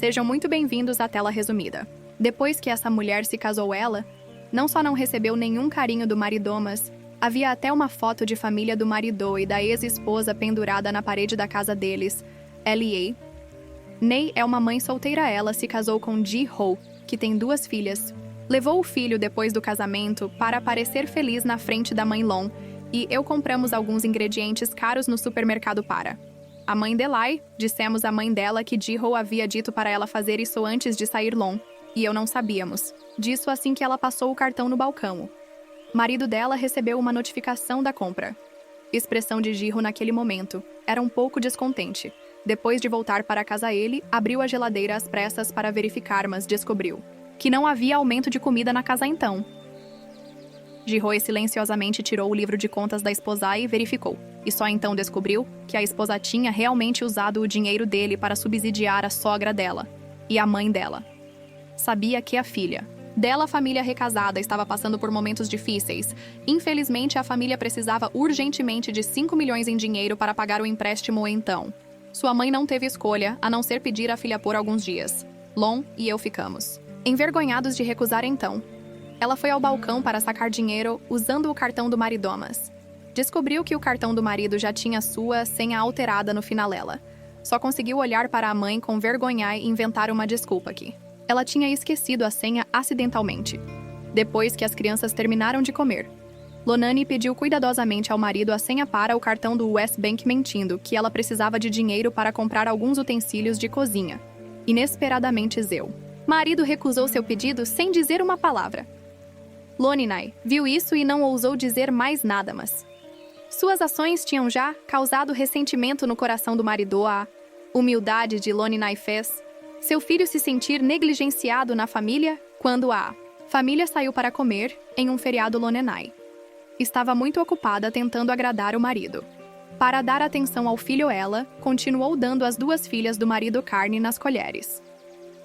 Sejam muito bem-vindos à tela resumida. Depois que essa mulher se casou não só não recebeu nenhum carinho do maridomas, havia até uma foto de família do marido e da ex-esposa pendurada na parede da casa deles, L.A. Ney é uma mãe solteira. Ela se casou com Ji-ho, que tem 2 filhas. Levou o filho depois do casamento para parecer feliz na frente da mãe Long, e eu compramos alguns ingredientes caros no supermercado para a mãe Delai. Dissemos à mãe dela que Ji-ho havia dito para ela fazer isso antes de sair Long, e eu não sabíamos disso assim que ela passou o cartão no balcão. Marido dela recebeu uma notificação da compra. Expressão de Ji-ho naquele momento era um pouco descontente. Depois de voltar para casa, ele abriu a geladeira às pressas para verificar, mas descobriu que não havia aumento de comida na casa então. Ji-ho silenciosamente tirou o livro de contas da esposa e verificou, e só então descobriu que a esposa tinha realmente usado o dinheiro dele para subsidiar a sogra dela e a mãe dela. Sabia que a filha dela, família recasada, estava passando por momentos difíceis. Infelizmente, a família precisava urgentemente de 5 milhões em dinheiro para pagar o empréstimo então. Sua mãe não teve escolha, a não ser pedir à filha por alguns dias. Long e eu ficamos envergonhados de recusar então. Ela foi ao balcão para sacar dinheiro usando o cartão do maridomas. Descobriu que o cartão do marido já tinha sua senha alterada no final. Ela só conseguiu olhar para a mãe com vergonha e inventar uma desculpa aqui. Ela tinha esquecido a senha acidentalmente. Depois que as crianças terminaram de comer, Lonani pediu cuidadosamente ao marido a senha para o cartão do West Bank, mentindo que ela precisava de dinheiro para comprar alguns utensílios de cozinha. Inesperadamente, seu marido recusou seu pedido sem dizer uma palavra. Lonani viu isso e não ousou dizer mais nada, mas suas ações tinham já causado ressentimento no coração do marido. A humildade de Lonani fez seu filho se sentir negligenciado na família quando a família saiu para comer em um feriado. Lonani estava muito ocupada tentando agradar o marido. Para dar atenção ao filho, ela continuou dando às 2 filhas do marido carne nas colheres.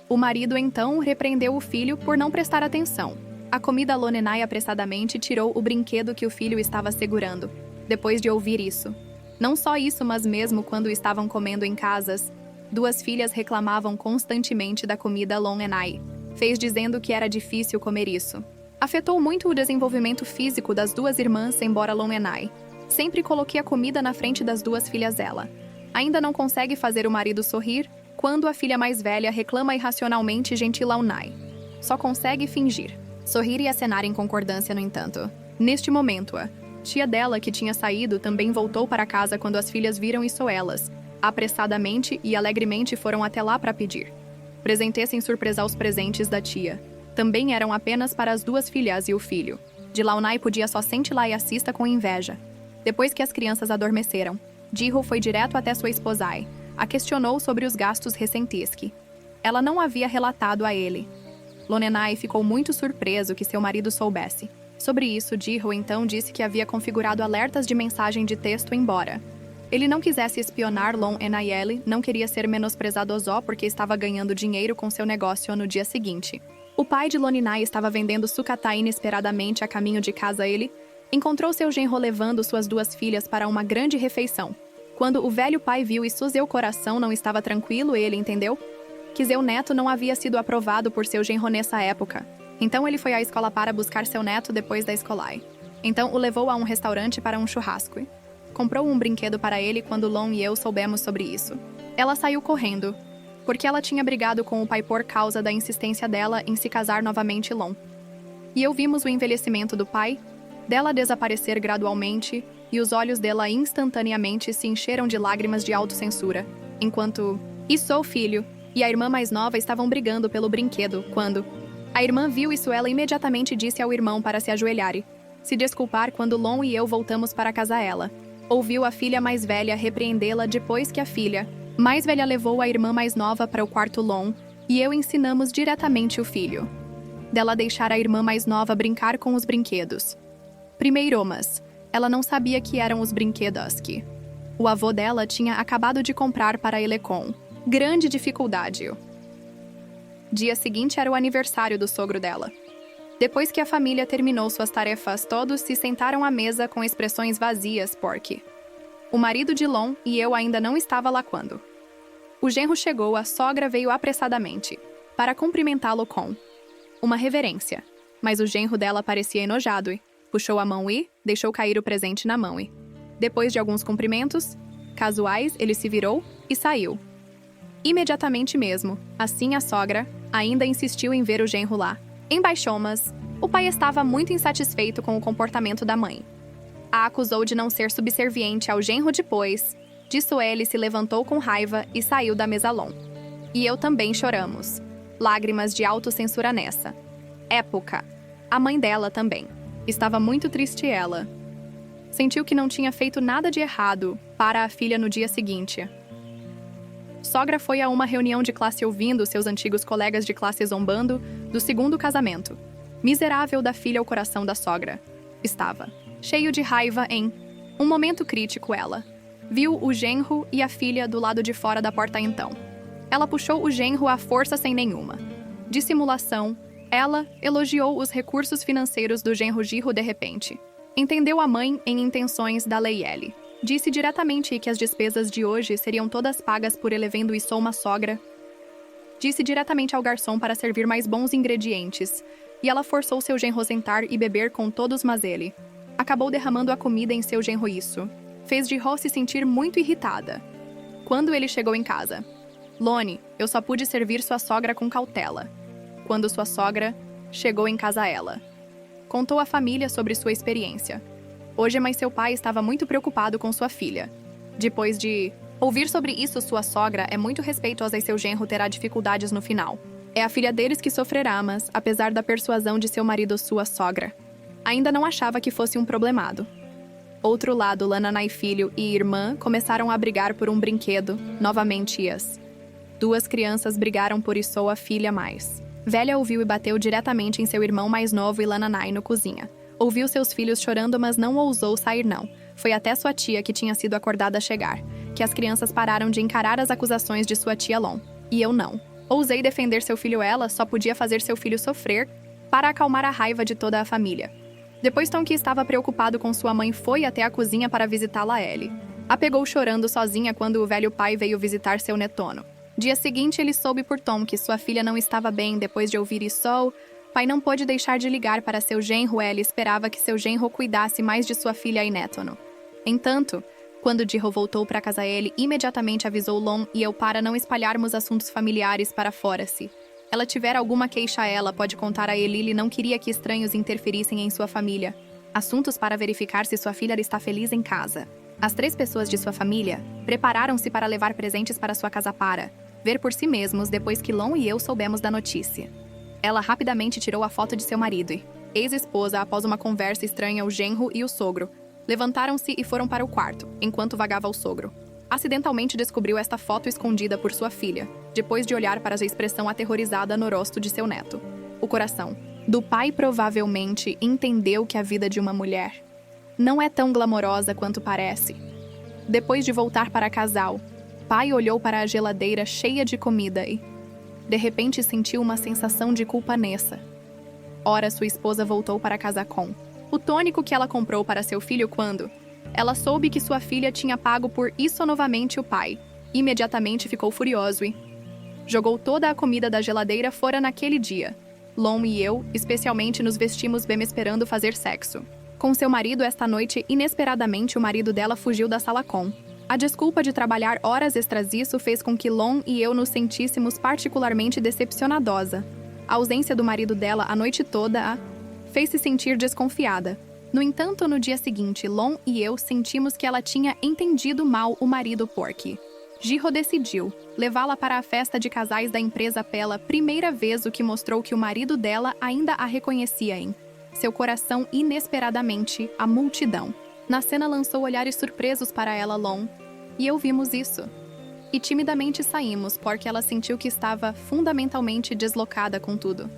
O marido então repreendeu o filho por não prestar atenção. A comida. Lonani apressadamente tirou o brinquedo que o filho estava segurando. Depois de ouvir isso, não só isso, mas mesmo quando estavam comendo em casas, 2 filhas reclamavam constantemente da comida. Lonani fez dizendo que era difícil comer isso. Afetou muito o desenvolvimento físico das 2 irmãs, embora Lonani sempre coloque a comida na frente das 2 filhas. Ela ainda não consegue fazer o marido sorrir quando a filha mais velha reclama irracionalmente. Gentil Lonani só consegue fingir sorrir e acenar em concordância. No entanto, neste momento, a tia dela, que tinha saído, também voltou para casa quando as filhas viram isso. Elas apressadamente e alegremente foram até lá para pedir presentes sem surpresa. Os presentes da tia também eram apenas para as 2 filhas e o filho de Lonani podia só sentir lá e assista com inveja. Depois que as crianças adormeceram, Ji-ho foi direto até sua esposa e a questionou sobre os gastos recentes que ela não havia relatado a ele. Lonani ficou muito surpreso que seu marido soubesse sobre isso. Ji-ho então disse que havia configurado alertas de mensagem de texto, embora ele não quisesse espionar Lonani. Ele não queria ser menosprezado só porque estava ganhando dinheiro com seu negócio. No dia seguinte, o pai de Lonani estava vendendo sucata. Inesperadamente, a caminho de casa, ele encontrou seu genro levando suas 2 filhas para uma grande refeição. Quando o velho pai viu isso, seu coração não estava tranquilo. Ele entendeu que seu neto não havia sido aprovado por seu genro nessa época. Então ele foi à escola para buscar seu neto depois da escola. Então o levou a um restaurante para um churrasco. Comprou um brinquedo para ele. Quando Long e eu soubemos sobre isso, ela saiu correndo, porque ela tinha brigado com o pai por causa da insistência dela em se casar novamente. Long e eu vimos o envelhecimento do pai dela desaparecer gradualmente, e os olhos dela instantaneamente se encheram de lágrimas de autocensura, enquanto o filho e a irmã mais nova estavam brigando pelo brinquedo. Quando a irmã viu isso, ela imediatamente disse ao irmão para se ajoelhar e se desculpar. Quando Long e eu voltamos para casa, ela ouviu a filha mais velha repreendê-la depois que a filha mais velha levou a irmã mais nova para o quarto. Long e eu ensinamos diretamente o filho dela a deixar a irmã mais nova brincar com os brinquedos. Primeiro, mas ela não sabia que eram os brinquedos que o avô dela tinha acabado de comprar para ele com grande dificuldade. Dia seguinte era o aniversário do sogro dela. Depois que a família terminou suas tarefas, todos se sentaram à mesa com expressões vazias porque o marido de Long e eu ainda não estava lá. Quando O genro chegou, a sogra veio apressadamente, para cumprimentá-lo com uma reverência. Mas o genro dela parecia enojado e puxou a mão e deixou cair o presente na mão e, depois de alguns cumprimentos casuais, ele se virou e saiu. Imediatamente mesmo, assim a sogra ainda insistiu em ver o genro lá. Embaixou, mas o pai estava muito insatisfeito com o comportamento da mãe. A acusou de não ser subserviente ao genro depois. Disso ele se levantou com raiva e saiu da mesa Lon. E eu também choramos. Lágrimas de autocensura nessa época. A mãe dela também. Estava muito triste ela. Sentiu que não tinha feito nada de errado para a filha no dia seguinte. Sogra foi a uma reunião de classe ouvindo seus antigos colegas de classe zombando do segundo casamento. Miserável da filha o coração da sogra. Estava cheio de raiva em um momento crítico ela. Viu o genro e a filha do lado de fora da porta então. Ela puxou o genro à força sem nenhuma dissimulação. Ela elogiou os recursos financeiros do genro Girro de repente. Entendeu a mãe em intenções da Leiele. Disse diretamente que as despesas de hoje seriam todas pagas por ele vendo isso uma sogra. Disse diretamente ao garçom para servir mais bons ingredientes. E ela forçou seu genro a sentar e beber com todos, mas ele acabou derramando a comida em seu genro isso. Fez de Ro se sentir muito irritada. Quando ele chegou em casa. Lone, eu só pude servir sua sogra com cautela. Quando sua sogra chegou em casa ela contou à família sobre sua experiência. Hoje, mas seu pai estava muito preocupado com sua filha. Depois de ouvir sobre isso, sua sogra é muito respeitosa e seu genro terá dificuldades no final. É a filha deles que sofrerá, mas, apesar da persuasão de seu marido, sua sogra ainda não achava que fosse um problemado. Outro lado, Lananai filho e irmã começaram a brigar por um brinquedo, novamente as duas crianças brigaram por isso a filha mais velha ouviu e bateu diretamente em seu irmão mais novo e Lananai no cozinha. Ouviu seus filhos chorando, mas não ousou sair não. Foi até sua tia, que tinha sido acordada, a chegar, que as crianças pararam de encarar as acusações de sua tia Lon. E eu não ousei defender seu filho, ela só podia fazer seu filho sofrer para acalmar a raiva de toda a família. Depois Tom, que estava preocupado com sua mãe, foi até a cozinha para visitá-la ele. A pegou chorando sozinha quando o velho pai veio visitar seu netono. Dia seguinte, ele soube por Tom que sua filha não estava bem. Depois de ouvir isso, pai não pôde deixar de ligar para seu genro. Ele esperava que seu genro cuidasse mais de sua filha e netono. Entanto, quando Girro voltou para casa, ele imediatamente avisou Lon e eu para não espalharmos assuntos familiares para fora. Se ela tiver alguma queixa, ela pode contar a ele. Ele não queria que estranhos interferissem em sua família. Assuntos para verificar se sua filha está feliz em casa. As 3 pessoas de sua família prepararam-se para levar presentes para sua casa para ver por si mesmos depois que Lon e eu soubemos da notícia. Ela rapidamente tirou a foto de seu marido e ex-esposa após uma conversa estranha. O genro e o sogro levantaram-se e foram para o quarto, enquanto vagava o sogro. Acidentalmente descobriu esta foto escondida por sua filha, depois de olhar para a expressão aterrorizada no rosto de seu neto. O coração do pai provavelmente entendeu que a vida de uma mulher não é tão glamourosa quanto parece. Depois de voltar para casal, pai olhou para a geladeira cheia de comida e, de repente, sentiu uma sensação de culpa nessa. Ora, sua esposa voltou para casa com o tônico que ela comprou para seu filho quando ela soube que sua filha tinha pago por isso novamente. O pai imediatamente ficou furioso e jogou toda a comida da geladeira fora naquele dia. Lon e eu, especialmente, nos vestimos bem esperando fazer sexo com seu marido esta noite. Inesperadamente, o marido dela fugiu da sala com a desculpa de trabalhar horas extras. Isso fez com que Lon e eu nos sentíssemos particularmente decepcionadosa. A ausência do marido dela a noite toda a fez-se sentir desconfiada. No entanto, no dia seguinte, Lon e eu sentimos que ela tinha entendido mal o marido porque Girro decidiu levá-la para a festa de casais da empresa pela primeira vez, o que mostrou que o marido dela ainda a reconhecia em seu coração. Inesperadamente, a multidão na cena lançou olhares surpresos para ela. Lon e eu vimos isso e timidamente saímos porque ela sentiu que estava fundamentalmente deslocada com tudo.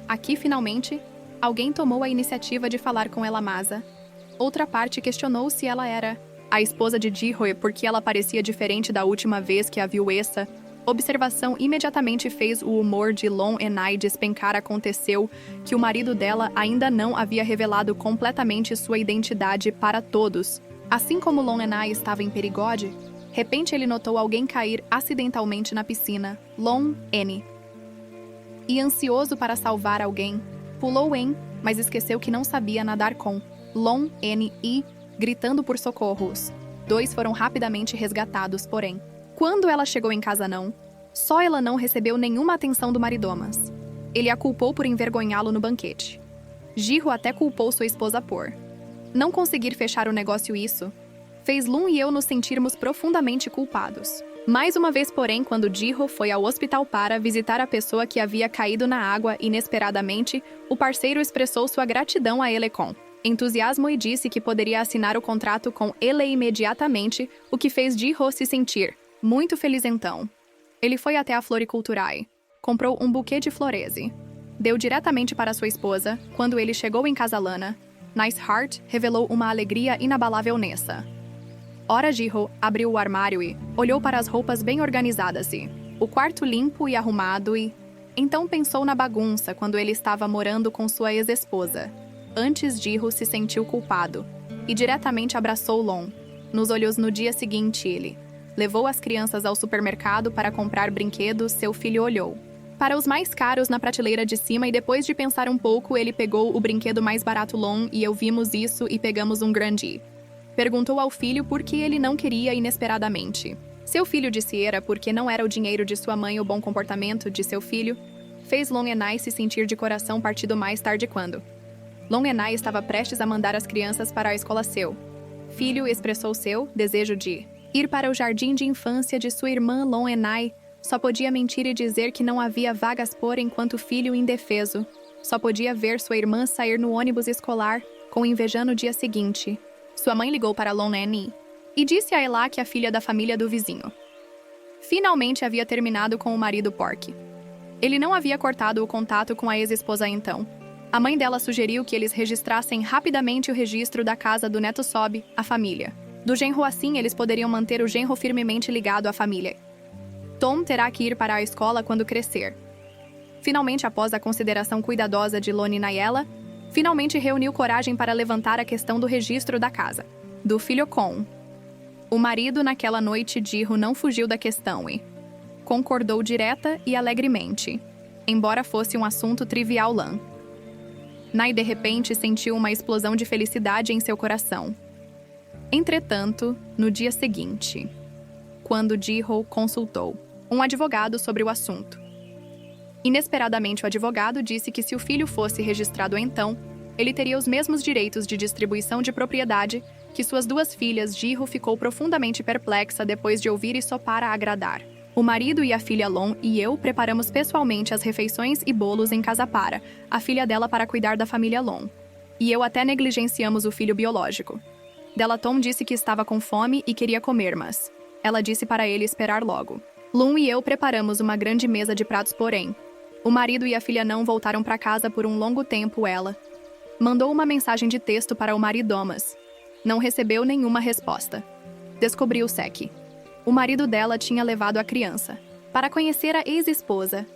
Aqui, finalmente, alguém tomou a iniciativa de falar com ela, mas outra parte questionou se ela era a esposa de Girro e porque ela parecia diferente da última vez que a viu. Essa observação imediatamente fez o humor de Lon e Nai despencar. Aconteceu que o marido dela ainda não havia revelado completamente sua identidade para todos. Assim como Lon e Nai estava em perigo, repente ele notou alguém cair acidentalmente na piscina, Lon N. E ansioso para salvar alguém, pulou em, mas esqueceu que não sabia nadar com Lon N e, gritando por socorros. 2 foram rapidamente resgatados, porém, quando ela chegou em casa só ela não recebeu nenhuma atenção do maridomas. Ele a culpou por envergonhá-lo no banquete. Jirro até culpou sua esposa por não conseguir fechar o negócio. Isso fez Lun e eu nos sentirmos profundamente culpados. Mais uma vez, porém, quando Jirro foi ao hospital para visitar a pessoa que havia caído na água inesperadamente, o parceiro expressou sua gratidão a ele com entusiasmo e disse que poderia assinar o contrato com ele imediatamente, o que fez Jirro se sentir muito feliz. Então, ele foi até a floriculturae, comprou um buquê de florese, deu diretamente para sua esposa. Quando ele chegou em casa, Lana, Nice Heart revelou uma alegria inabalável nessa. Ora, Jirro abriu o armário e olhou para as roupas bem organizadas e o quarto limpo e arrumado e então pensou na bagunça quando ele estava morando com sua ex-esposa. Antes, Jirro se sentiu culpado e diretamente abraçou Lon. Nos olhos no dia seguinte, ele levou as crianças ao supermercado para comprar brinquedos. Seu filho olhou para os mais caros na prateleira de cima e depois de pensar um pouco, ele pegou o brinquedo mais barato. Lon e eu vimos isso e pegamos um grande. Perguntou ao filho por que ele não queria inesperadamente. Seu filho disse era porque não era o dinheiro de sua mãe. O bom comportamento de seu filho fez Lon Enai se sentir de coração partido mais tarde quando Lon Enai estava prestes a mandar as crianças para a escola. Seu filho expressou seu desejo de ir para o jardim de infância de sua irmã. Lon Enai só podia mentir e dizer que não havia vagas, por enquanto filho indefeso só podia ver sua irmã sair no ônibus escolar com inveja. No dia seguinte, sua mãe ligou para Lon Enai e disse a ela que a filha da família do vizinho finalmente havia terminado com o marido Porky. Ele não havia cortado o contato com a ex-esposa. Então, a mãe dela sugeriu que eles registrassem rapidamente o registro da casa do neto sob a família do genro. Assim, eles poderiam manter o genro firmemente ligado à família. Tom terá que ir para a escola quando crescer. Finalmente, após a consideração cuidadosa de Lon Enai, ela finalmente reuniu coragem para levantar a questão do registro da casa do filho com o marido. Naquela noite, Jirro não fugiu da questão e concordou direta e alegremente, embora fosse um assunto trivial. Lon Enai de repente sentiu uma explosão de felicidade em seu coração. Entretanto, no dia seguinte, quando Jirro consultou um advogado sobre o assunto, inesperadamente o advogado disse que se o filho fosse registrado, então, ele teria os mesmos direitos de distribuição de propriedade que suas 2 filhas. Jirro ficou profundamente perplexa depois de ouvir isso. Para agradar o marido e a filha, Lon e eu preparamos pessoalmente as refeições e bolos em casa para a filha dela para cuidar da família Lon. E eu até negligenciamos o filho biológico dela. Tom disse que estava com fome e queria comer, mas ela disse para ele esperar logo. Lon e eu preparamos uma grande mesa de pratos, porém, o marido e a filha não voltaram para casa por um longo tempo. Ela mandou uma mensagem de texto para o maridomas. Não recebeu nenhuma resposta. Descobriu-se que o marido dela tinha levado a criança para conhecer a ex-esposa.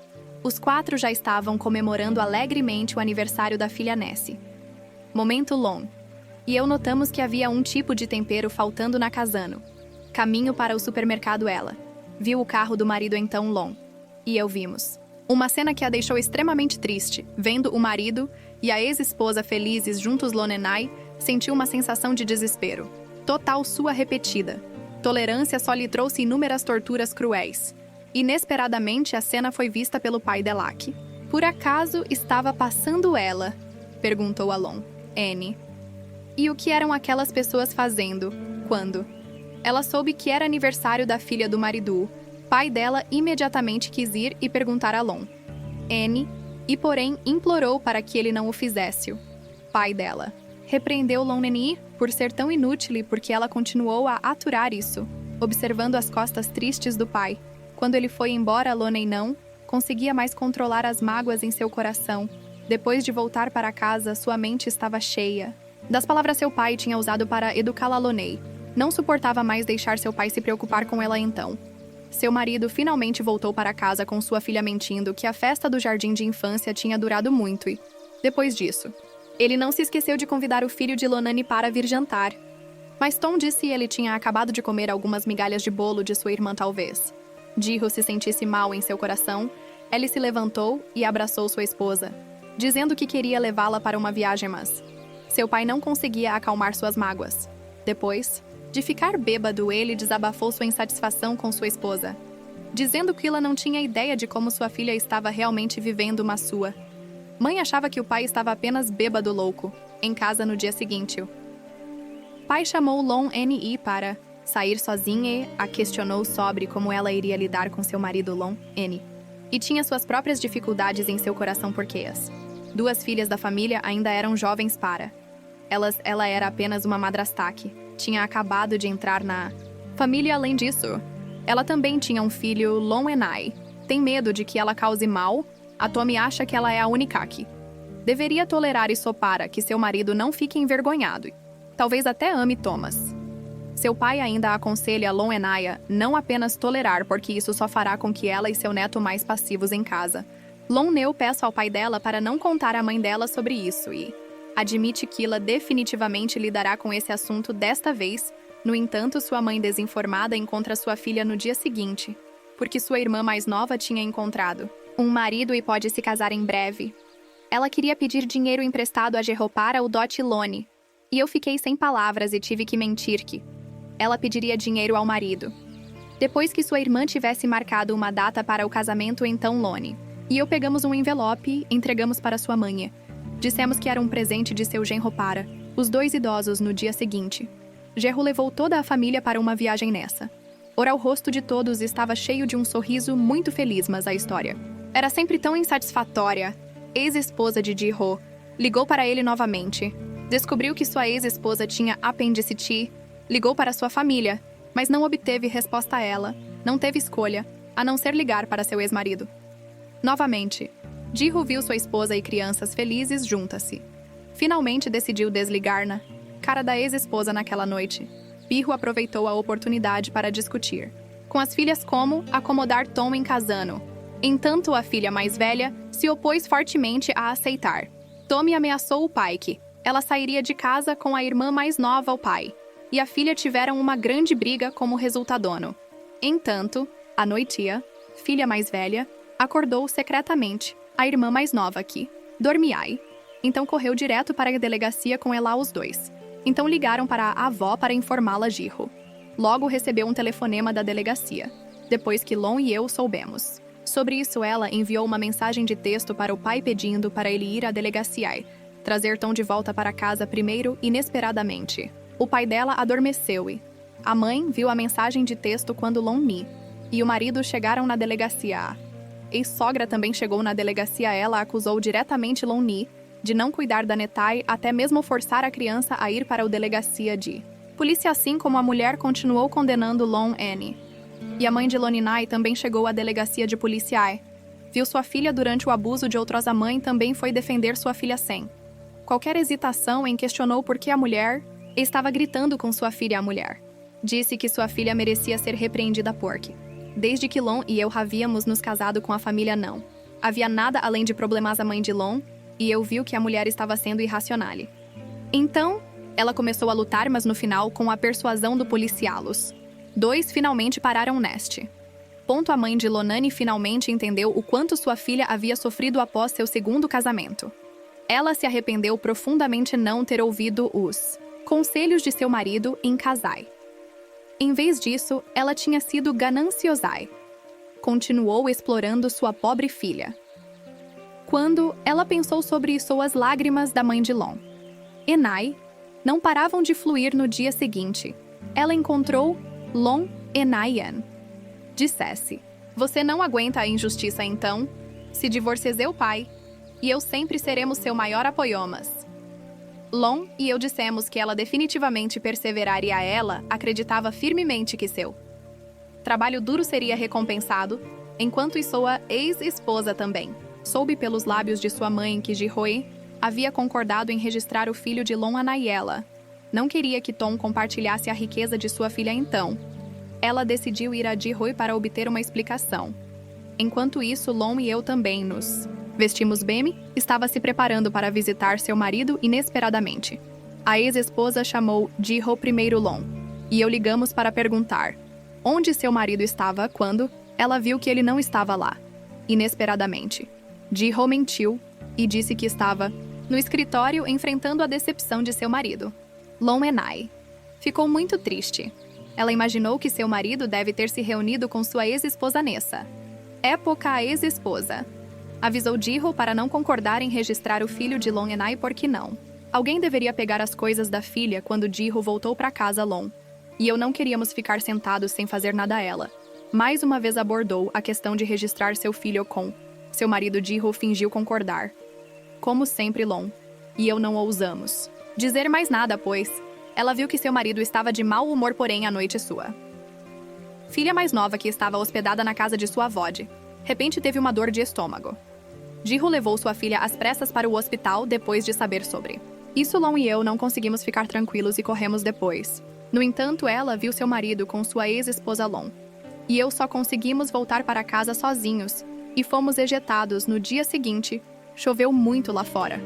Os 4 já estavam comemorando alegremente o aniversário da filha Nessie. Momento. Lon e eu notamos que havia um tipo de tempero faltando na casa. No caminho para o supermercado, ela viu o carro do marido. Então Lon e eu vimos uma cena que a deixou extremamente triste. Vendo o marido e a ex-esposa felizes juntos, Lon Enai sentiu uma sensação de desespero total. Sua repetida tolerância só lhe trouxe inúmeras torturas cruéis. Inesperadamente, a cena foi vista pelo pai dela. Que por acaso estava passando ela? Perguntou a Lon N. E o que eram aquelas pessoas fazendo? Quando ela soube que era aniversário da filha do marido, pai dela imediatamente quis ir e perguntar a Lon N. E porém implorou para que ele não o fizesse. O pai dela repreendeu Lon N por ser tão inútil e porque ela continuou a aturar isso, observando as costas tristes do pai. Quando ele foi embora, Lon N não conseguia mais controlar as mágoas em seu coração. Depois de voltar para casa, sua mente estava cheia das palavras seu pai tinha usado para educá-la. Lon N não suportava mais deixar seu pai se preocupar com ela. Então, seu marido finalmente voltou para casa com sua filha, mentindo que a festa do jardim de infância tinha durado muito e, depois disso, ele não se esqueceu de convidar o filho de Lon Enai para vir jantar. Mas Tom disse que ele tinha acabado de comer algumas migalhas de bolo de sua irmã talvez. Ji-ho se sentisse mal em seu coração, ele se levantou e abraçou sua esposa, dizendo que queria levá-la para uma viagem, mas seu pai não conseguia acalmar suas mágoas. Depois de ficar bêbado, ele desabafou sua insatisfação com sua esposa, dizendo que ela não tinha ideia de como sua filha estava realmente vivendo uma sua. Mãe achava que o pai estava apenas bêbado louco, em casa no dia seguinte. Pai chamou Long Ne para sair sozinha e a questionou sobre como ela iria lidar com seu marido Long Ne. E tinha suas próprias dificuldades em seu coração porque as duas filhas da família ainda eram jovens para ela era apenas uma madrastaque. Tinha acabado de entrar na família. Além disso, ela também tinha um filho, Long Enai. Tem medo de que ela cause mal. A Tommy acha que ela é a única que deveria tolerar isso para que seu marido não fique envergonhado. Talvez até ame Thomas. Seu pai ainda aconselha Long Enaya não apenas tolerar, porque isso só fará com que ela e seu neto mais passivos em casa. Long Neu peça ao pai dela para não contar à mãe dela sobre isso e admite que ela definitivamente lidará com esse assunto desta vez. No entanto, sua mãe desinformada encontra sua filha no dia seguinte, porque sua irmã mais nova tinha encontrado um marido e pode se casar em breve. Ela queria pedir dinheiro emprestado a Ji-ho para o dote Lone, e eu fiquei sem palavras e tive que mentir que ela pediria dinheiro ao marido. Depois que sua irmã tivesse marcado uma data para o casamento, então Lone e eu pegamos um envelope e entregamos para sua mãe. Dissemos que era um presente de seu genro para os dois idosos no dia seguinte. Gerro levou toda a família para uma viagem nessa. Ora, o rosto de todos estava cheio de um sorriso muito feliz, mas a história era sempre tão insatisfatória. Ex-esposa de Ji-ho ligou para ele novamente. Descobriu que sua ex-esposa tinha apendicite. Ligou para sua família, mas não obteve resposta a ela. Não teve escolha, a não ser ligar para seu ex-marido. Novamente, Ji-ho viu sua esposa e crianças felizes juntas-se. Finalmente decidiu desligar na cara da ex-esposa naquela noite. Bi-ho aproveitou a oportunidade para discutir com as filhas como acomodar Tom em casano. Entanto, a filha mais velha se opôs fortemente a aceitar. Tommy ameaçou o pai que ela sairia de casa com a irmã mais nova ao pai, e a filha tiveram uma grande briga como resultado. Entanto, à noitia, filha mais velha, acordou secretamente a irmã mais nova que dormia. Então correu direto para a delegacia com ela os dois. Então ligaram para a avó para informá-la Ji-ho. Logo recebeu um telefonema da delegacia. Depois que Long e eu soubemos sobre isso, ela enviou uma mensagem de texto para o pai pedindo para ele ir à delegacia, trazer Tom de volta para casa primeiro. Inesperadamente, o pai dela adormeceu e a mãe viu a mensagem de texto quando Long Mi e o marido chegaram na delegacia. A ex-sogra também chegou na delegacia. Ela acusou diretamente Long Mi de não cuidar da Netai, até mesmo forçar a criança a ir para a delegacia de polícia, assim como a mulher continuou condenando Long Ne. E a mãe de Loninai também chegou à delegacia de polícia. Viu sua filha durante o abuso de outrosa. Mãe também foi defender sua filha sem qualquer hesitação em questionou por que a mulher estava gritando com sua filha. A mulher disse que sua filha merecia ser repreendida porque desde que Long e eu havíamos nos casado com a família não havia nada além de problemas. A mãe de Long e eu viu que a mulher estava sendo irracional. Então, ela começou a lutar, mas no final, com a persuasão do policiá-los, dois finalmente pararam neste ponto. A mãe de Lonani finalmente entendeu o quanto sua filha havia sofrido após seu segundo casamento. Ela se arrependeu profundamente não ter ouvido os conselhos de seu marido em casar. Em vez disso, ela tinha sido gananciosa. Continuou explorando sua pobre filha. Quando ela pensou sobre suas lágrimas da mãe de Long Enai não paravam de fluir no dia seguinte, ela encontrou Long Enaian. Dissesse: você não aguenta a injustiça, então se divorcie seu pai, e eu sempre seremos seu maior apoiomas. Long e eu dissemos que ela definitivamente perseveraria. Ela acreditava firmemente que seu trabalho duro seria recompensado, enquanto sua ex-esposa também soube pelos lábios de sua mãe que Ji-ho havia concordado em registrar o filho de Long Anaiela. Não queria que Tom compartilhasse a riqueza de sua filha, então ela decidiu ir a Ji-ho para obter uma explicação. Enquanto isso, Long e eu também nos vestimos bem. Estava se preparando para visitar seu marido inesperadamente. A ex-esposa chamou Ji-ho primeiro Long, e eu ligamos para perguntar onde seu marido estava quando ela viu que ele não estava lá. Inesperadamente, Ji-ho mentiu e disse que estava no escritório enfrentando a decepção de seu marido, Long En-ai. Ficou muito triste. Ela imaginou que seu marido deve ter se reunido com sua ex-esposa Nessa. Época a ex-esposa. Avisou Ji-ho para não concordar em registrar o filho de Long En-ai porque não. Alguém deveria pegar as coisas da filha quando Ji-ho voltou para casa Long. E eu não queríamos ficar sentados sem fazer nada a ela. Mais uma vez abordou a questão de registrar seu filho com. Seu marido Ji-ho fingiu concordar. Como sempre, Long. E eu não ousamos dizer mais nada, pois ela viu que seu marido estava de mau humor, porém a noite sua filha mais nova, que estava hospedada na casa de sua avó, de repente teve uma dor de estômago. Ji-ho levou sua filha às pressas para o hospital depois de saber sobre isso. Long e eu não conseguimos ficar tranquilos e corremos depois. No entanto, ela viu seu marido com sua ex-esposa Long. E eu só conseguimos voltar para casa sozinhos e fomos ejetados no dia seguinte. Choveu muito lá fora.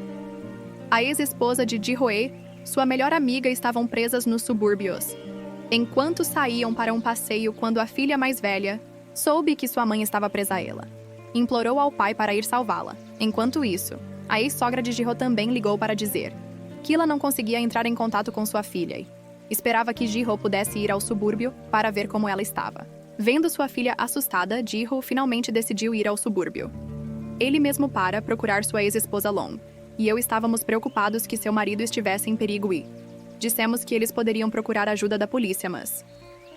A ex-esposa de Ji-hoe, sua melhor amiga, estavam presas nos subúrbios. Enquanto saíam para um passeio, quando a filha mais velha soube que sua mãe estava presa a ela, implorou ao pai para ir salvá-la. Enquanto isso, a ex-sogra de Ji-ho também ligou para dizer que ela não conseguia entrar em contato com sua filha e esperava que Ji-ho pudesse ir ao subúrbio para ver como ela estava. Vendo sua filha assustada, Ji-ho finalmente decidiu ir ao subúrbio. Ele mesmo para procurar sua ex-esposa Long. E eu estávamos preocupados que seu marido estivesse em perigo e dissemos que eles poderiam procurar ajuda da polícia, mas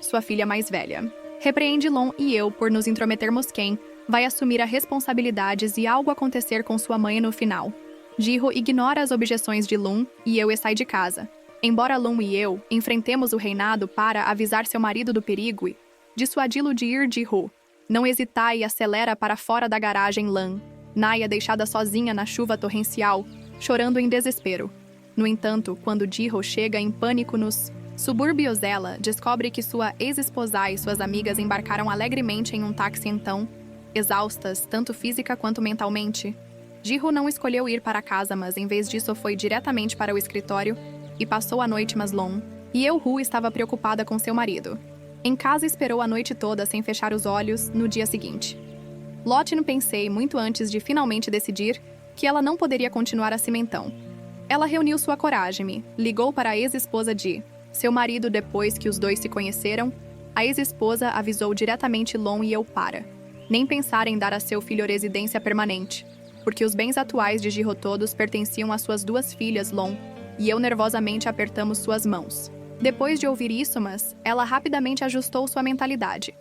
sua filha mais velha repreende Long e eu por nos intrometermos quem vai assumir as responsabilidades e algo acontecer com sua mãe no final. Ji-ho ignora as objeções de Long e eu sai de casa. Embora Long e eu enfrentemos o reinado para avisar seu marido do perigo e dissuadi-lo de ir, Ji-ho não hesita e acelera para fora da garagem. Lan Naya deixada sozinha na chuva torrencial, chorando em desespero. No entanto, quando Ji-ho chega em pânico nos subúrbios, ela descobre que sua ex-esposa e suas amigas embarcaram alegremente em um táxi. Então, exaustas, tanto física quanto mentalmente, Ji-ho não escolheu ir para casa, mas em vez disso foi diretamente para o escritório e passou a noite. Mas Long e Eu-hu estava preocupada com seu marido. Em casa esperou a noite toda sem fechar os olhos. No dia seguinte, Lotin pensei muito antes de finalmente decidir que ela não poderia continuar assim. Então, ela reuniu sua coragem e ligou para a ex-esposa de seu marido. Depois que os dois se conheceram, a ex-esposa avisou diretamente Long e eu para nem pensar em dar a seu filho residência permanente, porque os bens atuais de Ji-ho todos pertenciam às suas duas filhas. Long e eu nervosamente apertamos suas mãos. Depois de ouvir isso, mas ela rapidamente ajustou sua mentalidade.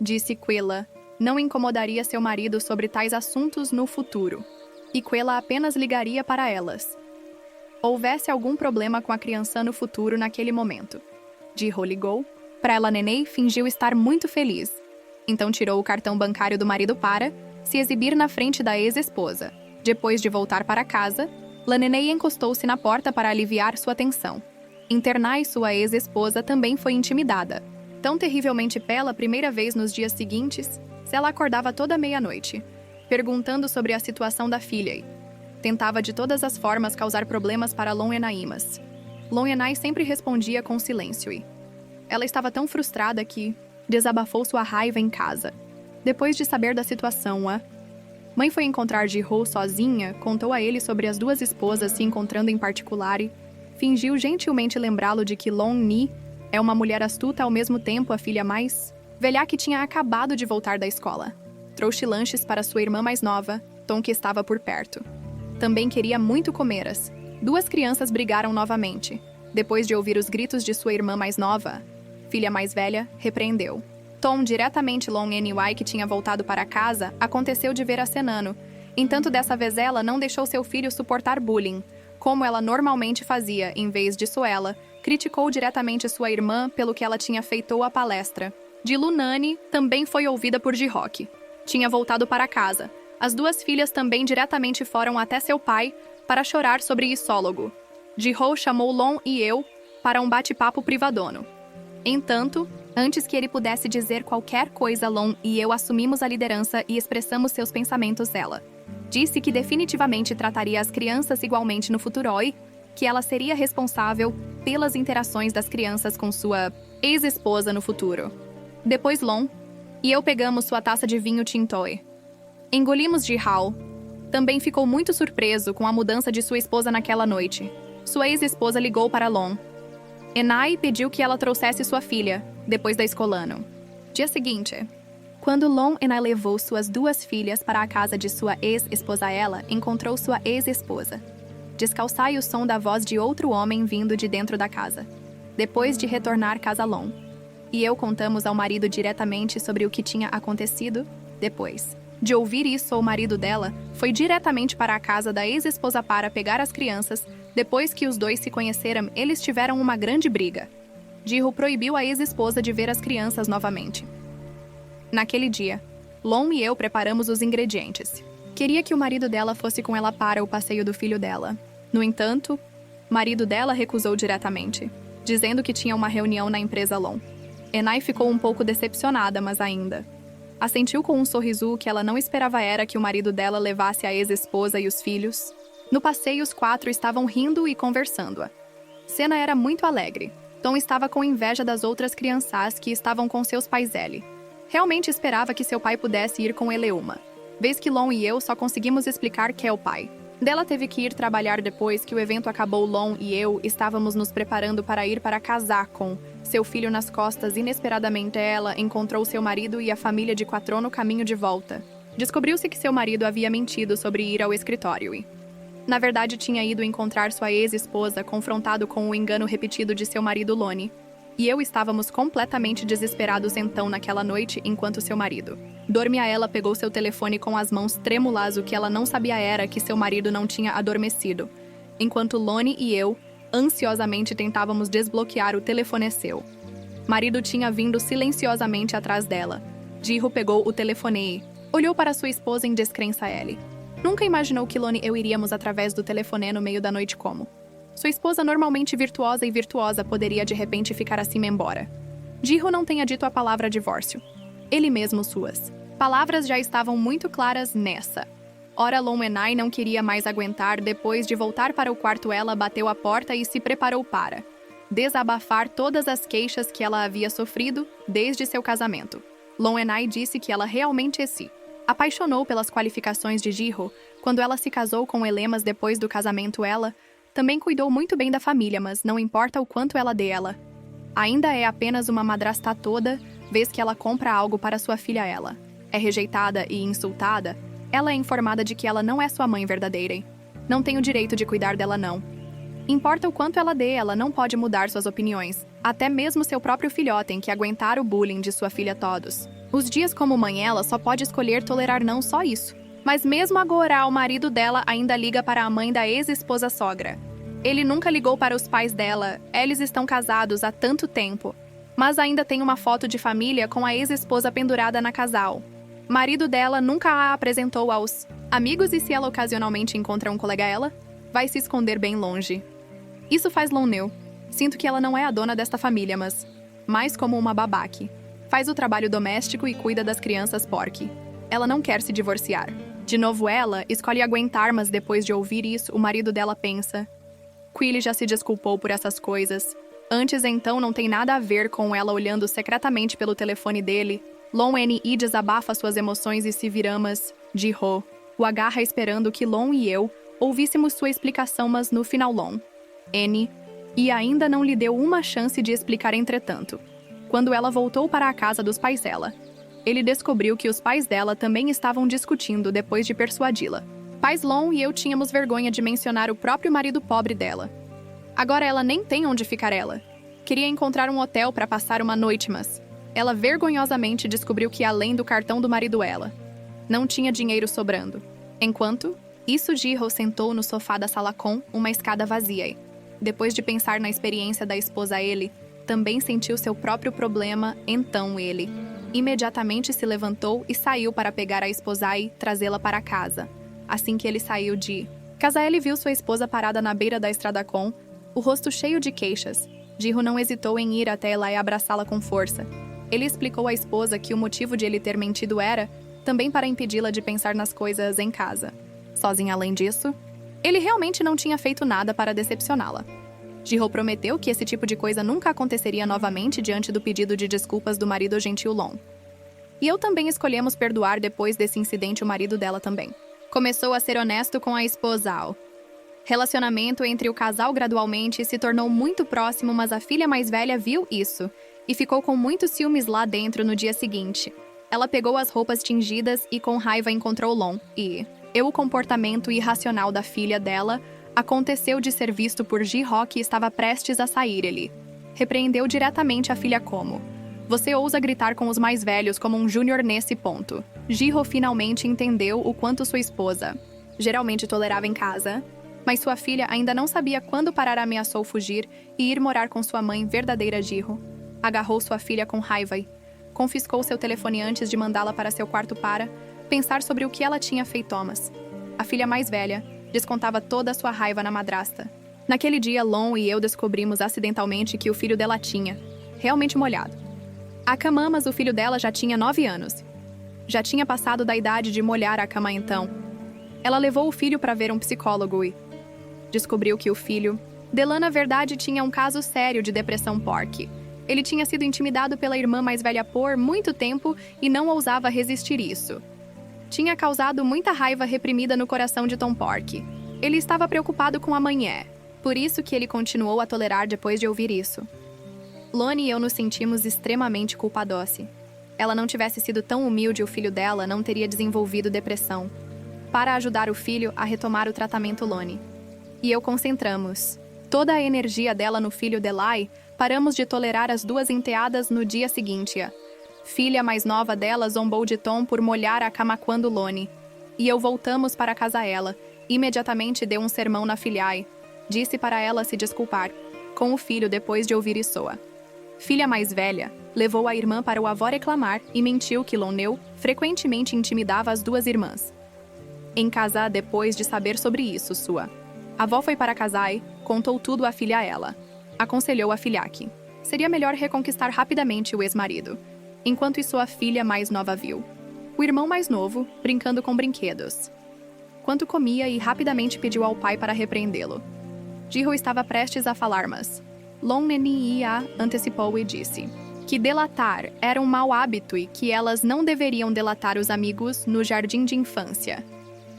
Disse que ela não incomodaria seu marido sobre tais assuntos no futuro, e que ela apenas ligaria para elas houvesse algum problema com a criança no futuro. Naquele momento, Ji-ho ligou para ela. Nenei fingiu estar muito feliz. Então tirou o cartão bancário do marido para se exibir na frente da ex-esposa. Depois de voltar para casa, Lanenei encostou-se na porta para aliviar sua tensão. Internai, sua ex-esposa, também foi intimidada tão terrivelmente pela primeira vez nos dias seguintes. Ela acordava toda meia-noite, perguntando sobre a situação da filha e tentava de todas as formas causar problemas para Long En-ai, mas Long En-ai sempre respondia com silêncio e ela estava tão frustrada que desabafou sua raiva em casa. Depois de saber da situação, a mãe foi encontrar Ji-ho sozinha, contou a ele sobre as duas esposas se encontrando em particular e fingiu gentilmente lembrá-lo de que Long Ni é uma mulher astuta, ao mesmo tempo a filha mais velha que tinha acabado de voltar da escola. Trouxe lanches para sua irmã mais nova, Tom, que estava por perto. Também queria muito comer. As duas crianças brigaram novamente. Depois de ouvir os gritos de sua irmã mais nova, filha mais velha repreendeu Tom diretamente. Long En-ai, que tinha voltado para casa, aconteceu de ver acenando. Entanto, dessa vez ela não deixou seu filho suportar bullying, como ela normalmente fazia. Em vez disso, ela criticou diretamente sua irmã pelo que ela tinha feito à palestra. De Lunani também foi ouvida por Ji-ho. Tinha voltado para casa. As duas filhas também diretamente foram até seu pai para chorar sobre isólogo. Ji-ho chamou Long e eu para um bate-papo privadono. Entanto, antes que ele pudesse dizer qualquer coisa, Long e eu assumimos a liderança e expressamos seus pensamentos. Ela disse que definitivamente trataria as crianças igualmente no futuro e que ela seria responsável pelas interações das crianças com sua ex-esposa no futuro. Depois Lon e eu pegamos sua taça de vinho Tintoy. Engolimos Ji-Hao. Também ficou muito surpreso com a mudança de sua esposa naquela noite. Sua ex-esposa ligou para Lon. Enai pediu que ela trouxesse sua filha, depois da escolano. Dia seguinte, quando Lon Enai levou suas 2 filhas para a casa de sua ex-esposa, ela encontrou sua ex-esposa. Descalçai o som da voz de outro homem vindo de dentro da casa. Depois de retornar casa Lon e eu contamos ao marido diretamente sobre o que tinha acontecido depois. De ouvir isso, o marido dela foi diretamente para a casa da ex-esposa para pegar as crianças. Depois que os dois se conheceram, eles tiveram uma grande briga. Ji-Ho proibiu a ex-esposa de ver as crianças novamente. Naquele dia, Lon e eu preparamos os ingredientes. Queria que o marido dela fosse com ela para o passeio do filho dela. No entanto, o marido dela recusou diretamente, dizendo que tinha uma reunião na empresa Lon. Enai ficou um pouco decepcionada, mas ainda assentiu com um sorriso. Que ela não esperava era que o marido dela levasse a ex-esposa e os filhos. No passeio, os 4 estavam rindo e conversando. Cena era muito alegre. Tom estava com inveja das outras crianças que estavam com seus pais. Ele realmente esperava que seu pai pudesse ir com Eleuma. Vez que Lon e eu só conseguimos explicar que é o pai dela teve que ir trabalhar depois que o evento acabou. Lon e eu estávamos nos preparando para ir para casar com seu filho nas costas. Inesperadamente, ela encontrou seu marido e a família de 4 no caminho de volta. Descobriu-se que seu marido havia mentido sobre ir ao escritório e, na verdade, tinha ido encontrar sua ex-esposa, confrontado com o engano repetido de seu marido Loni. E eu estávamos completamente desesperados então naquela noite, enquanto seu marido dormia. Ela pegou seu telefone com as mãos trêmulas. O que ela não sabia era que seu marido não tinha adormecido. Enquanto Loni e eu ansiosamente tentávamos desbloquear o telefone seu. Marido tinha vindo silenciosamente atrás dela. Ji-Ho pegou o telefone e olhou para sua esposa em descrença. Ele nunca imaginou que Loni e eu iríamos através do telefone no meio da noite como sua esposa, normalmente virtuosa, poderia de repente ficar assim embora. Ji-Ho não tinha dito a palavra divórcio. Ele mesmo suas palavras já estavam muito claras nessa. Ora, Lon Enai não queria mais aguentar. Depois de voltar para o quarto, ela bateu a porta e se preparou para desabafar todas as queixas que ela havia sofrido desde seu casamento. Lon Enai disse que ela realmente se apaixonou pelas qualificações de Ji-Ho quando ela se casou com Elemas. Depois do casamento, ela também cuidou muito bem da família, mas não importa o quanto ela dê, ela ainda é apenas uma madrasta. Toda vez que ela compra algo para sua filha, ela é rejeitada e insultada. Ela é informada de que ela não é sua mãe verdadeira e não tem o direito de cuidar dela. Não importa o quanto ela dê, ela não pode mudar suas opiniões. Até mesmo seu próprio filhote tem que aguentar o bullying de sua filha todos os dias. Como mãe, ela só pode escolher tolerar. Não só isso, mas mesmo agora, o marido dela ainda liga para a mãe da ex-esposa sogra. Ele nunca ligou para os pais dela. Eles estão casados há tanto tempo, mas ainda tem uma foto de família com a ex-esposa pendurada na casal. Marido dela nunca a apresentou aos amigos e se ela ocasionalmente encontra um colega, ela vai se esconder bem longe. Isso faz Loneu. Sinto que ela não é a dona desta família, mas mais como uma babaque. Faz o trabalho doméstico e cuida das crianças porque ela não quer se divorciar. De novo, ela escolhe aguentar, mas depois de ouvir isso, o marido dela pensa: Quilly já se desculpou por essas coisas antes, então não tem nada a ver com ela. Olhando secretamente pelo telefone dele, Lon e desabafa suas emoções e se viramos. Ji-Ho o agarra esperando que Lon e eu ouvíssemos sua explicação, mas no final Lon e ainda não lhe deu uma chance de explicar. Entretanto, quando ela voltou para a casa dos pais dela, ele descobriu que os pais dela também estavam discutindo. Depois de persuadi-la, pais Lon e eu tínhamos vergonha de mencionar o próprio marido pobre dela. Agora ela nem tem onde ficar. Ela queria encontrar um hotel para passar uma noite, mas ela vergonhosamente descobriu que, além do cartão do marido, ela não tinha dinheiro sobrando. Enquanto isso, Ji-Ho sentou no sofá da sala com uma escada vazia e, depois de pensar na experiência da esposa, ele também sentiu seu próprio problema. Então ele imediatamente se levantou e saiu para pegar a esposa e trazê-la para casa. Assim que ele saiu de casa, ele viu sua esposa parada na beira da estrada com o rosto cheio de queixas. Ji-Ho não hesitou em ir até ela e abraçá-la com força. Ele explicou à esposa que o motivo de ele ter mentido era também para impedi-la de pensar nas coisas em casa sozinha. Além disso, Ele realmente não tinha feito nada para decepcioná-la. Ji-ho prometeu que esse tipo de coisa nunca aconteceria novamente diante do pedido de desculpas do marido gentil Long. E eu também escolhemos perdoar depois desse incidente o marido dela também. Começou a ser honesto com a esposa Ao. Relacionamento entre o casal gradualmente se tornou muito próximo, mas a filha mais velha viu isso e ficou com muitos ciúmes lá dentro no dia seguinte. Ela pegou as roupas tingidas e com raiva encontrou Long o comportamento irracional da filha dela aconteceu de ser visto por Ji-ho, que estava prestes a sair. Ele repreendeu diretamente a filha como: "Você ousa gritar com os mais velhos como um júnior nesse ponto." Ji-ho finalmente entendeu o quanto sua esposa geralmente tolerava em casa, mas sua filha ainda não sabia quando parar. Ameaçou fugir e ir morar com sua mãe verdadeira. Ji-ho agarrou sua filha com raiva e confiscou seu telefone antes de mandá-la para seu quarto para pensar sobre o que ela tinha feito. Thomas, a filha mais velha, descontava toda a sua raiva na madrasta. Naquele dia, Long e eu descobrimos acidentalmente que o filho dela tinha realmente molhado a cama, mas o filho dela já tinha 9 anos. Já tinha passado da idade de molhar a cama então. Ela levou o filho para ver um psicólogo e descobriu que o filho dela, na verdade, tinha um caso sério de depressão porque ele tinha sido intimidado pela irmã mais velha por muito tempo e não ousava resistir isso. Tinha causado muita raiva reprimida no coração de Tom Park. Ele estava preocupado com a mãe, por isso que ele continuou a tolerar depois de ouvir isso. Lonnie e eu nos sentimos extremamente culpados. Se ela não tivesse sido tão humilde, o filho dela não teria desenvolvido depressão. Para ajudar o filho a retomar o tratamento, Lonnie e eu concentramos toda a energia dela no filho dela e paramos de tolerar as duas enteadas no dia seguinte. A filha mais nova dela zombou de Tom por molhar a cama quando Lonnie e eu voltamos para casa. Ela imediatamente deu um sermão na filha e disse para ela se desculpar com o filho depois de ouvir isso. A filha mais velha levou a irmã para o avô reclamar e mentiu que Lonnie frequentemente intimidava as duas irmãs. Em casa, depois de saber sobre isso, sua avó foi para casa e contou tudo à filha. Ela aconselhou a filha que seria melhor reconquistar rapidamente o ex-marido. Enquanto isso, a filha mais nova viu o irmão mais novo brincando com brinquedos quanto comia e rapidamente pediu ao pai para repreendê-lo. Ji-ho estava prestes a falar, mas Long a antecipou e disse que delatar era um mau hábito e que elas não deveriam delatar os amigos no jardim de infância.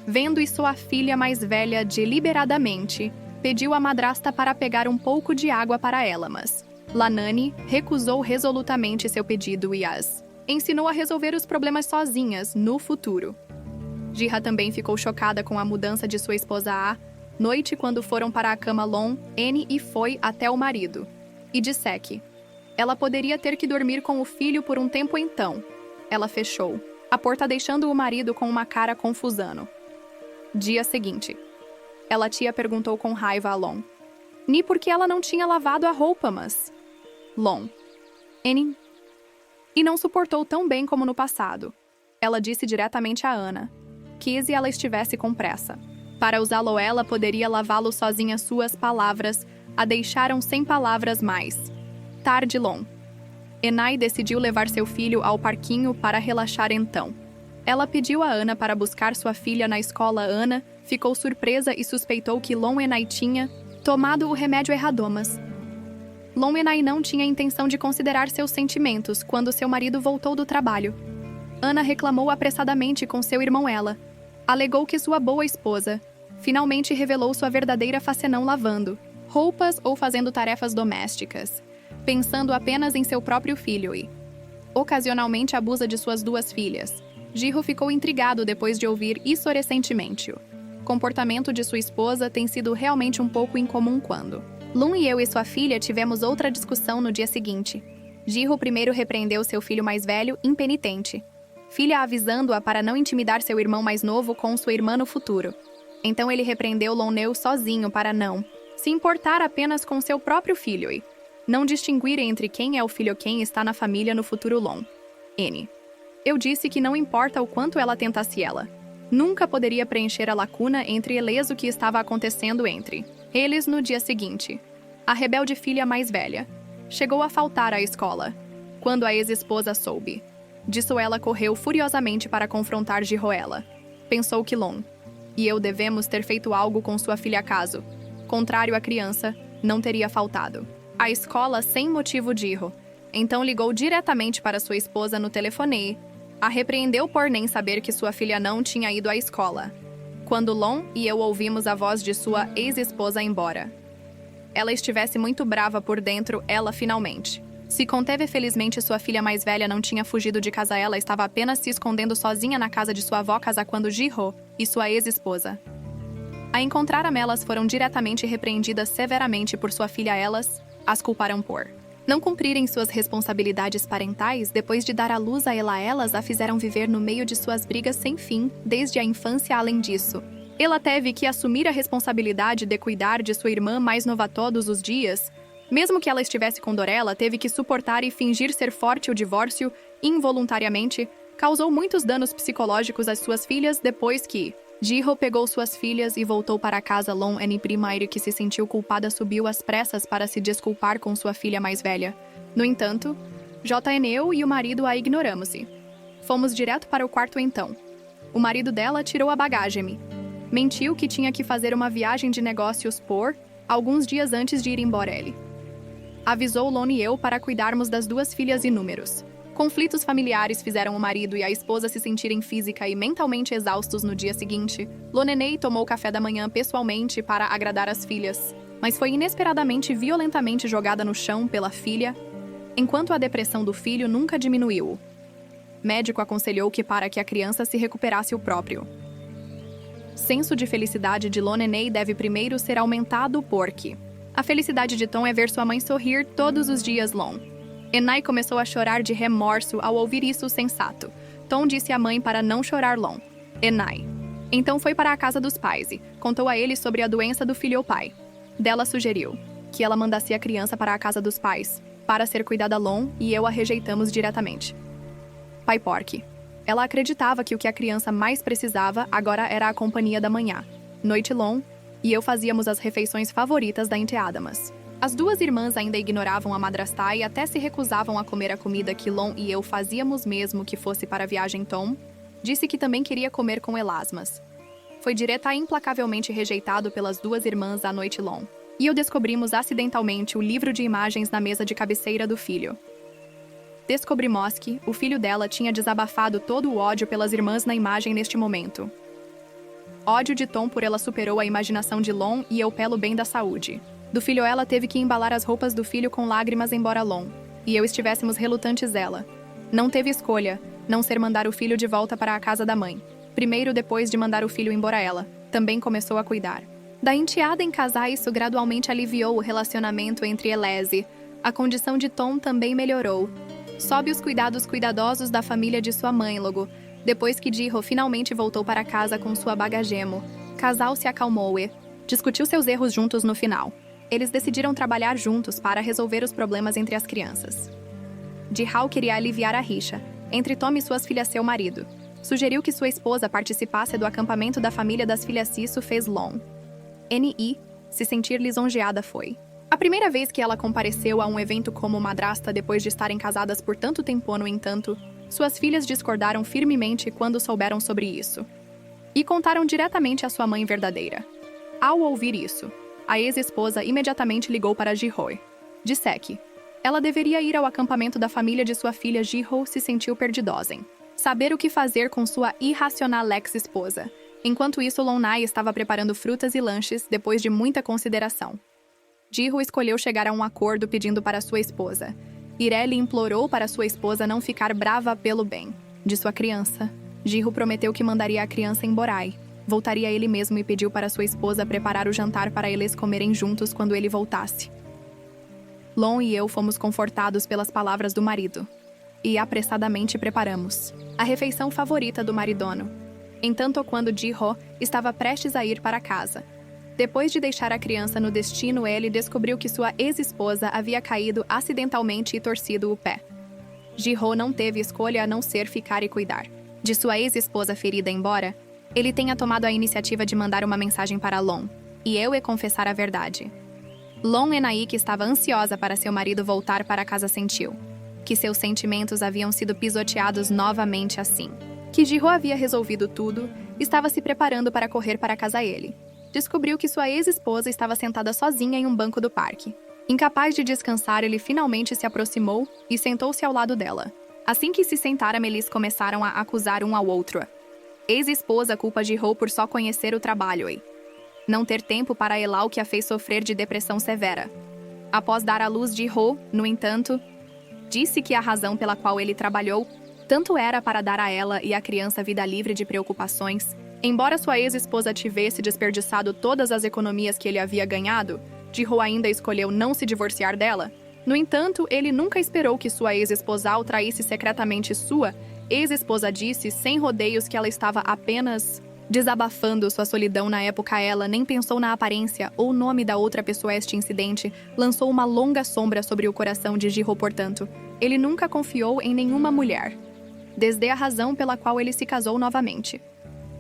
Vendo isso, a filha mais velha deliberadamente pediu à madrasta para pegar um pouco de água para ela, mas Lanani recusou resolutamente seu pedido e as ensinou a resolver os problemas sozinhas no futuro. Ji-ha também ficou chocada com a mudança de sua esposa à noite quando foram para a cama Long e foi até o marido e disse que ela poderia ter que dormir com o filho por um tempo. Então ela fechou a porta, deixando o marido com uma cara confusando. Dia seguinte, ela tia perguntou com raiva a Long por que ela não tinha lavado a roupa, mas Long e não suportou tão bem como no passado. Ela disse diretamente a Ana que se ela estivesse com pressa para usá-lo, ela poderia lavá-lo sozinha. Suas palavras a deixaram sem palavras mais. Tarde, Long Enai decidiu levar seu filho ao parquinho para relaxar. Então ela pediu a Ana para buscar sua filha na escola. Ana ficou surpresa e suspeitou que Long Enai tinha tomado o remédio errado, mas Long Enai não tinha intenção de considerar seus sentimentos quando seu marido voltou do trabalho. Ana reclamou apressadamente com seu irmão. Ela alegou que sua boa esposa finalmente revelou sua verdadeira face, não lavando roupas ou fazendo tarefas domésticas, pensando apenas em seu próprio filho e ocasionalmente abusa de suas duas filhas. Ji-ho ficou intrigado depois de ouvir isso recentemente. O comportamento de sua esposa tem sido realmente um pouco incomum quando Lun e eu e sua filha tivemos outra discussão no dia seguinte. Ji-ho primeiro repreendeu seu filho mais velho, impenitente, filha avisando-a para não intimidar seu irmão mais novo com sua irmã no futuro. Então ele repreendeu Lonnie sozinho para não se importar apenas com seu próprio filho e não distinguir entre quem é o filho ou quem está na família no futuro. Long eu disse que não importa o quanto ela tentasse, ela nunca poderia preencher a lacuna entre eles o que estava acontecendo entre eles. No dia seguinte, a rebelde filha mais velha chegou a faltar à escola. Quando a ex-esposa soube disso, ela correu furiosamente para confrontar Ji-ho. Ela pensou que Long e eu devemos ter feito algo com sua filha caso. Contrário à criança, não teria faltado. A escola sem motivo Ji-ho. Então ligou diretamente para sua esposa no telefone. A repreendeu por nem saber que sua filha não tinha ido à escola. Quando Long e eu ouvimos a voz de sua ex-esposa embora. Ela estivesse muito brava por dentro, ela finalmente se conteve. Felizmente, sua filha mais velha não tinha fugido de casa. Ela estava apenas se escondendo sozinha na casa de sua avó casa quando Ji-ho e sua ex-esposa a encontraram. Elas foram diretamente repreendidas severamente por sua filha. Elas as culparam por não cumprirem suas responsabilidades parentais. Depois de dar à luz a ela, elas a fizeram viver no meio de suas brigas sem fim, desde a infância. Além disso, ela teve que assumir a responsabilidade de cuidar de sua irmã mais nova todos os dias. Mesmo que ela estivesse com dor, ela teve que suportar e fingir ser forte. O divórcio, involuntariamente, causou muitos danos psicológicos às suas filhas. Depois que Ji-ho pegou suas filhas e voltou para casa, Long N. primeiro que se sentiu culpada subiu às pressas para se desculpar com sua filha mais velha. No entanto, JN e o marido a ignoramos-se. Fomos direto para o quarto então. O marido dela tirou a bagagem. Mentiu que tinha que fazer uma viagem de negócios por alguns dias antes de ir embora. Ele avisou Lon e eu para cuidarmos das duas filhas. Inúmeros conflitos familiares fizeram o marido e a esposa se sentirem física e mentalmente exaustos. No dia seguinte, Lonenei tomou café da manhã pessoalmente para agradar as filhas, mas foi inesperadamente violentamente jogada no chão pela filha, enquanto a depressão do filho nunca diminuiu. O médico aconselhou que para que a criança se recuperasse o próprio senso de felicidade de Lonenei deve primeiro ser aumentado porque a felicidade de Tom é ver sua mãe sorrir todos os dias. Long Enai começou a chorar de remorso ao ouvir isso sensato. Tom disse à mãe para não chorar. Long Enai então foi para a casa dos pais e contou a eles sobre a doença do filho. O pai dela sugeriu que ela mandasse a criança para a casa dos pais para ser cuidada. Long e eu a rejeitamos diretamente. Pai Porky. Ela acreditava que o que a criança mais precisava agora era a companhia da manhã. Noite Long e eu fazíamos as refeições favoritas da enteada, mas as duas irmãs ainda ignoravam a madrasta e até se recusavam a comer a comida que Long e eu fazíamos mesmo que fosse para a viagem. Tom disse que também queria comer com elas, mas foi direta e implacavelmente rejeitado pelas duas irmãs à noite Long. E eu descobrimos acidentalmente o livro de imagens na mesa de cabeceira do filho. Descobrimos que o filho dela tinha desabafado todo o ódio pelas irmãs na imagem neste momento. Ódio de Tom por ela superou a imaginação de Long e eu pelo bem da saúde do filho. Ela teve que embalar as roupas do filho com lágrimas embora Long e eu estivéssemos relutantes. Ela não teve escolha, não ser mandar o filho de volta para a casa da mãe. Primeiro, depois de mandar o filho embora, ela também começou a cuidar da enteada em casa. Isso gradualmente aliviou o relacionamento entre eles. A condição de Tom também melhorou, sob os cuidados cuidadosos da família de sua mãe. Logo depois que Ji-ho finalmente voltou para casa com sua bagagem, o casal se acalmou e discutiu seus erros juntos. No final, eles decidiram trabalhar juntos para resolver os problemas entre as crianças. Ji-ho queria aliviar a rixa entre Tom e suas filhas. Seu marido sugeriu que sua esposa participasse do acampamento da família das filhas. Isso fez Long N.I. se sentir lisonjeada. Foi a primeira vez que ela compareceu a um evento como madrasta depois de estarem casadas por tanto tempo. No entanto, suas filhas discordaram firmemente quando souberam sobre isso e contaram diretamente à sua mãe verdadeira. Ao ouvir isso, a ex-esposa imediatamente ligou para Ji-ho. Disse que ela deveria ir ao acampamento da família de sua filha. Ji-ho se sentiu perdidosa em saber o que fazer com sua irracional ex-esposa. Enquanto isso, Lonai estava preparando frutas e lanches depois de muita consideração. Ji-ho escolheu chegar a um acordo pedindo para sua esposa. Ireli implorou para sua esposa não ficar brava pelo bem de sua criança. Ji-ho prometeu que mandaria a criança embora. Voltaria ele mesmo e pediu para sua esposa preparar o jantar para eles comerem juntos quando ele voltasse. Long e eu fomos confortados pelas palavras do marido e apressadamente preparamos a refeição favorita do maridono. Entanto, quando Ji-ho estava prestes a ir para casa, depois de deixar a criança no destino, ele descobriu que sua ex-esposa havia caído acidentalmente e torcido o pé. Ji-ho não teve escolha a não ser ficar e cuidar de sua ex-esposa ferida. Embora ele tenha tomado a iniciativa de mandar uma mensagem para Long e eu confessar a verdade. Long Enai, que estava ansiosa para seu marido voltar para casa, sentiu que seus sentimentos haviam sido pisoteados novamente assim que Ji-ho havia resolvido tudo estava se preparando para correr para casa ele. Descobriu que sua ex-esposa estava sentada sozinha em um banco do parque. Incapaz de descansar, ele finalmente se aproximou e sentou-se ao lado dela. Assim que se sentaram, eles começaram a acusar um ao outro. Ex-esposa culpa Ji-ho por só conhecer o trabalho e não ter tempo para ela, o que a fez sofrer de depressão severa. Após dar à luz Ji-ho, no entanto, disse que a razão pela qual ele trabalhou tanto era para dar a ela e à criança vida livre de preocupações. Embora sua ex-esposa tivesse desperdiçado todas as economias que ele havia ganhado, Ji-ho ainda escolheu não se divorciar dela. No entanto, ele nunca esperou que sua ex-esposa o traísse secretamente. Sua ex-esposa disse, sem rodeios, que ela estava apenas desabafando sua solidão na época. Ela nem pensou na aparência ou nome da outra pessoa. Este incidente lançou uma longa sombra sobre o coração de Ji-ho. Portanto, ele nunca confiou em nenhuma mulher, desde a razão pela qual ele se casou novamente.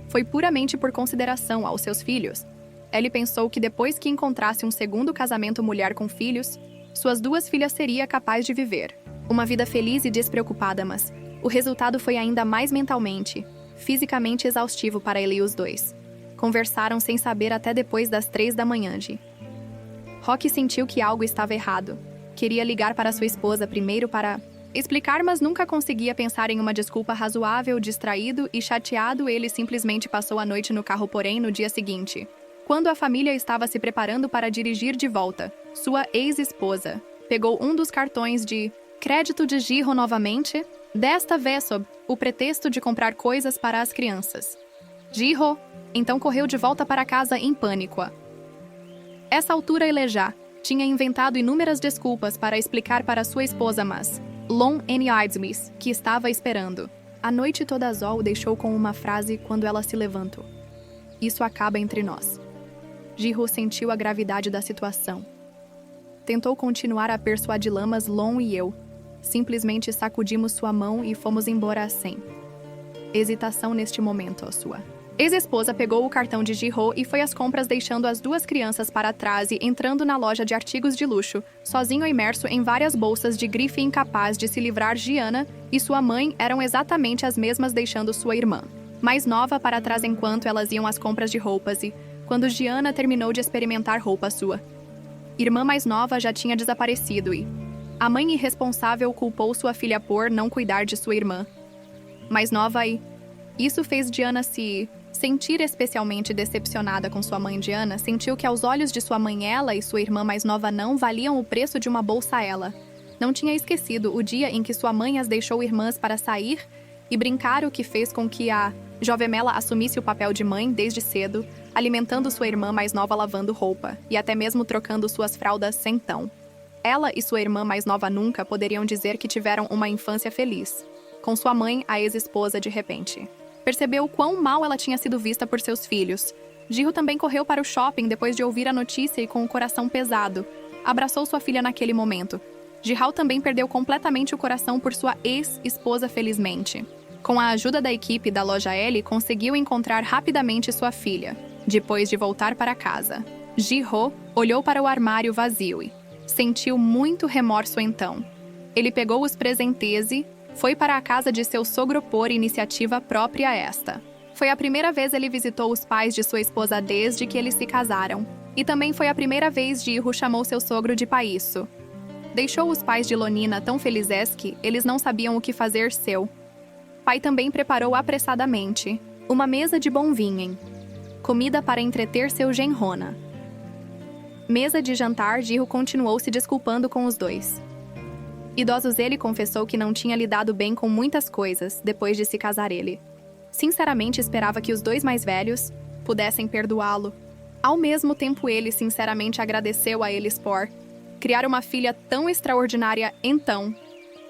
Foi puramente por consideração aos seus filhos. Ele pensou que depois que encontrasse um segundo casamento, mulher com filhos, suas duas filhas seria capaz de viver uma vida feliz e despreocupada, mas o resultado foi ainda mais mentalmente, fisicamente exaustivo para ele e os dois. Conversaram sem saber até depois das 3 da manhã. Rock sentiu que algo estava errado. Queria ligar para sua esposa primeiro para explicar, mas nunca conseguia pensar em uma desculpa razoável. Distraído e chateado, ele simplesmente passou a noite no carro. Porém, no dia seguinte, quando a família estava se preparando para dirigir de volta, sua ex-esposa pegou um dos cartões de crédito de Ji-ho novamente, desta vez sob o pretexto de comprar coisas para as crianças. Ji-ho então correu de volta para casa em pânico. Essa altura, ele já tinha inventado inúmeras desculpas para explicar para sua esposa, mas Long N. que estava esperando. A noite toda Zol o deixou com uma frase quando ela se levantou. Isso acaba entre nós. Ji-ho sentiu a gravidade da situação. Tentou continuar a persuadi-la, mas Long e eu simplesmente sacudimos sua mão e fomos embora sem hesitação. Neste momento, a sua ex-esposa pegou o cartão de Ji-ho e foi às compras, deixando as duas crianças para trás e entrando na loja de artigos de luxo, sozinho, imerso em várias bolsas de grife, incapaz de se livrar. Gianna e sua mãe eram exatamente as mesmas, deixando sua irmã mais nova para trás enquanto elas iam às compras de roupas. E quando Gianna terminou de experimentar roupa, sua irmã mais nova já tinha desaparecido e a mãe irresponsável culpou sua filha por não cuidar de sua irmã mais nova e isso fez Gianna se sentir especialmente decepcionada com sua mãe. Gianna sentiu que aos olhos de sua mãe, ela e sua irmã mais nova não valiam o preço de uma bolsa. Ela não tinha esquecido o dia em que sua mãe as deixou irmãs para sair e brincar, o que fez com que a jovem Mela assumisse o papel de mãe desde cedo, alimentando sua irmã mais nova, lavando roupa e até mesmo trocando suas fraldas. Então, ela e sua irmã mais nova nunca poderiam dizer que tiveram uma infância feliz. Com sua mãe, a ex-esposa, de repente percebeu quão mal ela tinha sido vista por seus filhos. Ji-ho também correu para o shopping depois de ouvir a notícia e, com o coração pesado, abraçou sua filha naquele momento. Ji-ho também perdeu completamente o coração por sua ex-esposa. Felizmente, com a ajuda da equipe da loja L, conseguiu encontrar rapidamente sua filha. Depois de voltar para casa, Ji-ho olhou para o armário vazio e sentiu muito remorso. Então, ele pegou os presentes e foi para a casa de seu sogro por iniciativa própria. Esta foi a primeira vez ele visitou os pais de sua esposa desde que eles se casaram. E também foi a primeira vez Ji-ho chamou seu sogro de pai. Isso deixou os pais de Lonina tão felizes que eles não sabiam o que fazer. Seu pai também preparou apressadamente uma mesa de bom vinho, comida para entreter seu genrona. Mesa de jantar, Ji-ho continuou se desculpando com os dois idosos. Ele confessou que não tinha lidado bem com muitas coisas depois de se casar. Ele sinceramente esperava que os dois mais velhos pudessem perdoá-lo. Ao mesmo tempo, ele sinceramente agradeceu a eles por criar uma filha tão extraordinária. Então,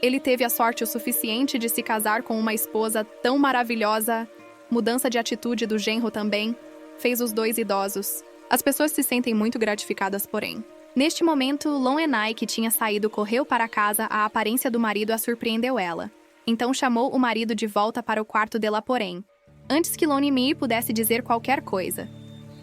ele teve a sorte o suficiente de se casar com uma esposa tão maravilhosa. Mudança de atitude do genro também fez os dois idosos. As pessoas se sentem muito gratificadas, porém, neste momento, Long Enai, que tinha saído, correu para casa. A aparência do marido a surpreendeu ela. Então chamou o marido de volta para o quarto dela. Porém, antes que Long Mi pudesse dizer qualquer coisa,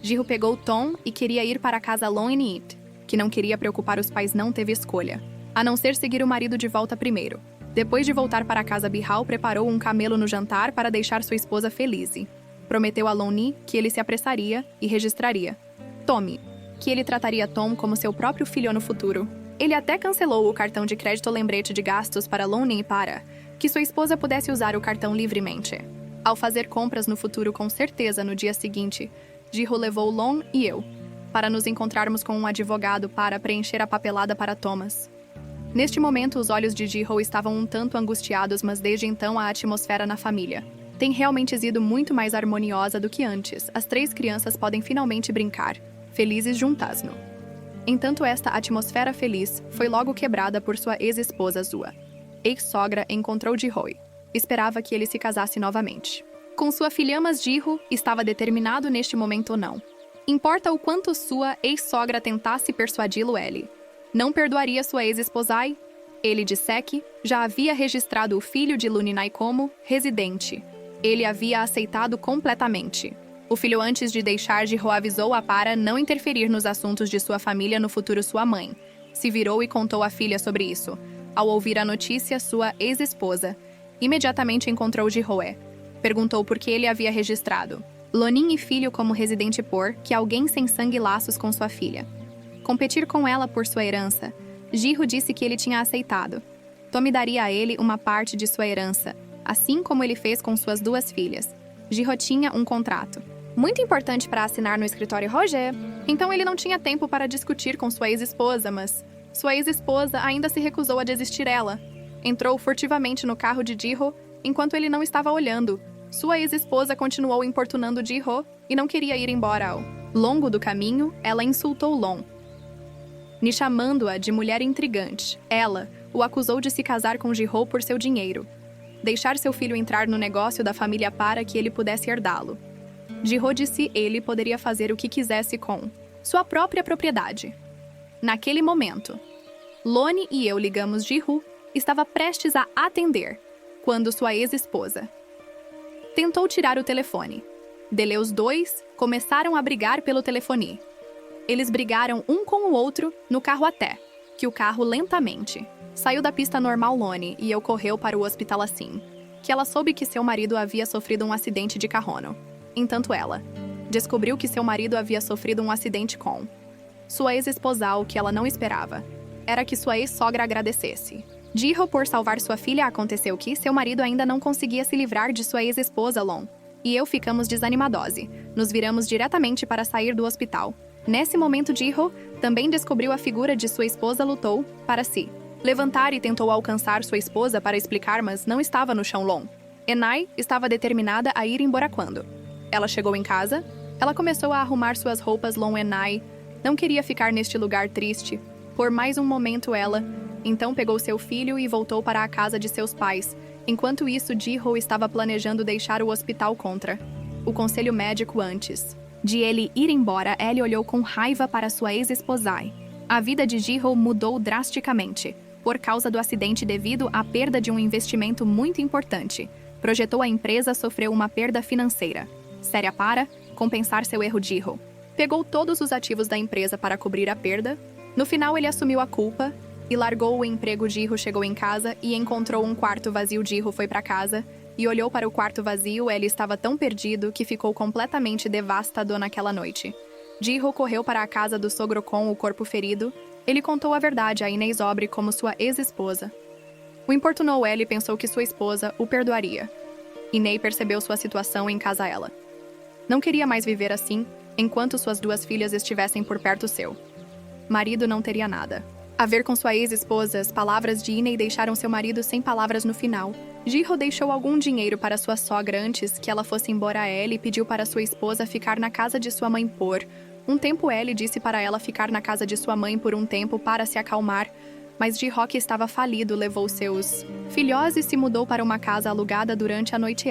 Ji-ho pegou Tom e queria ir para casa. Long Ni, que não queria preocupar os pais, não teve escolha, a não ser seguir o marido de volta primeiro. Depois de voltar para casa, Bihal preparou um camelo no jantar para deixar sua esposa feliz. Prometeu a Loni que ele se apressaria e registraria Tommy, que ele trataria Tom como seu próprio filho no futuro. Ele até cancelou o cartão de crédito lembrete de gastos para Loni para que sua esposa pudesse usar o cartão livremente. Ao fazer compras no futuro com certeza no dia seguinte, Ji-ho levou Lon e eu para nos encontrarmos com um advogado para preencher a papelada para Thomas. Neste momento, os olhos de Ji-ho estavam um tanto angustiados, mas desde então a atmosfera na família tem realmente sido muito mais harmoniosa do que antes. As 3 crianças podem finalmente brincar, felizes juntas. Entanto, esta atmosfera feliz foi logo quebrada por sua ex-esposa Zua. Ex-sogra encontrou Ji-ho. Esperava que ele se casasse novamente. Com sua filha, mas Ji-ho estava determinado neste momento ou não. Importa o quanto sua ex-sogra tentasse persuadi-lo, ele não perdoaria sua ex-esposa. Ele disse que já havia registrado o filho de Luninai como residente. Ele havia aceitado completamente. O filho, antes de deixar Ji-ho, avisou-a para não interferir nos assuntos de sua família no futuro. Sua mãe se virou e contou à filha sobre isso. Ao ouvir a notícia, sua ex-esposa imediatamente encontrou Ji-ho. Perguntou por que ele havia registrado Lonin e filho como residente por que alguém sem sangue e laços com sua filha. Competir com ela por sua herança. Ji-ho disse que ele tinha aceitado. Tommy daria a ele uma parte de sua herança, assim como ele fez com suas 2 filhas. Ji-ho tinha um contrato muito importante para assinar no escritório Roger, então ele não tinha tempo para discutir com sua ex-esposa, mas sua ex-esposa ainda se recusou a desistir. Ela entrou furtivamente no carro de Ji-ho enquanto ele não estava olhando. Sua ex-esposa continuou importunando Ji-ho e não queria ir embora. Ao longo do caminho, ela insultou Lon, chamando-a de mulher intrigante. Ela o acusou de se casar com Ji-ho por seu dinheiro, deixar seu filho entrar no negócio da família para que ele pudesse herdá-lo. Ji-ho disse que ele poderia fazer o que quisesse com sua própria propriedade. Naquele momento, Loni e eu ligamos. Ji-ho estava prestes a atender quando sua ex-esposa tentou tirar o telefone. Dele, os 2 começaram a brigar pelo telefone. Eles brigaram um com o outro no carro até que o carro lentamente saiu da pista normal. Loni e eu correu para o hospital assim que ela soube que seu marido havia sofrido um acidente de carro. Entanto, ela descobriu que seu marido havia sofrido um acidente com sua ex-esposa. O que ela não esperava era que sua ex-sogra agradecesse Ji-ho por salvar sua filha. Aconteceu que seu marido ainda não conseguia se livrar de sua ex-esposa Lon e eu ficamos desanimados. Nos viramos diretamente para sair do hospital. Nesse momento, Ji-ho também descobriu a figura de sua esposa. Lutou para se levantar e tentou alcançar sua esposa para explicar, mas não estava no chão. Lon Enai estava determinada a ir embora. Quando ela chegou em casa, ela começou a arrumar suas roupas. Lon Enai não queria ficar neste lugar triste por mais um momento. Ela então pegou seu filho e voltou para a casa de seus pais. Enquanto isso, Ji-ho estava planejando deixar o hospital contra o conselho médico. Antes de ele ir embora, ele olhou com raiva para sua ex-esposa. A vida de Ji-ho mudou drasticamente por causa do acidente devido à perda de um investimento muito importante. Projetou a empresa, sofreu uma perda financeira séria para compensar seu erro. Ji-ho pegou todos os ativos da empresa para cobrir a perda. No final, ele assumiu a culpa e largou o emprego. Ji-ho chegou em casa e encontrou um quarto vazio. Ji-ho foi para casa e olhou para o quarto vazio. Ele estava tão perdido que ficou completamente devastado naquela noite. Ji-ho correu para a casa do sogro com o corpo ferido. Ele contou a verdade a Inês Obre como sua ex-esposa. O importunou. Ele pensou que sua esposa o perdoaria. Inês percebeu sua situação em casa. Ela não queria mais viver assim enquanto suas 2 filhas estivessem por perto. Seu marido não teria nada a ver com sua ex-esposa. As palavras de Inês deixaram seu marido sem palavras no final. Ji-ho deixou algum dinheiro para sua sogra antes que ela fosse embora. Ele pediu para sua esposa ficar na casa de sua mãe por um tempo. Ele disse para ela ficar na casa de sua mãe por um tempo para se acalmar, mas Ji-ho, que estava falido, levou seus filhos e se mudou para uma casa alugada durante a noite.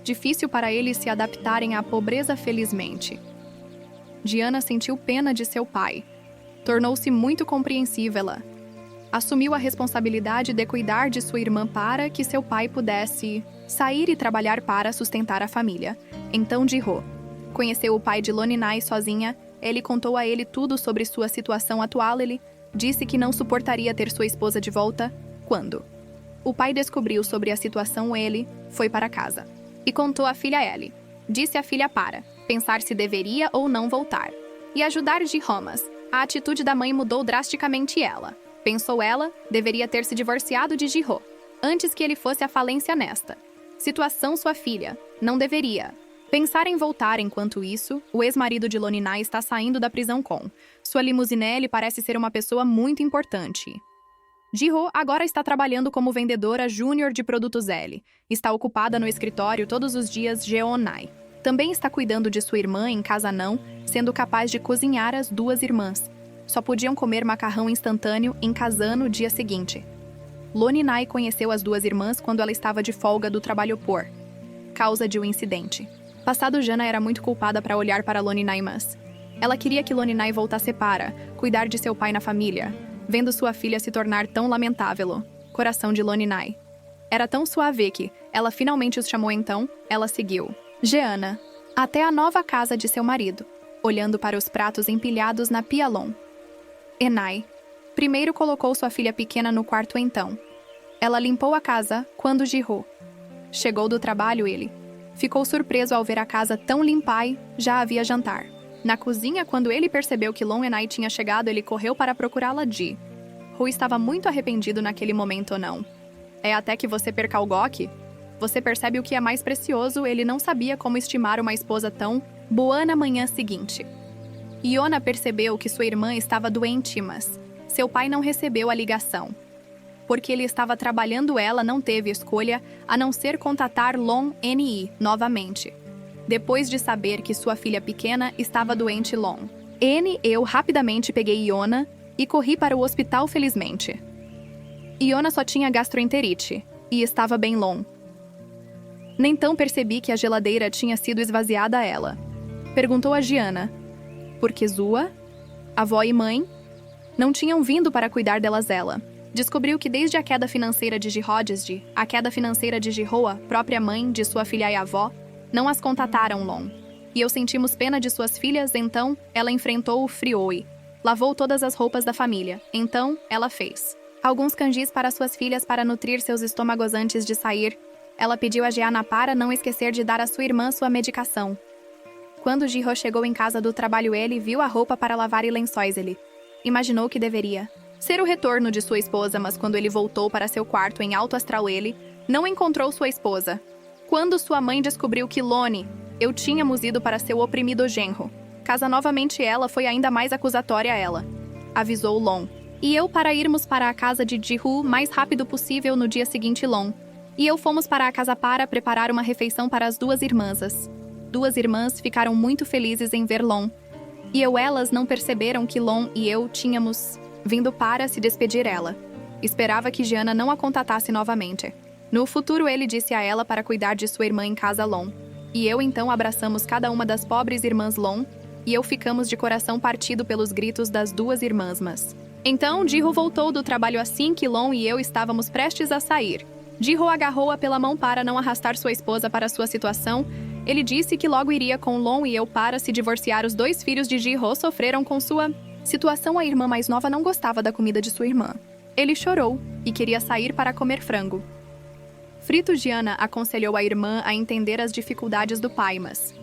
Difícil para eles se adaptarem à pobreza. Felizmente, Diana sentiu pena de seu pai. Tornou-se muito compreensiva. Ela assumiu a responsabilidade de cuidar de sua irmã para que seu pai pudesse sair e trabalhar para sustentar a família. Então Ji-ho conheceu o pai de Loninai sozinha. Ele contou a ele tudo sobre sua situação atual. Ele disse que não suportaria ter sua esposa de volta. Quando o pai descobriu sobre a situação, ele foi para casa e contou à filha Ellie. disse a filha para pensar se deveria ou não voltar. E ajudar Ji-homas. A atitude da mãe mudou drasticamente ela. Pensou ela, deveria ter se divorciado de Ji-ho, antes que ele fosse à falência nesta situação sua filha. Não deveria pensar em voltar. Enquanto isso, o ex-marido de Lonina está saindo da prisão com sua limusine. Ele parece ser uma pessoa muito importante. Ji-ho agora está trabalhando como vendedora júnior de produtos L. Está ocupada no escritório todos os dias. Jeonai também está cuidando de sua irmã em casa, não sendo capaz de cozinhar. As duas irmãs só podiam comer macarrão instantâneo em casa no dia seguinte. Loninai conheceu as duas irmãs quando ela estava de folga do trabalho por causa de um incidente. Passado, Jana era muito culpada para olhar para Loninai, mas ela queria que Loninai voltasse para cuidar de seu pai na família. Vendo sua filha se tornar tão lamentável, coração de Loninai era tão suave que ela finalmente os chamou. Então, ela seguiu Jeana até a nova casa de seu marido, olhando para os pratos empilhados na pia. Enai primeiro colocou sua filha pequena no quarto. Então, ela limpou a casa. Quando Ji-ho chegou do trabalho, ele ficou surpreso ao ver a casa tão limpa e já havia jantar na cozinha. Quando ele percebeu que Enai tinha chegado, ele correu para procurá-la. Ji-ho estava muito arrependido naquele momento. Não é até que você perca o Gok? Você percebe o que é mais precioso. Ele não sabia como estimar uma esposa tão boa. Na manhã seguinte, Iona percebeu que sua irmã estava doente, mas seu pai não recebeu a ligação. Porque ele estava trabalhando, ela não teve escolha a não ser contatar Ni novamente. Depois de saber que sua filha pequena estava doente, eu rapidamente peguei Iona e corri para o hospital. Felizmente, Iona só tinha gastroenterite e estava bem. Então percebi que a geladeira tinha sido esvaziada. Ela perguntou a Giana por que Zua, avó e mãe não tinham vindo para cuidar delas. Ela descobriu que desde a queda financeira de Ji-ho, a queda financeira de Ji-ho, a própria mãe de sua filha e avó não as contataram. E eu sentimos pena de suas filhas. Então, ela enfrentou o frio e lavou todas as roupas da família. Então, ela fez alguns kanjis para suas filhas para nutrir seus estômagos antes de sair. Ela pediu a Jeana para não esquecer de dar a sua irmã sua medicação. Quando Ji-ho chegou em casa do trabalho, ele viu a roupa para lavar e lençóis. Ele imaginou que deveria ser o retorno de sua esposa, mas quando ele voltou para seu quarto em alto astral, ele não encontrou sua esposa. Quando sua mãe descobriu que eu tínhamos ido para seu oprimido genro casa novamente, ela foi ainda mais acusatória. Ela avisou e eu para irmos para a casa de Ji-ho o mais rápido possível. No dia seguinte, e eu fomos para a casa para preparar uma refeição para as duas irmãs. As duas irmãs ficaram muito felizes em ver e elas não perceberam que e eu tínhamos vindo para se despedir. Ela esperava que Giana não a contatasse novamente. No futuro, ele disse a ela para cuidar de sua irmã em casa. E eu então abraçamos cada uma das pobres irmãs e eu ficamos de coração partido pelos gritos das duas irmãs. Mas então Ji-ho voltou do trabalho assim que e eu estávamos prestes a sair. Ji-ho agarrou-a pela mão para não arrastar sua esposa para sua situação. Ele disse que logo iria com e eu para se divorciar. Os dois filhos de Ji-ho sofreram com sua situação. A irmã mais nova não gostava da comida de sua irmã. Ele chorou e queria sair para comer frango frito. Giana aconselhou a irmã a entender as dificuldades do pai, mas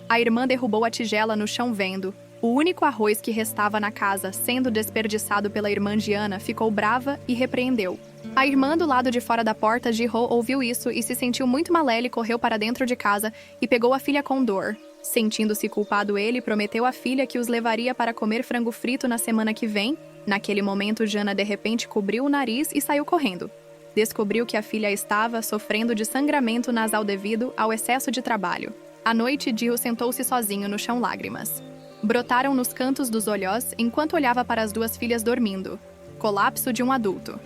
a irmã derrubou a tigela no chão. Vendo o único arroz que restava na casa sendo desperdiçado pela irmã, Giana ficou brava e repreendeu a irmã do lado de fora da porta. Ji-ho ouviu isso e se sentiu muito mal. Ele correu para dentro de casa e pegou a filha com dor. Sentindo-se culpado, ele prometeu à filha que os levaria para comer frango frito na semana que vem. Naquele momento, Jana de repente cobriu o nariz e saiu correndo. Descobriu que a filha estava sofrendo de sangramento nasal devido ao excesso de trabalho. À noite, Ji-ho sentou-se sozinho no chão. Lágrimas brotaram nos cantos dos olhos enquanto olhava para as duas filhas dormindo. Colapso de um adulto.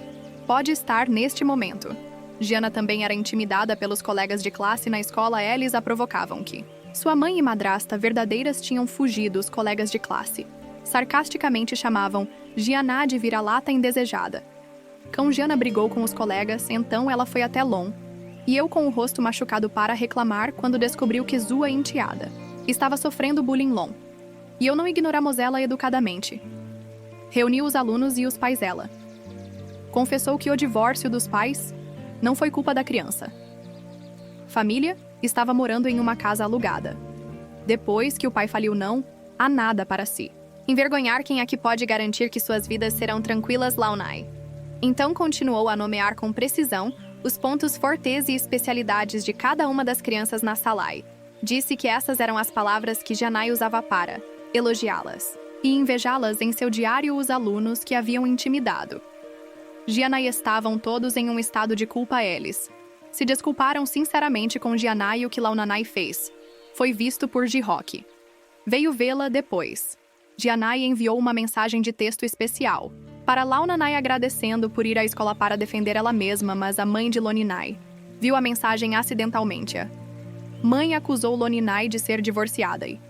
Pode estar neste momento. Giana também era intimidada pelos colegas de classe na escola. Eles a provocavam que sua mãe e madrasta verdadeiras tinham fugido. Os colegas de classe sarcasticamente chamavam Giana de vira-lata indesejada. Giana brigou com os colegas, então ela foi até e eu com o rosto machucado para reclamar quando descobriu que Zua enteada estava sofrendo bullying. E eu não ignoramos ela educadamente. Reuniu os alunos e os pais. Ela confessou que o divórcio dos pais não foi culpa da criança. Família Estava morando em uma casa alugada. Depois que o pai faliu, não há nada para si. Envergonhar quem aqui pode garantir que suas vidas serão tranquilas, Launay. Então continuou a nomear com precisão os pontos fortes e especialidades de cada uma das crianças na Salai. Disse que essas eram as palavras que Janai usava para elogiá-las e invejá-las em seu diário os alunos que haviam intimidado. Gianai estavam todos em um estado de culpa eles. Se desculparam sinceramente com Gianai e o que Launanai fez. Foi visto por Jihok. Veio vê-la depois. Gianai enviou uma mensagem de texto especial para Launanai agradecendo por ir à escola para defender ela mesma, mas a mãe de Loninai viu a mensagem acidentalmente. Mãe acusou Loninai de ser divorciada e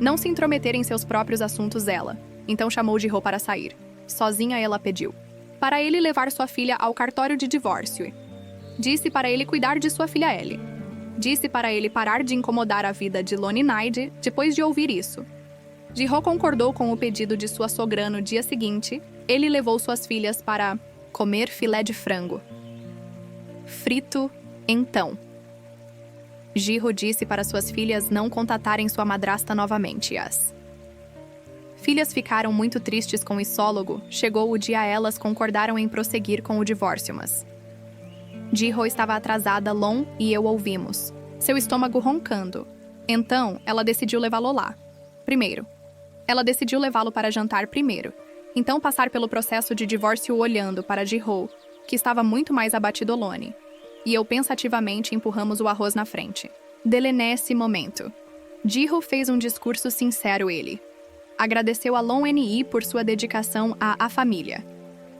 não se intrometer em seus próprios assuntos ela. Então chamou Jihok para sair. Sozinha ela pediu para ele levar sua filha ao cartório de divórcio. Disse para ele cuidar de sua filha Ellie. Disse para ele parar de incomodar a vida de Loninai depois de ouvir isso. Jihok concordou com o pedido de sua sogra no dia seguinte. Ele levou suas filhas para comer filé de frango frito. Então, Jihok disse para suas filhas não contatarem sua madrasta novamente. As filhas ficaram muito tristes com o isólogo. Chegou o dia elas concordaram em prosseguir com o divórcio, mas Jihok estava atrasada, Lon e eu ouvimos seu estômago roncando. Então, ela decidiu levá-lo lá. Primeiro. Ela decidiu levá-lo para jantar primeiro. Então passar pelo processo de divórcio olhando para Jihok, que estava muito mais abatido Lone. E eu pensativamente empurramos o arroz na frente. Dele nesse momento. Jihok fez um discurso sincero ele. Agradeceu a Lon Ni por sua dedicação à família.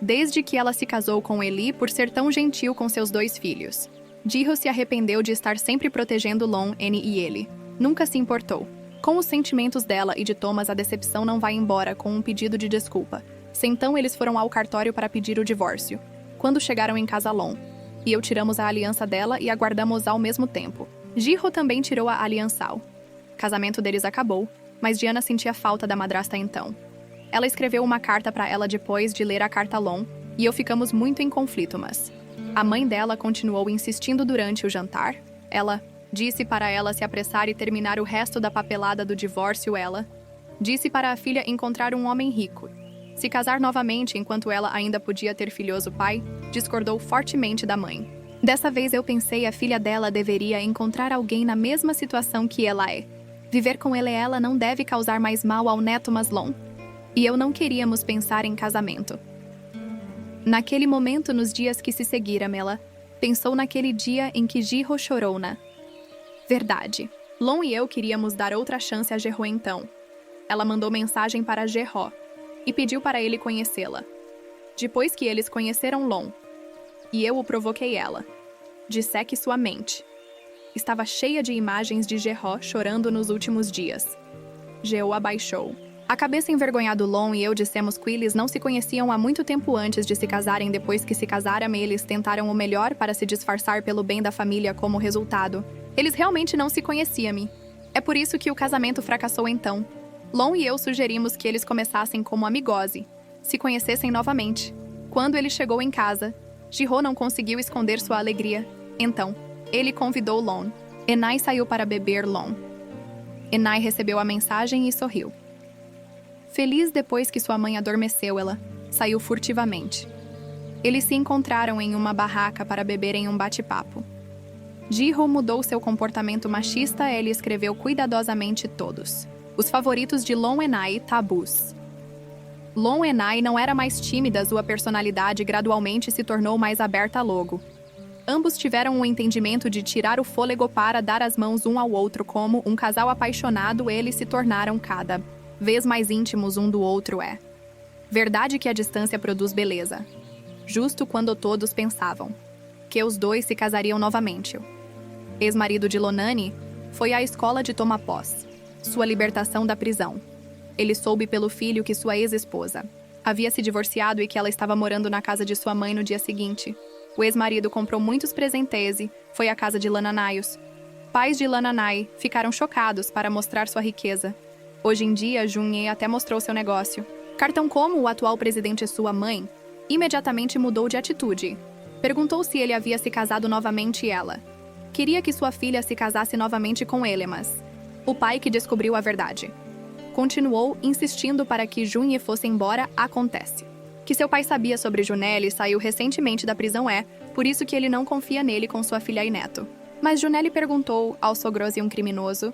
Desde que ela se casou com Eli por ser tão gentil com seus 2 filhos. Jihok se arrependeu de estar sempre protegendo Lon Ni e ele. Nunca se importou com os sentimentos dela e de Thomas. A decepção não vai embora com um pedido de desculpa. Então eles foram ao cartório para pedir o divórcio. Quando chegaram em casa, Lon e eu tiramos a aliança dela e a guardamos ao mesmo tempo. Jihok também tirou a aliança. O casamento deles acabou, mas Diana sentia falta da madrasta então. Ela escreveu uma carta para ela depois de ler a carta a Lon e eu ficamos muito em conflito, mas a mãe dela continuou insistindo durante o jantar. Ela disse para ela se apressar e terminar o resto da papelada do divórcio. Ela disse para a filha encontrar um homem rico, se casar novamente enquanto ela ainda podia ter filhos. O pai discordou fortemente da mãe. Dessa vez eu pensei a filha dela deveria encontrar alguém na mesma situação que ela é. Viver com ele ela não deve causar mais mal ao neto Maslon. E eu não queríamos pensar em casamento. Naquele momento, nos dias que se seguiram, ela pensou naquele dia em que Jihok chorou na verdade. Lon e eu queríamos dar outra chance a Jihok então. Ela mandou mensagem para Jihok e pediu para ele conhecê-la. Depois que eles conheceram Lon, e eu o provoquei ela, disse que sua mente estava cheia de imagens de Jihok chorando nos últimos dias. Jihok abaixou a cabeça envergonhado. Lon e eu dissemos que eles não se conheciam há muito tempo antes de se casarem. Depois que se casaram, eles tentaram o melhor para se disfarçar pelo bem da família. Como resultado, eles realmente não se conheciam. É por isso que o casamento fracassou então. Lon e eu sugerimos que eles começassem como amigose, se conhecessem novamente. Quando ele chegou em casa, Jihok não conseguiu esconder sua alegria. Então, ele convidou Lon. Enai saiu para beber Lon. Enai recebeu a mensagem e sorriu. Feliz depois que sua mãe adormeceu, ela saiu furtivamente. Eles se encontraram em uma barraca para beberem um bate-papo. Jihok mudou seu comportamento machista. Ele escreveu cuidadosamente todos os favoritos de Lon Enai tabus. Lon Enai não era mais tímida, sua personalidade gradualmente se tornou mais aberta logo. Ambos tiveram um entendimento de tirar o fôlego para dar as mãos um ao outro como um casal apaixonado. Eles se tornaram cada vez mais íntimos um do outro. É verdade que a distância produz beleza. Justo quando todos pensavam que os dois se casariam novamente. O ex-marido de Lonani foi à escola de tomar posse sua libertação da prisão. Ele soube pelo filho que sua ex-esposa havia se divorciado e que ela estava morando na casa de sua mãe no dia seguinte. O ex-marido comprou muitos presentes e foi à casa de Lananaios. Pais de Lananai ficaram chocados para mostrar sua riqueza. Hoje em dia, Junye até mostrou seu negócio. Cartão como o atual presidente sua mãe, imediatamente mudou de atitude. Perguntou se ele havia se casado novamente e ela Queria que sua filha se casasse novamente com ele, mas o pai que descobriu a verdade continuou insistindo para que Junhe fosse embora. Acontece que seu pai sabia sobre Junelle e saiu recentemente da prisão, por isso que ele não confia nele com sua filha e neto. Mas Junelle perguntou ao sogro e um criminoso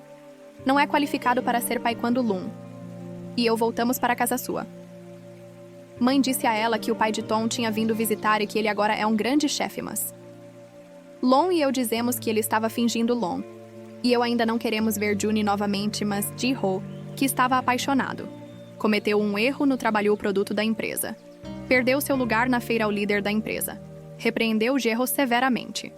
não é qualificado para ser pai quando Lun e eu voltamos para a casa sua. Mãe disse a ela que o pai de Tom tinha vindo visitar e que ele agora é um grande chefe, mas Lon e eu dizemos que ele estava fingindo Lon. E eu ainda não queremos ver Juni novamente, mas Ji-ho, que estava apaixonado, cometeu um erro no trabalho o produto da empresa. Perdeu seu lugar na feira ao líder da empresa. Repreendeu Ji-ho severamente.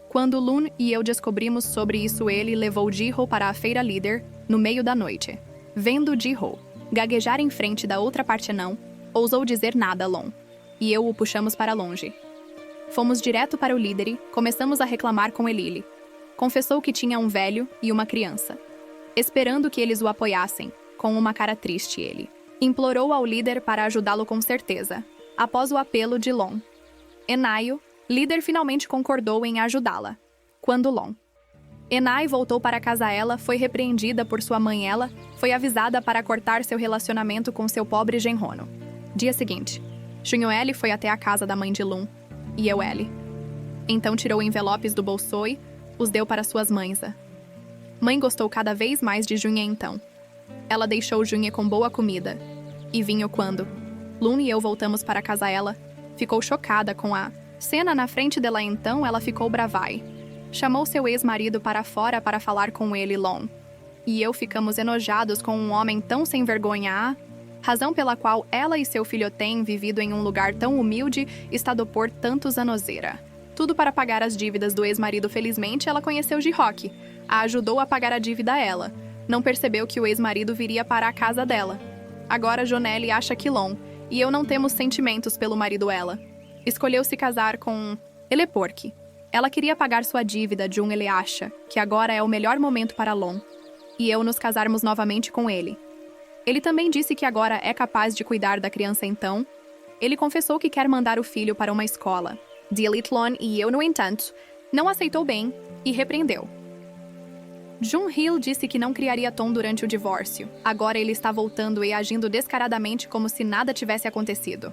Quando Lun e eu descobrimos sobre isso, ele levou Ji-ho para a feira líder no meio da noite. Vendo Ji-ho gaguejar em frente da outra parte, não ousou dizer nada a Lon. E eu o puxamos para longe. Fomos direto para o líder e começamos a reclamar com Elili. Confessou que tinha um velho e uma criança. Esperando que eles o apoiassem, com uma cara triste ele implorou ao líder para ajudá-lo com certeza. Após o apelo de Lon, Enaio, líder finalmente concordou em ajudá-la. Quando Lon Enai voltou para casa, ela foi repreendida por sua mãe. Ela foi avisada para cortar seu relacionamento com seu pobre genrono. Dia seguinte, Junhoeli foi até a casa da mãe de Lun e Eueli. Então tirou envelopes do bolso e os deu para suas mães. Mãe gostou cada vez mais de Junhe então. Ela deixou Junhe com boa comida e vinho. Quando Lun e eu voltamos para casa, ela ficou chocada com a cena na frente dela. Então ela ficou bravai. Chamou seu ex-marido para fora para falar com ele. Lon e eu ficamos enojados com um homem tão sem vergonha. A razão pela qual ela e seu filho têm vivido em um lugar tão humilde estado por tantos anos. Tudo para pagar as dívidas do ex-marido. Felizmente, ela conheceu Ji-hock. A ajudou a pagar a dívida a ela. Não percebeu que o ex-marido viria para a casa dela. Agora Jonelle acha que Lon e eu não temos sentimentos pelo marido. Ela escolheu se casar com ele porque ela queria pagar sua dívida. Ele acha que agora é o melhor momento para Lon e eu nos casarmos novamente com ele. Ele também disse que agora é capaz de cuidar da criança. Então, ele confessou que quer mandar o filho para uma escola de elite. Lon e eu, no entanto, não aceitou bem e repreendeu. Jun-hil disse que não criaria Tom durante o divórcio. Agora ele está voltando e agindo descaradamente como se nada tivesse acontecido.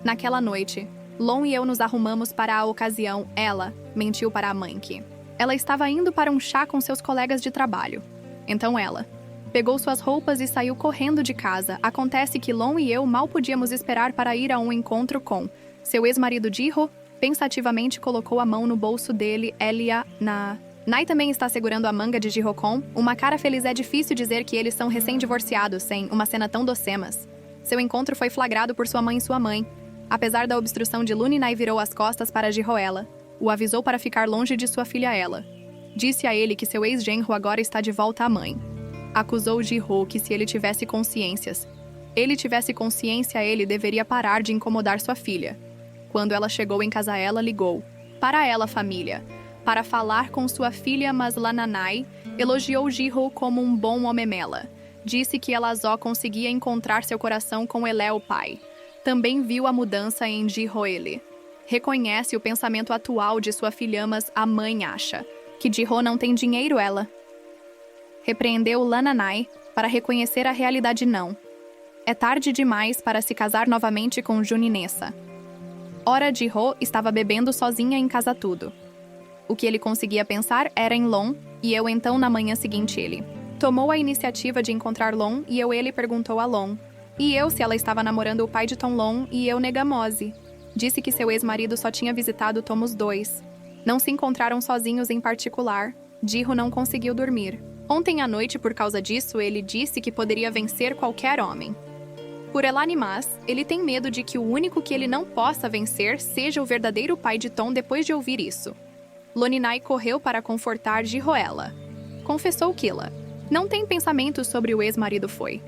Naquela noite, Lon e eu nos arrumamos para a ocasião. Ela mentiu para a mãe que ela estava indo para um chá com seus colegas de trabalho. Então ela pegou suas roupas e saiu correndo de casa. Acontece que Lon e eu mal podíamos esperar para ir a um encontro com seu ex-marido. Ji-ho pensativamente colocou a mão no bolso dele. Nai também está segurando a manga de Ji-ho com uma cara feliz. É difícil dizer que eles são recém-divorciados sem uma cena tão docemas. Seu encontro foi flagrado por sua mãe e sua mãe. Apesar da obstrução de Lun, Nai virou as costas para Ji-ho. Ela o avisou para ficar longe de sua filha. Ela disse a ele que seu ex-genro agora está de volta à mãe. Acusou Ji-ho que se ele tivesse consciência, ele deveria parar de incomodar sua filha. Quando ela chegou em casa, ela ligou para ela família para falar com sua filha, mas Lananai elogiou Ji-ho como um bom homem. Ela disse que ela só conseguia encontrar seu coração com ele. O pai também viu a mudança em Ji-ho. Ele reconhece o pensamento atual de sua filha, mas a mãe acha que Ji-ho não tem dinheiro. Ela repreendeu Lananai para reconhecer a realidade. Não é tarde demais para se casar novamente com Juninessa. Ora, Ji-ho estava bebendo sozinha em casa. Tudo o que ele conseguia pensar era em Lon e eu. Então, na manhã seguinte, ele tomou a iniciativa de encontrar Lon e eu. Ele perguntou a Lon e eu se ela estava namorando o pai de Tom. Lon e eu negamos. Disse que seu ex-marido só tinha visitado Tom. Os dois não se encontraram sozinhos. Em particular, Ji-ho não conseguiu dormir ontem à noite por causa disso. Ele disse que poderia vencer qualquer homem por Elani, mas ele tem medo de que o único que ele não possa vencer seja o verdadeiro pai de Tom. Depois de ouvir isso, Loninai correu para confortar Ji-ho. Ela confessou que ela não tem pensamentos sobre o ex-marido. Foi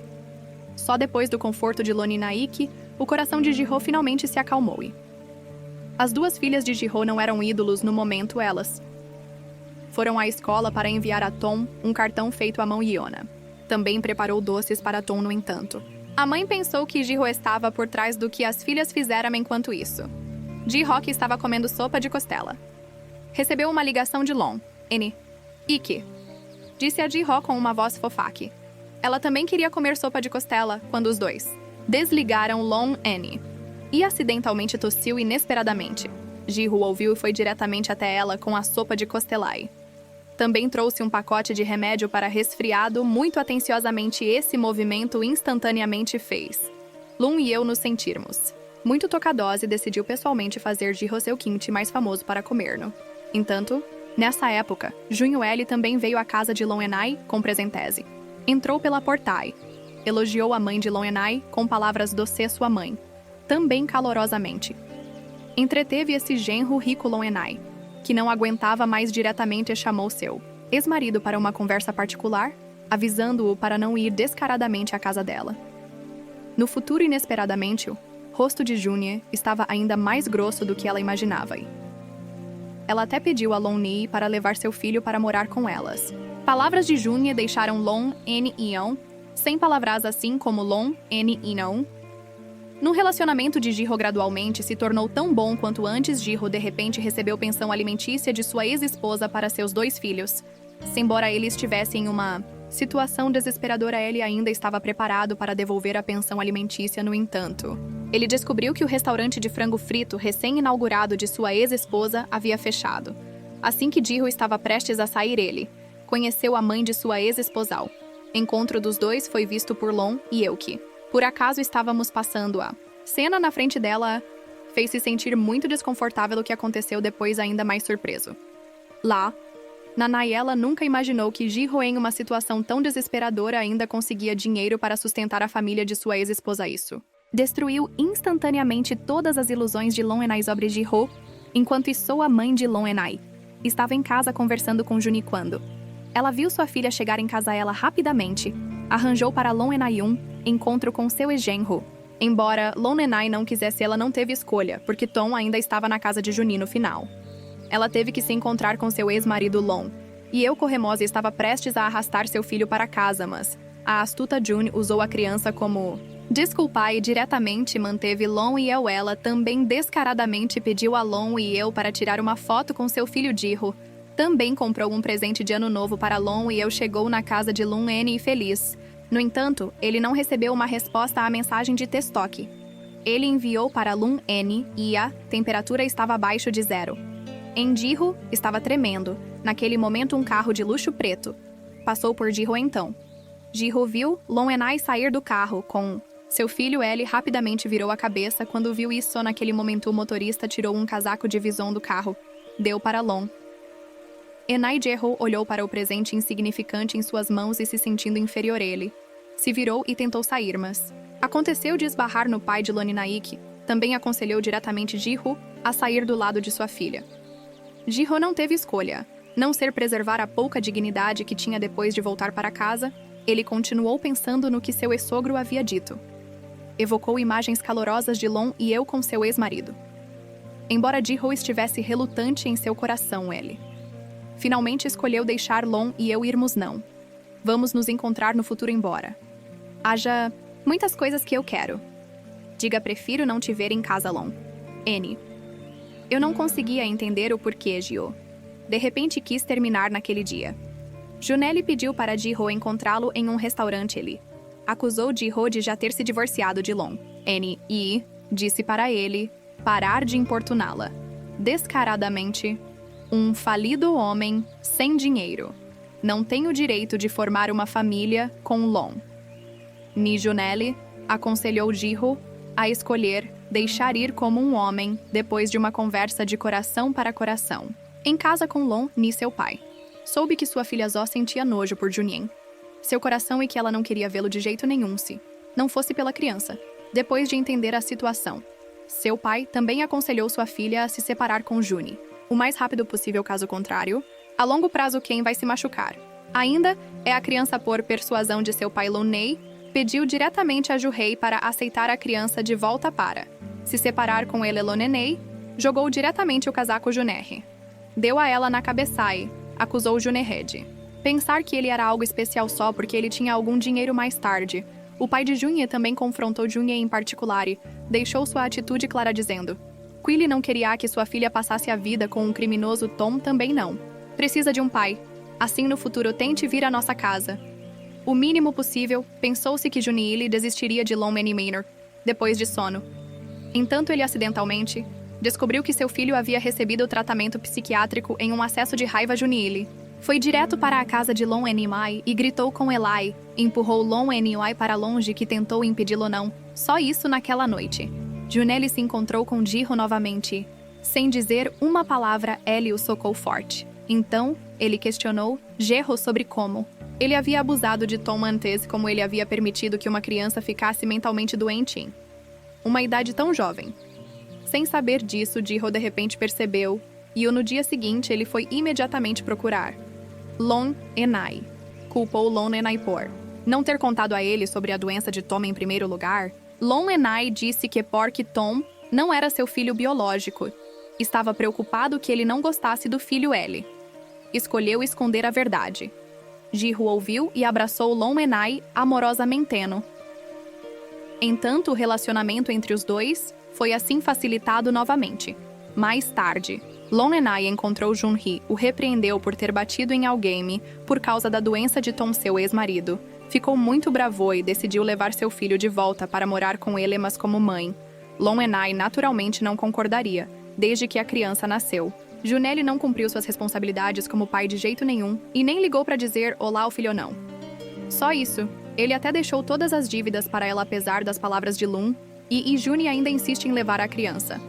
só depois do conforto de Loninai que o coração de Ji-ho finalmente se acalmou. As duas filhas de Ji-ho não eram ídolos no momento. Elas foram à escola para enviar a Tom um cartão feito à mão. Iona também preparou doces para Tom. No entanto, a mãe pensou que Ji-ho estava por trás do que as filhas fizeram. Enquanto isso, Ji-hock estava comendo sopa de costela. recebeu uma ligação de Long, N. Ike, disse a Ji-ho com uma voz fofaque. Ela também queria comer sopa de costela quando os dois desligaram Long N. E acidentalmente tossiu inesperadamente. Ji-ho ouviu e foi diretamente até ela com a sopa de costelai. Também trouxe um pacote de remédio para resfriado. Muito atenciosamente esse movimento instantaneamente fez Lun e eu nos sentirmos muito tocados e decidiu pessoalmente fazer Ji-ho seu kimchi mais famoso para comer. Entanto, nessa época, Junho L também veio à casa de Long Enai com presentese. Entrou pela portai. Elogiou a mãe de Long Enai com palavras doces sua mãe, também calorosamente. Entreteve esse genro rico Long Enai, que não aguentava mais diretamente e chamou seu ex-marido para uma conversa particular, avisando-o para não ir descaradamente à casa dela. No futuro, inesperadamente, o rosto de Junie estava ainda mais grosso do que ela imaginava. Ela até pediu a Long Ni para levar seu filho para morar com elas. Palavras de Junie deixaram Long N Ion sem palavras assim como Long N Inon. No relacionamento de Ji-ho gradualmente se tornou tão bom quanto antes. Ji-ho de repente recebeu pensão alimentícia de sua ex-esposa para seus 2 filhos. Se embora ele estivesse em uma situação desesperadora, ele ainda estava preparado para devolver a pensão alimentícia. No entanto, ele descobriu que o restaurante de frango frito recém-inaugurado de sua ex-esposa havia fechado. Assim que Ji-ho estava prestes a sair, ele conheceu a mãe de sua ex-esposal. Encontro dos dois foi visto por Long e eu que, por acaso, estávamos passando a cena na frente dela, fez se sentir muito desconfortável, o que aconteceu depois ainda mais surpreso. Lá, Nanayela nunca imaginou que Ji-ho em uma situação tão desesperadora ainda conseguia dinheiro para sustentar a família de sua ex-esposa. Isso destruiu instantaneamente todas as ilusões de Long Enai sobre Ji-ho, enquanto isso a mãe de Long Enai estava em casa conversando com Juni quando ela viu sua filha chegar em casa. Ela rapidamente arranjou para Long Enai um encontro com seu ex-genro. Embora Long Enai não quisesse, ela não teve escolha, porque Tom ainda estava na casa de Juni no final. Ela teve que se encontrar com seu ex-marido Long, e eu Corremosa estava prestes a arrastar seu filho para casa, mas a astuta June usou a criança como desculpa e diretamente manteve Long e eu. Ela também descaradamente pediu a Long e eu para tirar uma foto com seu filho Ji-ho. Também comprou um presente de ano novo para Long e eu. Chegou na casa de Long N e feliz. No entanto, ele não recebeu uma resposta à mensagem de textoque. Ele enviou para Long N e a temperatura estava abaixo de 0. Em Ji-ho estava tremendo. Naquele momento, um carro de luxo preto passou por Ji-ho. Então, Ji-ho viu Long Enai sair do carro com seu filho. Ele rapidamente virou a cabeça quando viu isso. Naquele momento, o motorista tirou um casaco de visão do carro. Deu para Long Enai. Ji-ho olhou para o presente insignificante em suas mãos e se sentindo inferior. Ele se virou e tentou sair, mas aconteceu de esbarrar no pai de Long Enai, que também aconselhou diretamente Ji-ho a sair do lado de sua filha. Ji-ho não teve escolha. Não ser preservar a pouca dignidade que tinha depois de voltar para casa, ele continuou pensando no que seu ex-sogro havia dito. Evocou imagens calorosas de Long e eu com seu ex-marido. Embora Ji-ho estivesse relutante em seu coração, ele finalmente escolheu deixar Long e eu irmos. Não. Vamos nos encontrar no futuro, embora haja muitas coisas que eu quero. Diga, prefiro não te ver em casa, Long N. Eu não conseguia entender o porquê Ji-ho de repente quis terminar naquele dia. Junelle pediu para Ji-ho encontrá-lo em um restaurante. Ele acusou Ji-ho de já ter se divorciado de Long N e disse para ele parar de importuná-la. Descaradamente, um falido homem sem dinheiro não tem o direito de formar uma família com Long. Ni Junelle aconselhou Ji-ho a escolher deixar ir como um homem depois de uma conversa de coração para coração. Em casa com Long Ni, seu pai soube que sua filha Zó sentia nojo por Junien, seu coração, e que ela não queria vê-lo de jeito nenhum se não fosse pela criança. Depois de entender a situação, seu pai também aconselhou sua filha a se separar com Juni o mais rápido possível, caso contrário, a longo prazo quem vai se machucar ainda é a criança. Por persuasão de seu pai, Lonei pediu diretamente a Ju-hei para aceitar a criança de volta para se separar com ele. Lonenei jogou diretamente o casaco Junerre. Deu a ela na cabeça e acusou Junerred. Pensar que ele era algo especial só porque ele tinha algum dinheiro. Mais tarde, o pai de Junye também confrontou Junye em particular e deixou sua atitude clara, dizendo: Quilly não queria que sua filha passasse a vida com um criminoso. Tom também não. Precisa de um pai. Assim no futuro tente vir à nossa casa. O mínimo possível, pensou-se que Juniili desistiria de Longman Manor, depois de sono. Entanto, ele acidentalmente descobriu que seu filho havia recebido tratamento psiquiátrico em um acesso de raiva Juniili. Foi direto para a casa de Lon Enimai e gritou com Eli, empurrou Lon Enimai para longe que tentou impedi-lo não. Só isso naquela noite. Junelli se encontrou com Jihyo novamente. Sem dizer uma palavra, Ellie o socou forte. Então, ele questionou Jihyo sobre como ele havia abusado de Tom antes, como ele havia permitido que uma criança ficasse mentalmente doente em uma idade tão jovem. Sem saber disso, Jihyo de repente percebeu, e no dia seguinte ele foi imediatamente procurar Lon Enai. Culpou Lon Enai por não ter contado a ele sobre a doença de Tom em primeiro lugar. Lon Enai disse que porque Tom não era seu filho biológico, estava preocupado que ele não gostasse do filho Ellie. Escolheu esconder a verdade. Jihyo ouviu e abraçou Lon Enai amorosamente. Entanto, o relacionamento entre os dois foi assim facilitado novamente. Mais tarde, Lon Enai encontrou Junhee, o repreendeu por ter batido em alguém por causa da doença de Tom, seu ex-marido. Ficou muito bravo e decidiu levar seu filho de volta para morar com ele, mas como mãe. Lon Enai naturalmente não concordaria, desde que a criança nasceu. Junelli não cumpriu suas responsabilidades como pai de jeito nenhum e nem ligou para dizer olá ao filho ou não. Só isso, ele até deixou todas as dívidas para ela apesar das palavras de Lun, e Juni ainda insiste em levar a criança.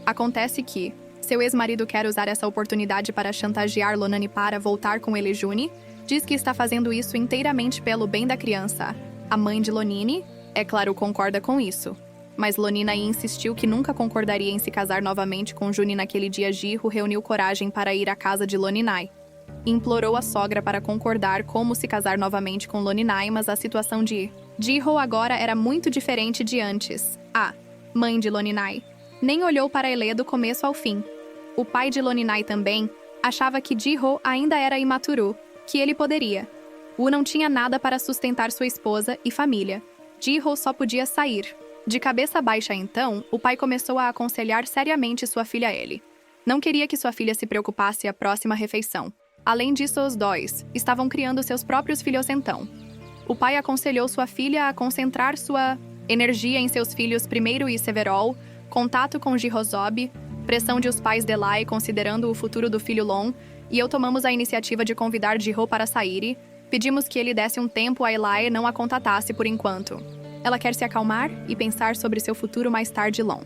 Acontece que seu ex-marido quer usar essa oportunidade para chantagear Lonani para voltar com ele. Juni diz que está fazendo isso inteiramente pelo bem da criança. A mãe de Lonini, é claro, concorda com isso. Mas Lonina insistiu que nunca concordaria em se casar novamente com Juni naquele dia. Jihyo reuniu coragem para ir à casa de Loninai. Implorou a sogra para concordar como se casar novamente com Loninai, mas a situação de Jihyo agora era muito diferente de antes. A mãe de Loninai nem olhou para ele do começo ao fim. O pai de Loninai também achava que Jihyo ainda era imaturo, que ele poderia. Não tinha nada para sustentar sua esposa e família. Jihyo só podia sair. De cabeça baixa então, o pai começou a aconselhar seriamente sua filha Ellie. Não queria que sua filha se preocupasse a próxima refeição. Além disso, os dois estavam criando seus próprios filhos então. O pai aconselhou sua filha a concentrar sua energia em seus filhos primeiro e Severol, contato com Jihozob, pressão de os pais de Eli considerando o futuro do filho Lon, e eu tomamos a iniciativa de convidar Jihyo para sair. Pedimos que ele desse um tempo a Eli e não a contatasse por enquanto. Ela quer se acalmar e pensar sobre seu futuro mais tarde, Lon.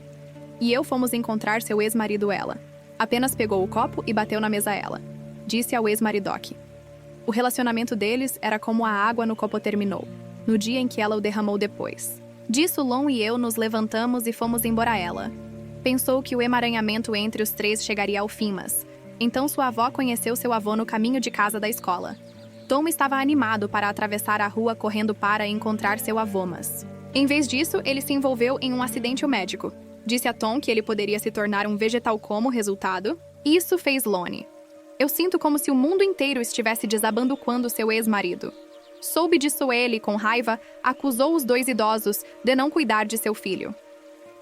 E eu fomos encontrar seu ex-marido ela. Apenas pegou o copo e bateu na mesa ela. Disse ao ex-maridoque. O relacionamento deles era como a água no copo terminou, no dia em que ela o derramou depois. Disso, Lon e eu nos levantamos e fomos embora ela. Pensou que o emaranhamento entre os três chegaria ao fim, mas então sua avó conheceu seu avô no caminho de casa da escola. Tom estava animado para atravessar a rua correndo para encontrar seu avô, mas em vez disso, ele se envolveu em um acidente médico. Disse a Tom que ele poderia se tornar um vegetal como resultado. Isso fez Loni. Eu sinto como se o mundo inteiro estivesse desabando quando seu ex-marido soube disso. Ele, com raiva, acusou os dois idosos de não cuidar de seu filho.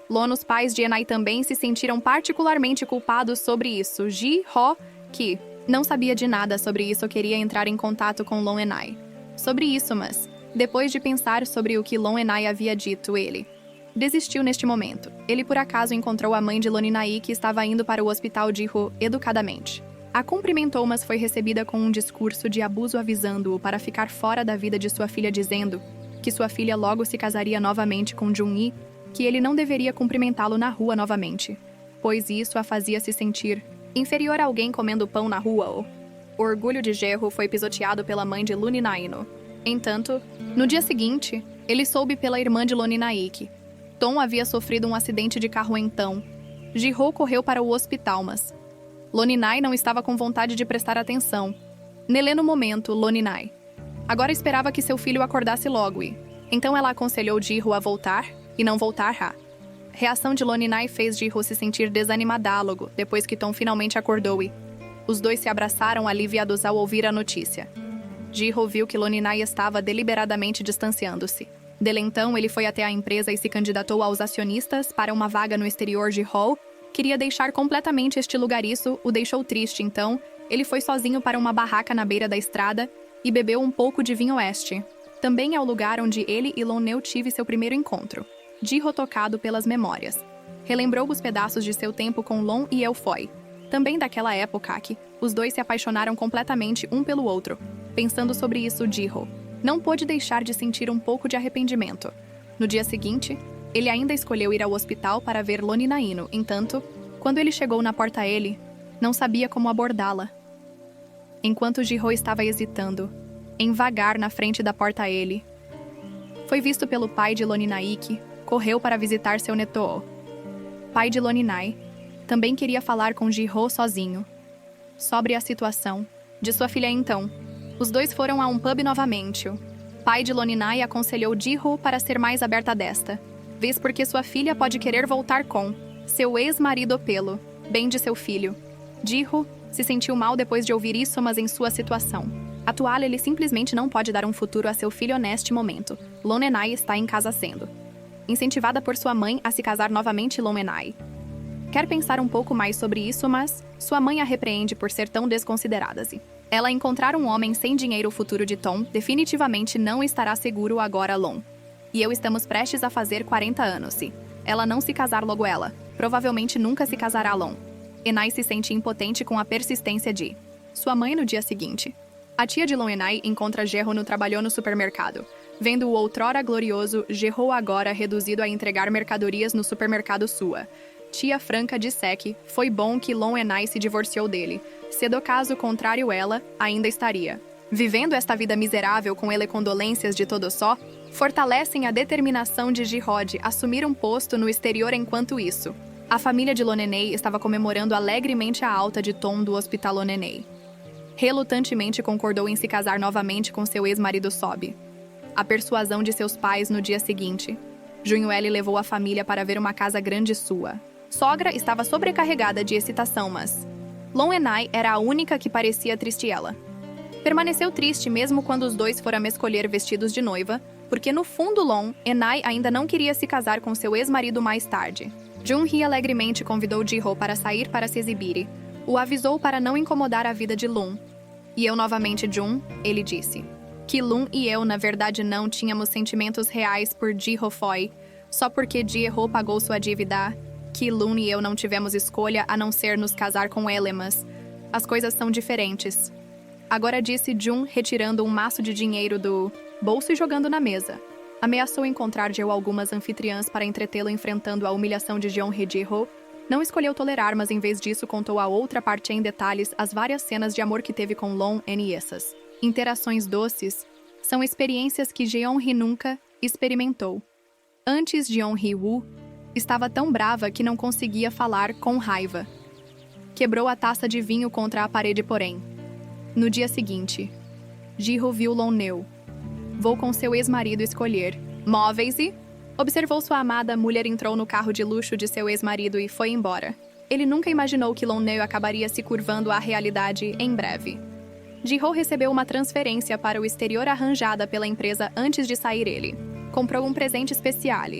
Lon, os pais de Enai também se sentiram particularmente culpados sobre isso. Jihyo, que não sabia de nada sobre isso, queria entrar em contato com Lon Enai sobre isso, mas depois de pensar sobre o que Lon Enai havia dito, ele desistiu neste momento. Ele por acaso encontrou a mãe de Loninai, que estava indo para o hospital. Jihyo educadamente a cumprimentou, mas foi recebida com um discurso de abuso avisando-o para ficar fora da vida de sua filha, dizendo que sua filha logo se casaria novamente com Junhee, que ele não deveria cumprimentá-lo na rua novamente, pois isso a fazia se sentir inferior a alguém comendo pão na rua. O orgulho de Jihyo foi pisoteado pela mãe de Luninaino. Entanto, no dia seguinte, ele soube pela irmã de Loninai que Tom havia sofrido um acidente de carro. Então, Jihyo correu para o hospital, mas Loninai não estava com vontade de prestar atenção. Nele no momento, Loninai agora esperava que seu filho acordasse logo e então ela aconselhou Jihyo a voltar e não voltar. A reação de Loninai fez Jihyo se sentir desanimadílogo depois que Tom finalmente acordou e os dois se abraçaram aliviados ao ouvir a notícia. Jihyo viu que Loninai estava deliberadamente distanciando-se. Dele então, ele foi até a empresa e se candidatou aos acionistas para uma vaga no exterior de Hall. Queria deixar completamente este lugar. Isso o deixou triste, então ele foi sozinho para uma barraca na beira da estrada e bebeu um pouco de vinho oeste. Também é o lugar onde ele e Lon Neu tive seu primeiro encontro. Ji-ho, tocado pelas memórias, relembrou os pedaços de seu tempo com Lon e Eufoi. Também daquela época que os dois se apaixonaram completamente um pelo outro. Pensando sobre isso, Ji-ho não pôde deixar de sentir um pouco de arrependimento. No dia seguinte, ele ainda escolheu ir ao hospital para ver Lon e Naino. Entanto, quando ele chegou na porta, ele não sabia como abordá-la. Enquanto Ji-ho estava hesitando em vagar na frente da porta, ele foi visto pelo pai de Loninai, que correu para visitar seu neto. Pai de Loninai também queria falar com Ji-ho sozinho sobre a situação de sua filha. Então, os dois foram a um pub novamente. O pai de Loninai aconselhou Ji-ho para ser mais aberta desta vez, porque sua filha pode querer voltar com seu ex-marido pelo bem de seu filho. Ji-ho se sentiu mal depois de ouvir isso, mas em sua situação atual, ele simplesmente não pode dar um futuro a seu filho neste momento. Loninai está em casa sendo incentivada por sua mãe a se casar novamente. Loninai quer pensar um pouco mais sobre isso, mas sua mãe a repreende por ser tão desconsiderada. Ela encontrar um homem sem dinheiro. O futuro de Tom definitivamente não estará seguro agora. Lon e eu estamos prestes a fazer 40 anos. Se ela não se casar logo, ela provavelmente nunca se casará. Lon Enai se sente impotente com a persistência de sua mãe. No dia seguinte, a tia de Lon Enai encontra Ji-ho trabalhou no supermercado. Vendo o outrora glorioso Ji-ho agora reduzido a entregar mercadorias no supermercado, sua tia Franca disse que foi bom que Lon Enai se divorciou dele. Cedo, caso contrário, ela ainda estaria vivendo esta vida miserável com ele. Condolências de todo só fortalecem a determinação de Ji-ho de assumir um posto no exterior. Enquanto isso, a família de Lon Enai estava comemorando alegremente a alta de Tom do hospital. Lon Enai relutantemente concordou em se casar novamente com seu ex-marido sob a persuasão de seus pais. No dia seguinte, junho, ele levou a família para ver uma casa grande. Sua sogra estava sobrecarregada de excitação, mas Lon Enai era a única que parecia triste. Ela permaneceu triste mesmo quando os dois foram escolher vestidos de noiva, porque no fundo Lon Enai ainda não queria se casar com seu ex-marido mais tarde. Jun-hee alegremente convidou Ji-ho para sair para se exibir. O avisou para não incomodar a vida de Lon. E eu novamente, Jun, ele disse que Lon e eu na verdade não tínhamos sentimentos reais por Ji-ho. Foi só porque Ji-ho pagou sua dívida que Lon e eu não tivemos escolha a não ser nos casar com ele, mas as coisas são diferentes agora, disse Jun, retirando um maço de dinheiro do bolso e jogando na mesa. Ameaçou encontrar Ji-ho algumas anfitriãs para entretê-lo enfrentando a humilhação de Jeon-hee. Ji-ho não escolheu tolerar, mas em vez disso contou a outra parte em detalhes as várias cenas de amor que teve com Lon e essas interações doces são experiências que Jeon-hee nunca experimentou. Antes, Jeon-hee Woo estava tão brava que não conseguia falar com raiva. Quebrou a taça de vinho contra a parede, porém. No dia seguinte, Ji-ho viu Lon Neu vou com seu ex-marido escolher móveis e observou sua amada mulher entrou no carro de luxo de seu ex-marido e foi embora. Ele nunca imaginou que Lon Neu acabaria se curvando à realidade em breve. Ji-ho recebeu uma transferência para o exterior arranjada pela empresa antes de sair. Ele comprou um presente especial.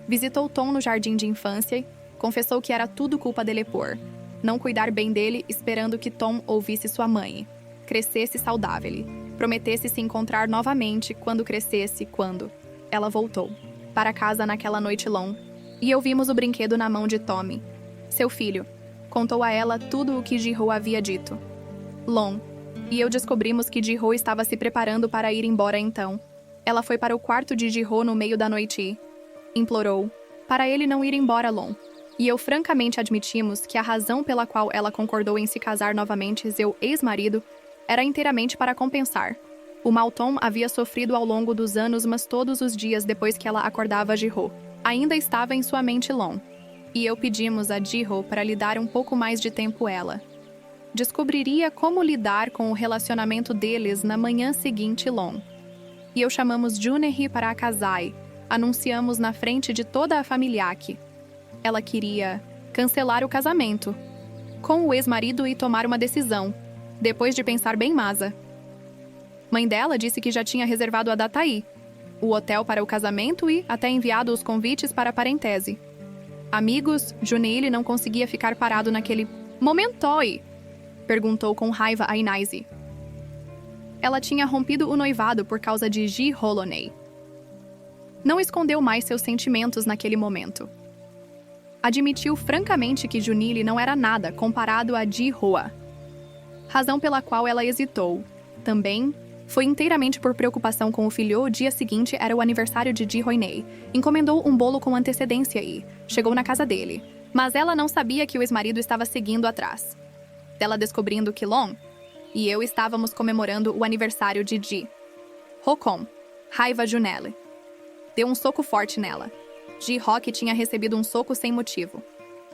Visitou Tom no jardim de infância e confessou que era tudo culpa dele por não cuidar bem dele, esperando que Tom ouvisse sua mãe, crescesse saudável e prometesse se encontrar novamente quando crescesse. Quando ela voltou para casa naquela noite, Lon e eu vimos o brinquedo na mão de Tommy, seu filho. Contou a ela tudo o que Ji-ho havia dito. Lon e eu descobrimos que Ji-ho estava se preparando para ir embora. Então, ela foi para o quarto de Ji-ho no meio da noite e implorou para ele não ir embora. Lon e eu francamente admitimos que a razão pela qual ela concordou em se casar novamente seu ex-marido era inteiramente para compensar o mal Tom havia sofrido ao longo dos anos, mas todos os dias depois que ela acordava, Ji-ho ainda estava em sua mente. Lon e eu pedimos a Ji-ho para lhe dar um pouco mais de tempo. Ela descobriria como lidar com o relacionamento deles na manhã seguinte. Lon e eu chamamos Jun-hee para a casar e anunciamos na frente de toda a família que ela queria cancelar o casamento com o ex-marido e tomar uma decisão, depois de pensar bem. Masa, mãe dela, disse que já tinha reservado a data e o hotel para o casamento e até enviado os convites para a parentese. Amigos, Junili não conseguia ficar parado naquele momentoi, perguntou com raiva a Inaise. Ela tinha rompido o noivado por causa de Ji Holonei. Não escondeu mais seus sentimentos naquele momento. Admitiu francamente que Junili não era nada comparado a Ji Hoa. Razão pela qual ela hesitou, também, foi inteiramente por preocupação com o filho. O dia seguinte era o aniversário de Ji Hoinei. Encomendou um bolo com antecedência e chegou na casa dele. Mas ela não sabia que o ex-marido estava seguindo atrás. Ela descobrindo que Long e eu estávamos comemorando o aniversário de Ji. Hocom, raiva Junelle. Deu um soco forte nela. Ji Ho, que tinha recebido um soco sem motivo.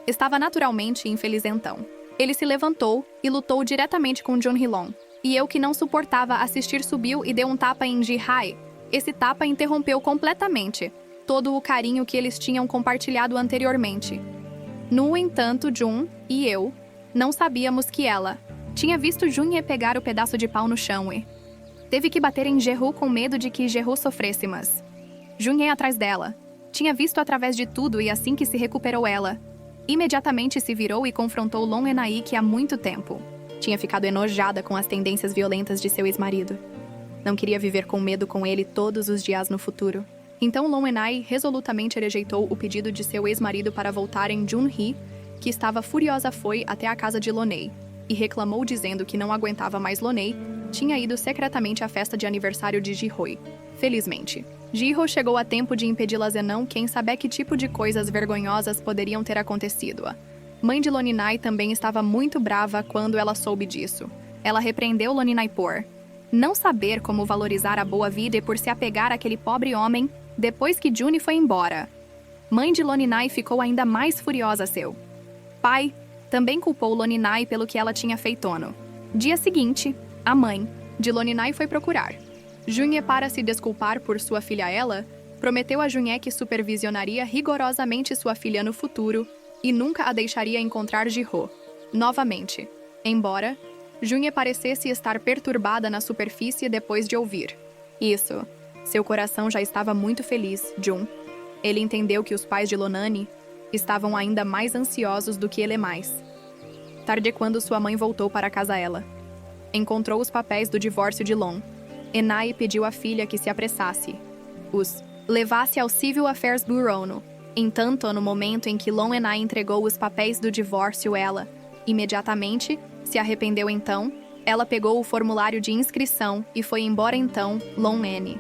Estava naturalmente infeliz então. Ele se levantou e lutou diretamente com Jun Hilong. E eu, que não suportava assistir, subiu e deu um tapa em Ji Hai. Esse tapa interrompeu completamente todo o carinho que eles tinham compartilhado anteriormente. No entanto, Jun e eu não sabíamos que ela tinha visto Junye pegar o pedaço de pau no chão e teve que bater em Jehu com medo de que Jehu sofresse, mas Junye atrás dela. Tinha visto através de tudo e assim que se recuperou ela, imediatamente se virou e confrontou Long Enai, que há muito tempo tinha ficado enojada com as tendências violentas de seu ex-marido. Não queria viver com medo com ele todos os dias no futuro. Então Long Enai resolutamente rejeitou o pedido de seu ex-marido para voltarem. Jun-hee, que estava furiosa, foi até a casa de Lonei e reclamou dizendo que não aguentava mais. Lonei tinha ido secretamente à festa de aniversário de Ji-hoi. Felizmente, Ji-ho chegou a tempo de impedi-la, senão quem sabe que tipo de coisas vergonhosas poderiam ter acontecido. A mãe de Loninai também estava muito brava quando ela soube disso. Ela repreendeu Loninai por não saber como valorizar a boa vida e por se apegar àquele pobre homem depois que Juni foi embora. Mãe de Loninai ficou ainda mais furiosa. Seu pai também culpou Loninai pelo que ela tinha feito. No dia seguinte, a mãe de Loninai foi procurar Junye para se desculpar por sua filha. Ela prometeu a Junye que supervisionaria rigorosamente sua filha no futuro e nunca a deixaria encontrar Ji-ho novamente, embora Junye parecesse estar perturbada na superfície depois de ouvir isso. Seu coração já estava muito feliz. Jun. Ele entendeu que os pais de Lonani estavam ainda mais ansiosos do que ele mais. Tarde, quando sua mãe voltou para casa, ela encontrou os papéis do divórcio de Long. Enai pediu à filha que se apressasse, os levasse ao Civil Affairs Bureau. No entanto, no momento em que Long Enai entregou os papéis do divórcio, ela imediatamente se arrependeu. Então, ela pegou o formulário de inscrição e foi embora. Então, Long Ene.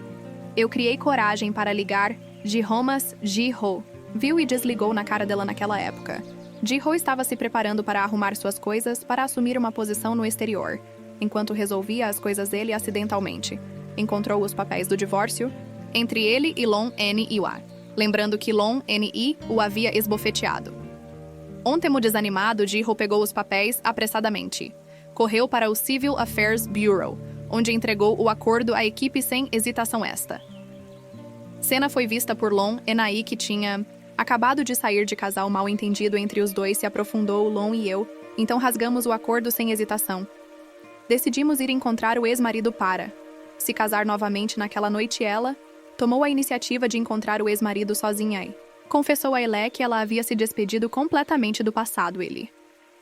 Eu criei coragem para ligar Ji-ho, Ji-ho viu e desligou na cara dela naquela época. Ji-ho estava se preparando para arrumar suas coisas para assumir uma posição no exterior. Enquanto resolvia as coisas dele, acidentalmente encontrou os papéis do divórcio entre ele e Long Ni-wa, lembrando que Long Ni o havia esbofeteado. Ontem, desanimado, Ji-ho pegou os papéis apressadamente. Correu para o Civil Affairs Bureau, onde entregou o acordo à equipe sem hesitação. Esta cena foi vista por Long Enai, que tinha acabado de sair de casal. Mal entendido entre os dois se aprofundou. Long e eu então rasgamos o acordo sem hesitação. Decidimos ir encontrar o ex-marido para se casar novamente naquela noite. Ela tomou a iniciativa de encontrar o ex-marido sozinha e confessou a Ele que ela havia se despedido completamente do passado. Ele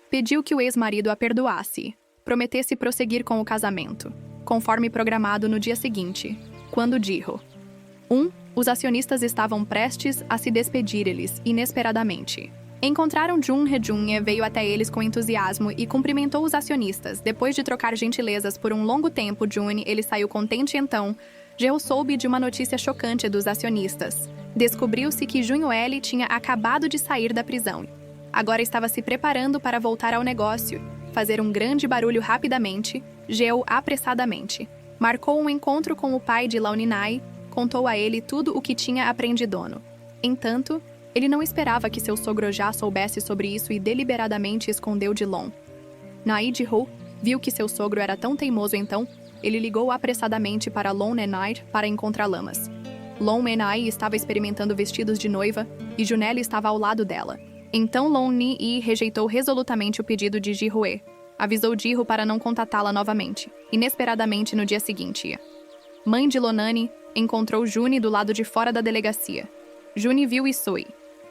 pediu que o ex-marido a perdoasse, prometesse prosseguir com o casamento, conforme programado no dia seguinte, quando Ji-ho. Os acionistas estavam prestes a se despedir. Eles, inesperadamente, encontraram Jun. Junye veio até eles com entusiasmo e cumprimentou os acionistas. Depois de trocar gentilezas por um longo tempo, ele saiu contente. Então, Jehu soube de uma notícia chocante dos acionistas. Descobriu-se que Junyoeli tinha acabado de sair da prisão. Agora estava se preparando para voltar ao negócio, fazer um grande barulho rapidamente. Jehu, apressadamente, marcou um encontro com o pai de Launinai, contou a ele tudo o que tinha aprendido. Entanto, ele não esperava que seu sogro já soubesse sobre isso e deliberadamente escondeu de Long. Nai Ji-ho viu que seu sogro era tão teimoso. Então, ele ligou apressadamente para Long Enai para encontrá-las. Long Enai estava experimentando vestidos de noiva e Junelle estava ao lado dela. Então Long Ni rejeitou resolutamente o pedido de Ji-hoe. Avisou Ji-ho para não contatá-la novamente. Inesperadamente, no dia seguinte, mãe de Lonani encontrou Juni do lado de fora da delegacia. Juni viu e Soi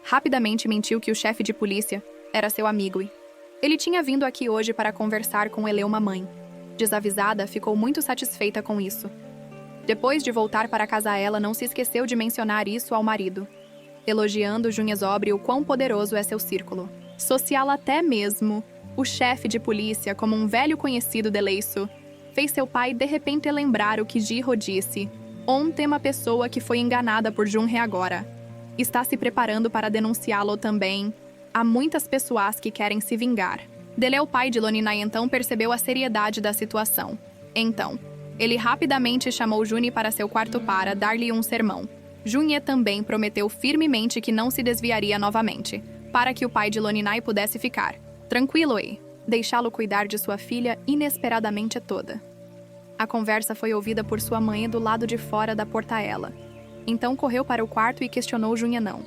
rapidamente mentiu que o chefe de polícia era seu amigo. Ele tinha vindo aqui hoje para conversar com Eleuma mãe. Desavisada, ficou muito satisfeita com isso. Depois de voltar para casa ela não se esqueceu de mencionar isso ao marido, elogiando Junhezobre o quão poderoso é seu círculo social. Até mesmo o chefe de polícia, como um velho conhecido de Leiço, fez seu pai de repente lembrar o que Jiro disse. Ontem uma pessoa que foi enganada por Junhe agora está se preparando para denunciá-lo também. Há muitas pessoas que querem se vingar. Dele, o pai de Loninai então percebeu a seriedade da situação. Então, ele rapidamente chamou Juni para seu quarto para dar-lhe um sermão. Junhe também prometeu firmemente que não se desviaria novamente, para que o pai de Loninai pudesse ficar tranquilo e deixá-lo cuidar de sua filha inesperadamente toda. A conversa foi ouvida por sua mãe do lado de fora da portaela. Então correu para o quarto e questionou Junhe não.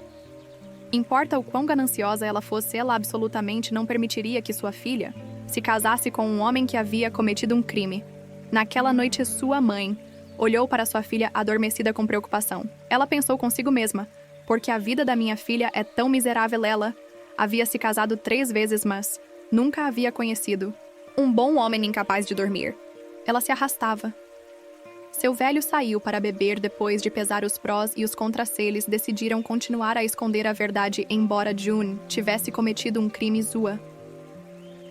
Importa o quão gananciosa ela fosse, ela absolutamente não permitiria que sua filha se casasse com um homem que havia cometido um crime. Naquela noite, sua mãe olhou para sua filha adormecida com preocupação. Ela pensou consigo mesma, porque a vida da minha filha é tão miserável. Ela havia se casado 3 vezes, mas nunca havia conhecido um bom homem incapaz de dormir. Ela se arrastava. Seu velho saiu para beber depois de pesar os prós e os contras. Eles decidiram continuar a esconder a verdade, embora June tivesse cometido um crime. Sua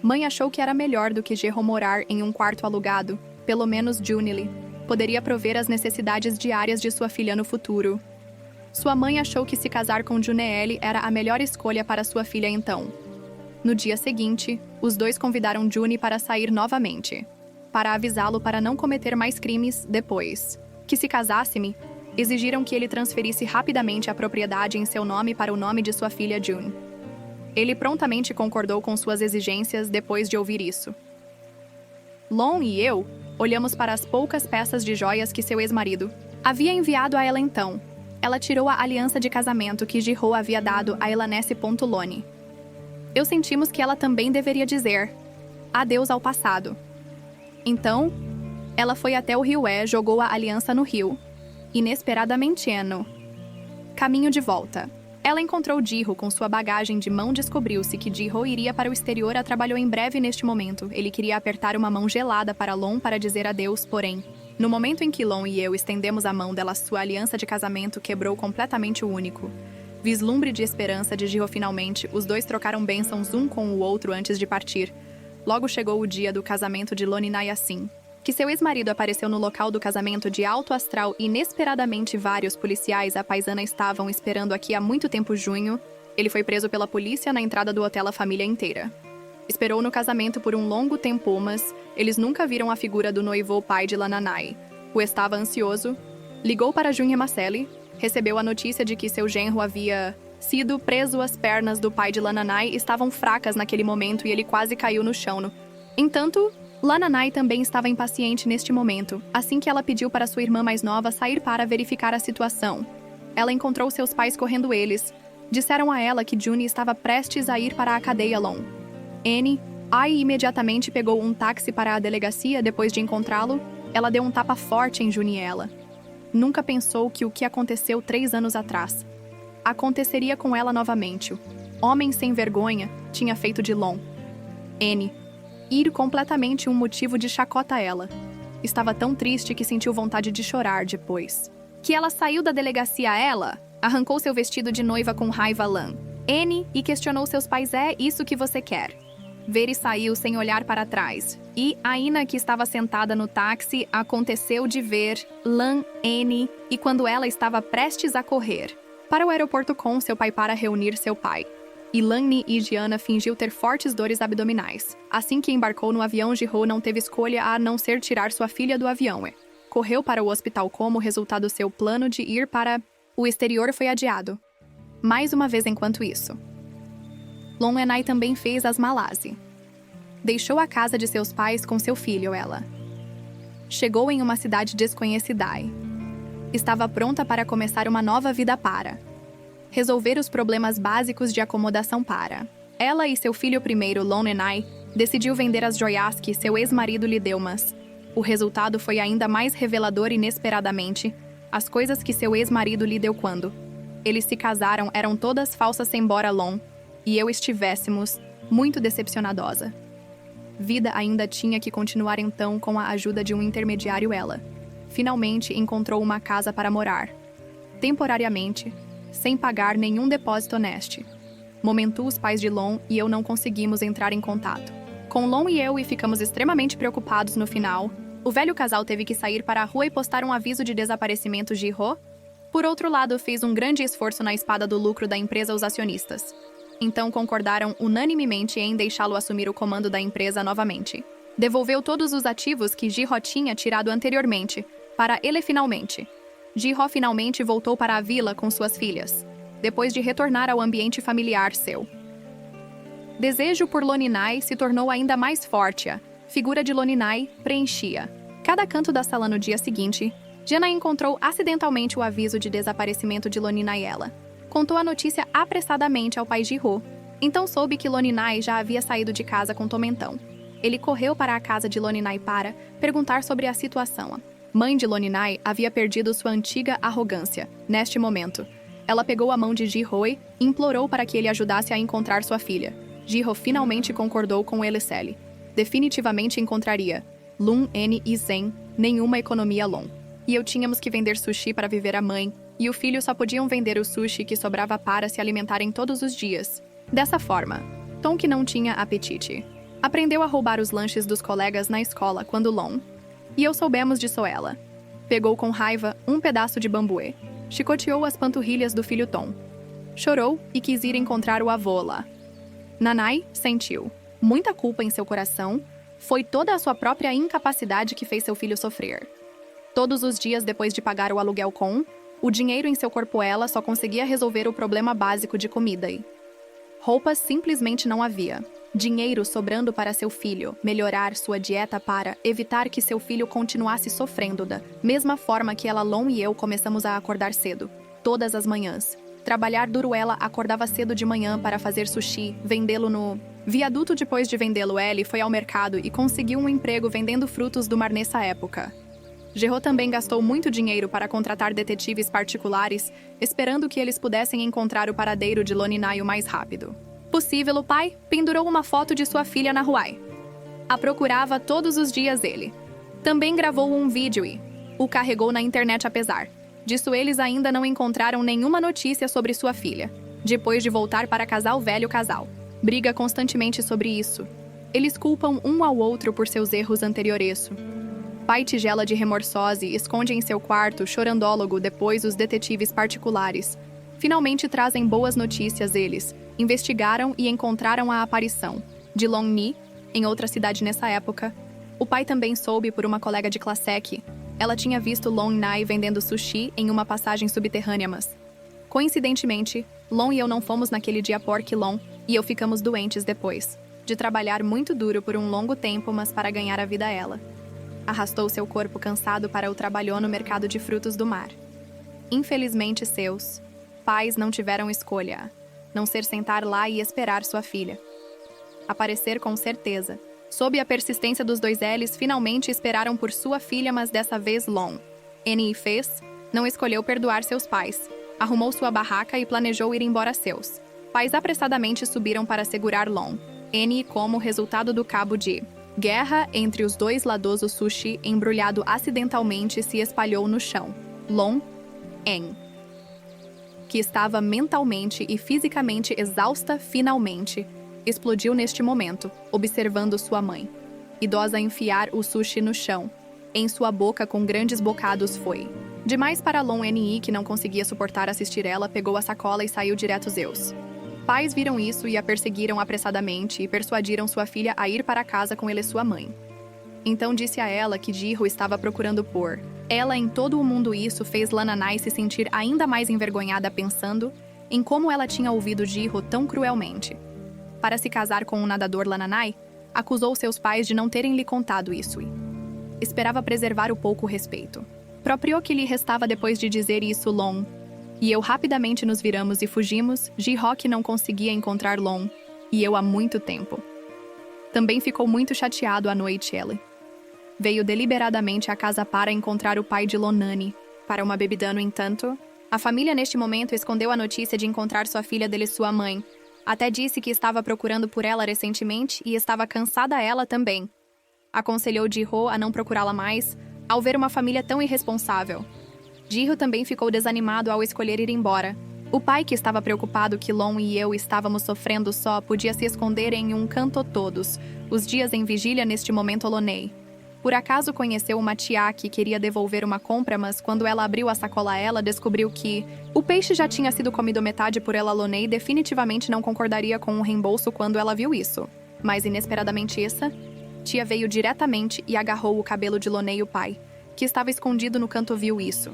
mãe achou que era melhor do que Jiro morar em um quarto alugado. Pelo menos Junile poderia prover as necessidades diárias de sua filha no futuro. Sua mãe achou que se casar com Junele era a melhor escolha para sua filha então. No dia seguinte, os dois convidaram June para sair novamente, para avisá-lo para não cometer mais crimes. Depois que se casasse, exigiram que ele transferisse rapidamente a propriedade em seu nome para o nome de sua filha June. Ele prontamente concordou com suas exigências depois de ouvir isso. Lon e eu olhamos para as poucas peças de joias que seu ex-marido havia enviado a ela então. Ela tirou a aliança de casamento que Jiro havia dado a Elanesse. Lone. Eu sentimos que ela também deveria dizer adeus ao passado. Então, ela foi até o rio e jogou a aliança no rio. Inesperadamente, no caminho de volta, ela encontrou Jiro com sua bagagem de mão. Descobriu-se que Jiro iria para o exterior. A trabalhou em breve neste momento. Ele queria apertar uma mão gelada para Lon para dizer adeus, porém, no momento em que Lon e eu estendemos a mão dela, sua aliança de casamento quebrou completamente o único vislumbre de esperança de Jiro. Finalmente, os dois trocaram bênçãos um com o outro antes de partir. Logo chegou o dia do casamento de Loninai. Assim que seu ex-marido apareceu no local do casamento de alto astral, inesperadamente vários policiais à paisana estavam esperando aqui há muito tempo. Junho, ele foi preso pela polícia na entrada do hotel. A família inteira esperou no casamento por um longo tempo, mas eles nunca viram a figura do noivo. O pai de Lananai o estava ansioso. Ligou para Junhe Macelli, recebeu a notícia de que seu genro havia sido preso. As pernas do pai de Lananai estavam fracas naquele momento e ele quase caiu no chão. Entanto, Lananai também estava impaciente neste momento. Assim que ela pediu para sua irmã mais nova sair para verificar a situação, ela encontrou seus pais correndo. Eles disseram a ela que June estava prestes a ir para a cadeia. Lon imediatamente pegou um táxi para a delegacia. Depois de encontrá-lo, ela deu um tapa forte em June. Ela nunca pensou que o que aconteceu 3 anos atrás aconteceria com ela novamente. O homem sem vergonha tinha feito de Lon ir completamente um motivo de chacota a ela. Estava tão triste que sentiu vontade de chorar. Depois que ela saiu da delegacia, ela arrancou seu vestido de noiva com raiva. E questionou seus pais. É isso que você quer ver? E saiu sem olhar para trás. E Aina, que estava sentada no táxi, aconteceu de ver e quando ela estava prestes a correr para o aeroporto com seu pai para reunir seu pai, e Lanni e Diana fingiu ter fortes dores abdominais. Assim que embarcou no avião, Jiro não teve escolha a não ser tirar sua filha do avião e correu para o hospital. Como resultado, seu plano de ir para o exterior foi adiado mais uma vez. Enquanto isso, Lonenai também fez as malas e deixou a casa de seus pais com seu filho. Ela chegou em uma cidade desconhecida e estava pronta para começar uma nova vida para resolver os problemas básicos de acomodação para ela e seu filho. Primeiro, Lonenai decidiu vender as joias que seu ex-marido lhe deu, mas o resultado foi ainda mais revelador. Inesperadamente, as coisas que seu ex-marido lhe deu quando Eles se casaram, eram todas falsas embora Lon e eu estivéssemos muito decepcionadosa. Vida ainda tinha que continuar então com a ajuda de um intermediário ela. Finalmente encontrou uma casa para morar. Temporariamente, sem pagar nenhum depósito honesto. Momentu os pais de Lon e eu não conseguimos entrar em contato com Lon e ficamos extremamente preocupados no final. O velho casal teve que sair para a rua e postar um aviso de desaparecimento de Ro. Por outro lado, fez um grande esforço na espada do lucro da empresa os acionistas. Então concordaram unanimemente em deixá-lo assumir o comando da empresa novamente. Devolveu todos os ativos que Ji-Ho tinha tirado anteriormente, para ele finalmente. Ji-Ho finalmente voltou para a vila com suas filhas, depois de retornar ao ambiente familiar seu. Desejo por Loninai se tornou ainda mais forte. A figura de Loninai preenchia cada canto da sala no dia seguinte. Jenna encontrou acidentalmente o aviso de desaparecimento de Loninai. Ela contou a notícia apressadamente ao pai de Ro. Então soube que Loninai já havia saído de casa com Tomentão. Ele correu para a casa de Loninai para perguntar sobre a situação. A mãe de Loninai havia perdido sua antiga arrogância. Neste momento, ela pegou a mão de Ji-Ho e implorou para que ele ajudasse a encontrar sua filha. Ji-Ho finalmente concordou com Elisele. Definitivamente encontraria Lun, N e Zen, nenhuma economia Lon. E eu tínhamos que vender sushi para viver a mãe, e o filho só podiam vender o sushi que sobrava para se alimentarem todos os dias. Dessa forma, Tom, que não tinha apetite, aprendeu a roubar os lanches dos colegas na escola quando Lon e eu soubemos disso. Ela pegou com raiva um pedaço de bambuê, chicoteou as panturrilhas do filho Tom, chorou e quis ir encontrar o avô lá. Nanai sentiu muita culpa em seu coração. Foi toda a sua própria incapacidade que fez seu filho sofrer. Todos os dias depois de pagar o aluguel com o dinheiro em seu corpo, ela só conseguia resolver o problema básico de comida e roupas. Simplesmente não havia dinheiro sobrando para seu filho melhorar sua dieta para evitar que seu filho continuasse sofrendo da mesma forma que ela. Lon e eu começamos a acordar cedo, todas as manhãs. Trabalhar duro. Ela acordava cedo de manhã para fazer sushi, vendê-lo no viaduto. Depois de vendê-lo, ele foi ao mercado e conseguiu um emprego vendendo frutos do mar nessa época. Ji-Ho também gastou muito dinheiro para contratar detetives particulares, esperando que eles pudessem encontrar o paradeiro de Loninai o mais rápido possível. O pai pendurou uma foto de sua filha na rua. A procurava todos os dias. Ele também gravou um vídeo e o carregou na internet. Apesar disso, eles ainda não encontraram nenhuma notícia sobre sua filha. Depois de voltar para casa, o velho casal briga constantemente sobre isso. Eles culpam um ao outro por seus erros anteriores. Pai tigela de remorsose esconde em seu quarto chorandólogo. Depois, os detetives particulares finalmente trazem boas notícias. Eles investigaram e encontraram a aparição de Long Ni em outra cidade nessa época. O pai também soube por uma colega de classe que ela tinha visto Long Nai vendendo sushi em uma passagem subterrânea, mas coincidentemente, Lon e eu não fomos naquele dia porque Lon e eu ficamos doentes depois de trabalhar muito duro por um longo tempo, mas para ganhar a vida. Ela arrastou seu corpo cansado para o trabalho no mercado de frutos do mar. Infelizmente, seus pais não tiveram escolha, não ser sentar lá e esperar sua filha aparecer. Com certeza, sob a persistência dos dois, eles finalmente esperaram por sua filha, mas dessa vez Lon N fez, não escolheu perdoar seus pais. Arrumou sua barraca e planejou ir embora. Seus pais apressadamente subiram para segurar Lon N. Como resultado do cabo de guerra entre os dois lados, o sushi embrulhado acidentalmente se espalhou no chão. Lon N, que estava mentalmente e fisicamente exausta, finalmente explodiu neste momento, observando sua mãe idosa enfiar o sushi no chão em sua boca com grandes bocados. Foi demais para Lon Ni, que não conseguia suportar assistir. Ela pegou a sacola e saiu direto. Seus pais viram isso e a perseguiram apressadamente e persuadiram sua filha a ir para casa com ele, sua mãe. Então disse a ela que Ji-Ho estava procurando por ela em todo o mundo. Isso fez Lananai se sentir ainda mais envergonhada, pensando em como ela tinha ouvido Ji-Ho tão cruelmente. Para se casar com um nadador, Lananai acusou seus pais de não terem lhe contado isso e esperava preservar o pouco respeito próprio que lhe restava. Depois de dizer isso, Lon e eu rapidamente nos viramos e fugimos. Ji-Ho, que não conseguia encontrar Lon e eu há muito tempo, também ficou muito chateado à noite. Ele veio deliberadamente à casa para encontrar o pai de Lonani para uma bebida. No entanto, A família neste momento escondeu a notícia de encontrar sua filha dele sua mãe. Até disse que estava procurando por ela recentemente e estava cansada ela também. Aconselhou Ji-ho a não procurá-la mais, ao ver uma família tão irresponsável. Ji-ho também ficou desanimado ao escolher ir embora. O pai, que estava preocupado que Long e eu estávamos sofrendo só, podia se esconder em um canto todos, os dias em vigília neste momento Lonei. Por acaso conheceu uma tia que queria devolver uma compra, mas quando ela abriu a sacola ela descobriu que o peixe já tinha sido comido metade por ela. Lonei definitivamente não concordaria com o reembolso quando ela viu isso. Mas inesperadamente essa tia veio diretamente e agarrou o cabelo de Lonei, o pai, que estava escondido no canto, viu isso.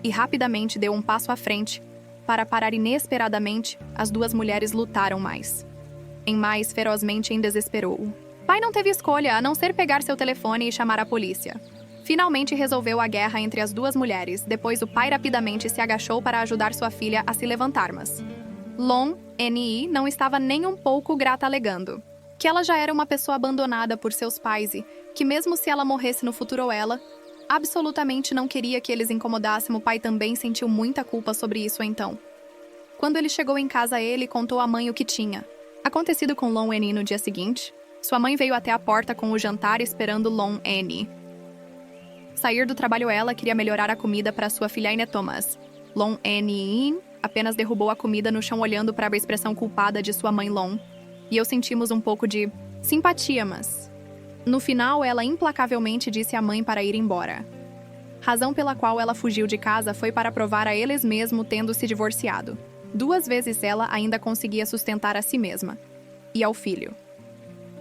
E rapidamente deu um passo à frente. Para parar inesperadamente, as duas mulheres lutaram mais. Mais ferozmente em desesperou. Pai não teve escolha a não ser pegar seu telefone e chamar a polícia. Finalmente resolveu a guerra entre as duas mulheres. Depois o pai rapidamente se agachou para ajudar sua filha a se levantar, mas Long N.I. não estava nem um pouco grata, alegando que ela já era uma pessoa abandonada por seus pais e que mesmo se ela morresse no futuro ela absolutamente não queria que eles incomodassem. O pai também sentiu muita culpa sobre isso então. Quando ele chegou em casa, ele contou à mãe o que tinha acontecido com Long N no dia seguinte. Sua mãe veio até a porta com o jantar esperando Long N sair do trabalho. Ela queria melhorar a comida para sua filha Ine Thomas. Long N apenas derrubou a comida no chão olhando para a expressão culpada de sua mãe Long. E eu sentimos um pouco de simpatia, mas no final ela implacavelmente disse à mãe para ir embora. Razão pela qual ela fugiu de casa foi para provar a eles mesmo tendo se divorciado. 2 vezes ela ainda conseguia sustentar a si mesma e ao filho.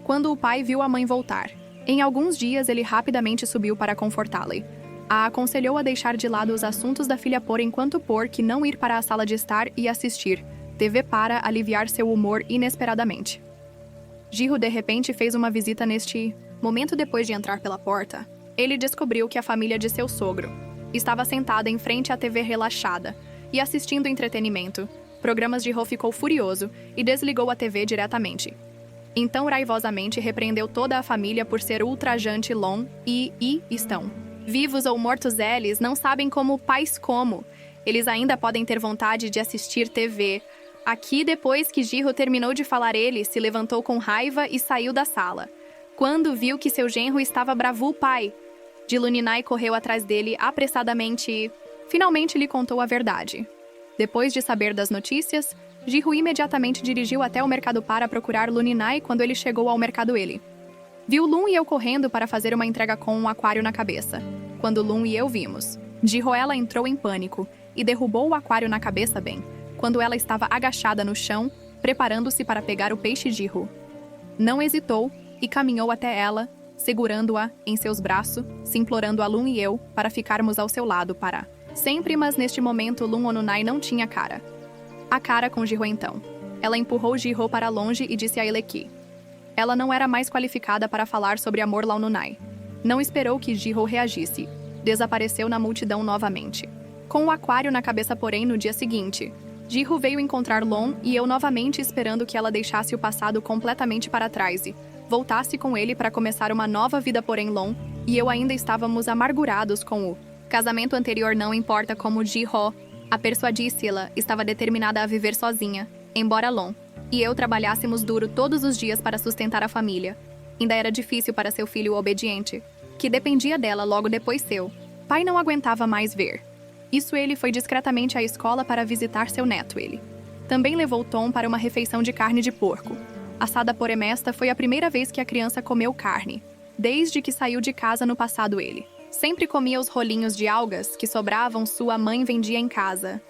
Quando o pai viu a mãe voltar, em alguns dias ele rapidamente subiu para confortá-la. A aconselhou a deixar de lado os assuntos da filha por enquanto, que não ir para a sala de estar e assistir TV para aliviar seu humor inesperadamente. Ji-ho de repente fez uma visita neste momento. Depois de entrar pela porta, ele descobriu que a família de seu sogro estava sentada em frente à TV relaxada e assistindo entretenimento. Programas. Ji-ho ficou furioso e desligou a TV diretamente. Então raivosamente repreendeu toda a família por ser ultrajante. Long e estão vivos ou mortos, eles não sabem como pais como. Eles ainda podem ter vontade de assistir TV. Aqui, depois que Ji-ho terminou de falar, ele se levantou com raiva e saiu da sala. Quando viu que seu genro estava bravo, o pai de Luninai correu atrás dele apressadamente e finalmente lhe contou a verdade. Depois de saber das notícias, Ji-ho imediatamente dirigiu até o mercado para procurar Luninai. Quando ele chegou ao mercado, ele viu Lun e eu correndo para fazer uma entrega com um aquário na cabeça. Quando Lun e eu vimos, Ji-ho, ela entrou em pânico e derrubou o aquário na cabeça bem quando ela estava agachada no chão, preparando-se para pegar o peixe. Ji-ho não hesitou e caminhou até ela, segurando-a em seus braços, se implorando a Lun e eu para ficarmos ao seu lado para sempre. Mas neste momento Lun Onunai não tinha cara com Ji-ho. Então ela empurrou Ji-ho para longe e disse a ele que ela não era mais qualificada para falar sobre amor. Laununai não esperou que Ji-ho reagisse. Desapareceu na multidão novamente, com o aquário na cabeça. Porém, no dia seguinte, Ji-ho veio encontrar Long e eu novamente, esperando que ela deixasse o passado completamente para trás e voltasse com ele para começar uma nova vida. Porém, Long e eu ainda estávamos amargurados com o casamento anterior. Não importa como Ji-ho a persuadisse, ela estava determinada a viver sozinha, embora Long e eu trabalhássemos duro todos os dias para sustentar a família. Ainda era difícil para seu filho obediente, que dependia dela. Logo depois, seu pai não aguentava mais ver isso. Ele foi discretamente à escola para visitar seu neto. Ele também levou Tom para uma refeição de carne de porco assada por Esta foi a primeira vez que a criança comeu carne desde que saiu de casa no passado. Ele sempre comia os rolinhos de algas que sobravam. Sua mãe vendia em casa.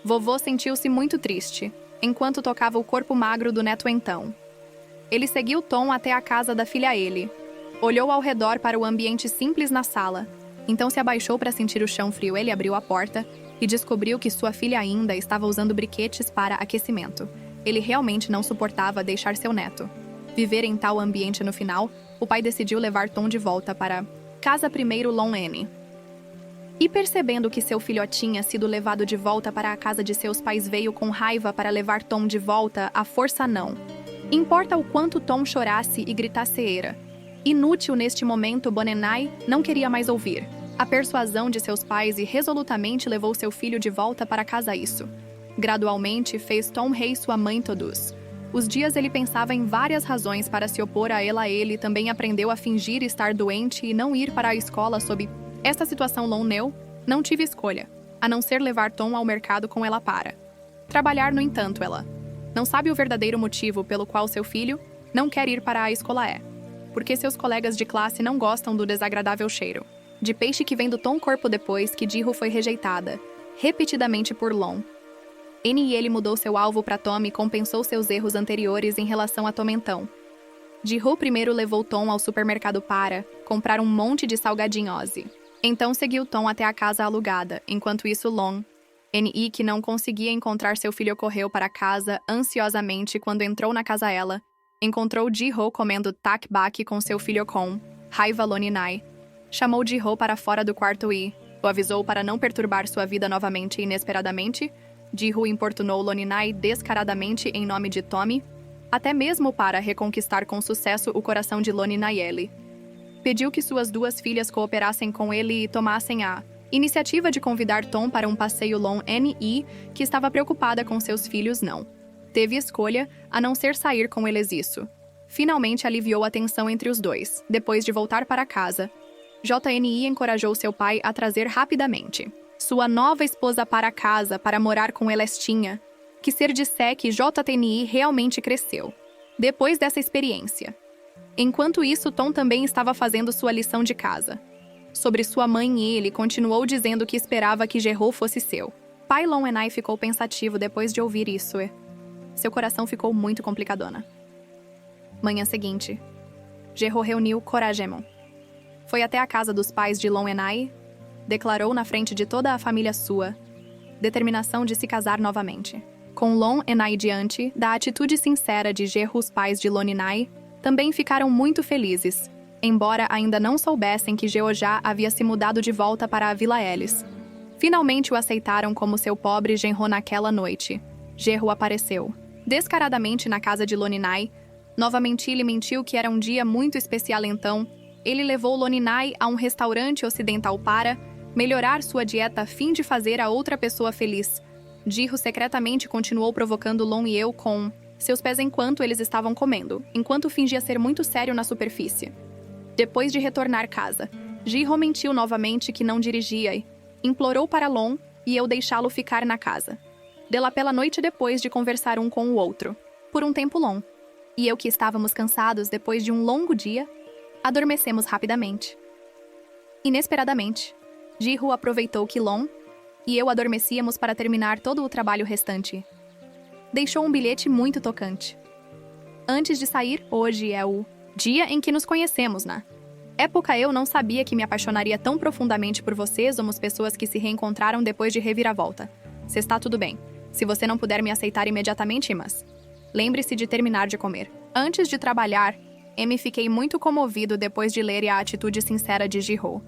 Vovô sentiu-se muito triste enquanto tocava o corpo magro do neto. Então ele seguiu Tom até a casa da filha. Ele olhou ao redor para o ambiente simples na sala. Então se abaixou para sentir o chão frio. Ele abriu a porta e descobriu que sua filha ainda estava usando briquetes para aquecimento. Ele realmente não suportava deixar seu neto viver em tal ambiente. No final, o pai decidiu levar Tom de volta para casa. Primeiro, Long N e percebendo que seu filho tinha sido levado de volta para a casa de seus pais, veio com raiva para levar Tom de volta à força. Não importa o quanto Tom chorasse e gritasse, era inútil neste momento. Bonenai não queria mais ouvir A persuasão de seus pais e resolutamente levou seu filho de volta para casa. Isso, gradualmente, fez Tom Rei sua mãe todos os dias. Ele pensava em várias razões para se opor a ela. Ele também aprendeu a fingir estar doente e não ir para a escola sob esta situação. Não tive escolha, a não ser levar Tom ao mercado com ela para trabalhar. No entanto, ela não sabe o verdadeiro motivo pelo qual seu filho não quer ir para a escola. Porque seus colegas de classe não gostam do desagradável cheiro de peixe que vem do Tom corpo depois que Ji-ho foi rejeitada repetidamente por Long. Ele mudou seu alvo para Tom e compensou seus erros anteriores em relação a Tom. Então, Ji-ho primeiro levou Tom ao supermercado para comprar um monte de salgadinhos. Então seguiu Tom até a casa alugada. Enquanto isso, Long, que não conseguia encontrar seu filho, correu para casa ansiosamente. Quando entrou na casa, ela encontrou Ji-ho comendo takbak com seu filho com raiva. Loninai chamou Ji-ho para fora do quarto e o avisou para não perturbar sua vida novamente. Inesperadamente, Ji-ho importunou Loninai descaradamente em nome de Tommy, até mesmo para reconquistar com sucesso o coração de Loninai. Ele pediu que suas duas filhas cooperassem com ele e tomassem a iniciativa de convidar Tom para um passeio. Long que estava preocupada com seus filhos, não teve escolha a não ser sair com eles. Isso finalmente aliviou a tensão entre os dois. Depois de voltar para casa, JNI encorajou seu pai a trazer rapidamente sua nova esposa para casa para morar com ela. Tinha que ser disse que JNI realmente cresceu depois dessa experiência. Enquanto isso, Tom também estava fazendo sua lição de casa sobre sua mãe e ele continuou dizendo que esperava que Ji-ho fosse seu pai. Long ficou pensativo depois de ouvir isso e seu coração ficou muito complicadona. Manhã seguinte, Ji-ho reuniu coragem. Foi até a casa dos pais de Long declarou na frente de toda a família sua determinação de se casar novamente. Com Long diante da atitude sincera de Ji-ho, os pais de Loninai também ficaram muito felizes, embora ainda não soubessem que Ji-ho já havia se mudado de volta para a Vila Ellis. Finalmente o aceitaram como seu pobre genro. Naquela noite, Ji-ho apareceu descaradamente na casa de Loninai. Novamente ele mentiu que era um dia muito especial. Então, ele levou Loninai a um restaurante ocidental para melhorar sua dieta a fim de fazer a outra pessoa feliz. Ji-ho secretamente continuou provocando Long com seus pés enquanto eles estavam comendo, enquanto fingia ser muito sério na superfície. Depois de retornar casa, Ji-ho mentiu novamente que não dirigia e implorou para Long deixá-lo ficar na casa dela pela noite depois de conversar um com o outro. Por um tempo, Long que estávamos cansados depois de um longo dia, adormecemos rapidamente. Inesperadamente, Ji-ho aproveitou que Long adormecíamos para terminar todo o trabalho restante. Deixou um bilhete muito tocante. Antes de sair, hoje é o dia em que nos conhecemos. Na época eu não sabia que me apaixonaria tão profundamente por você. Somos pessoas que se reencontraram depois de reviravolta. Se está tudo bem. Se você não puder me aceitar imediatamente, mas lembre-se de terminar de comer. Antes de trabalhar, fiquei muito comovido depois de ler a atitude sincera de Ji-ho.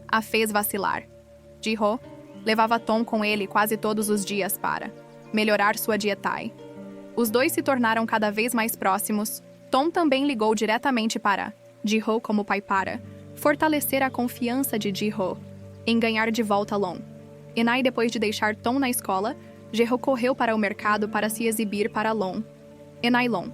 A fez vacilar. Ji-ho levava Tom com ele quase todos os dias para melhorar sua dieta. Os dois se tornaram cada vez mais próximos. Tom também ligou diretamente para Ji-ho como pai para fortalecer a confiança de Ji-ho em ganhar de volta Long. Depois de deixar Tom na escola, Ji-ho correu para o mercado para se exibir para Long. Long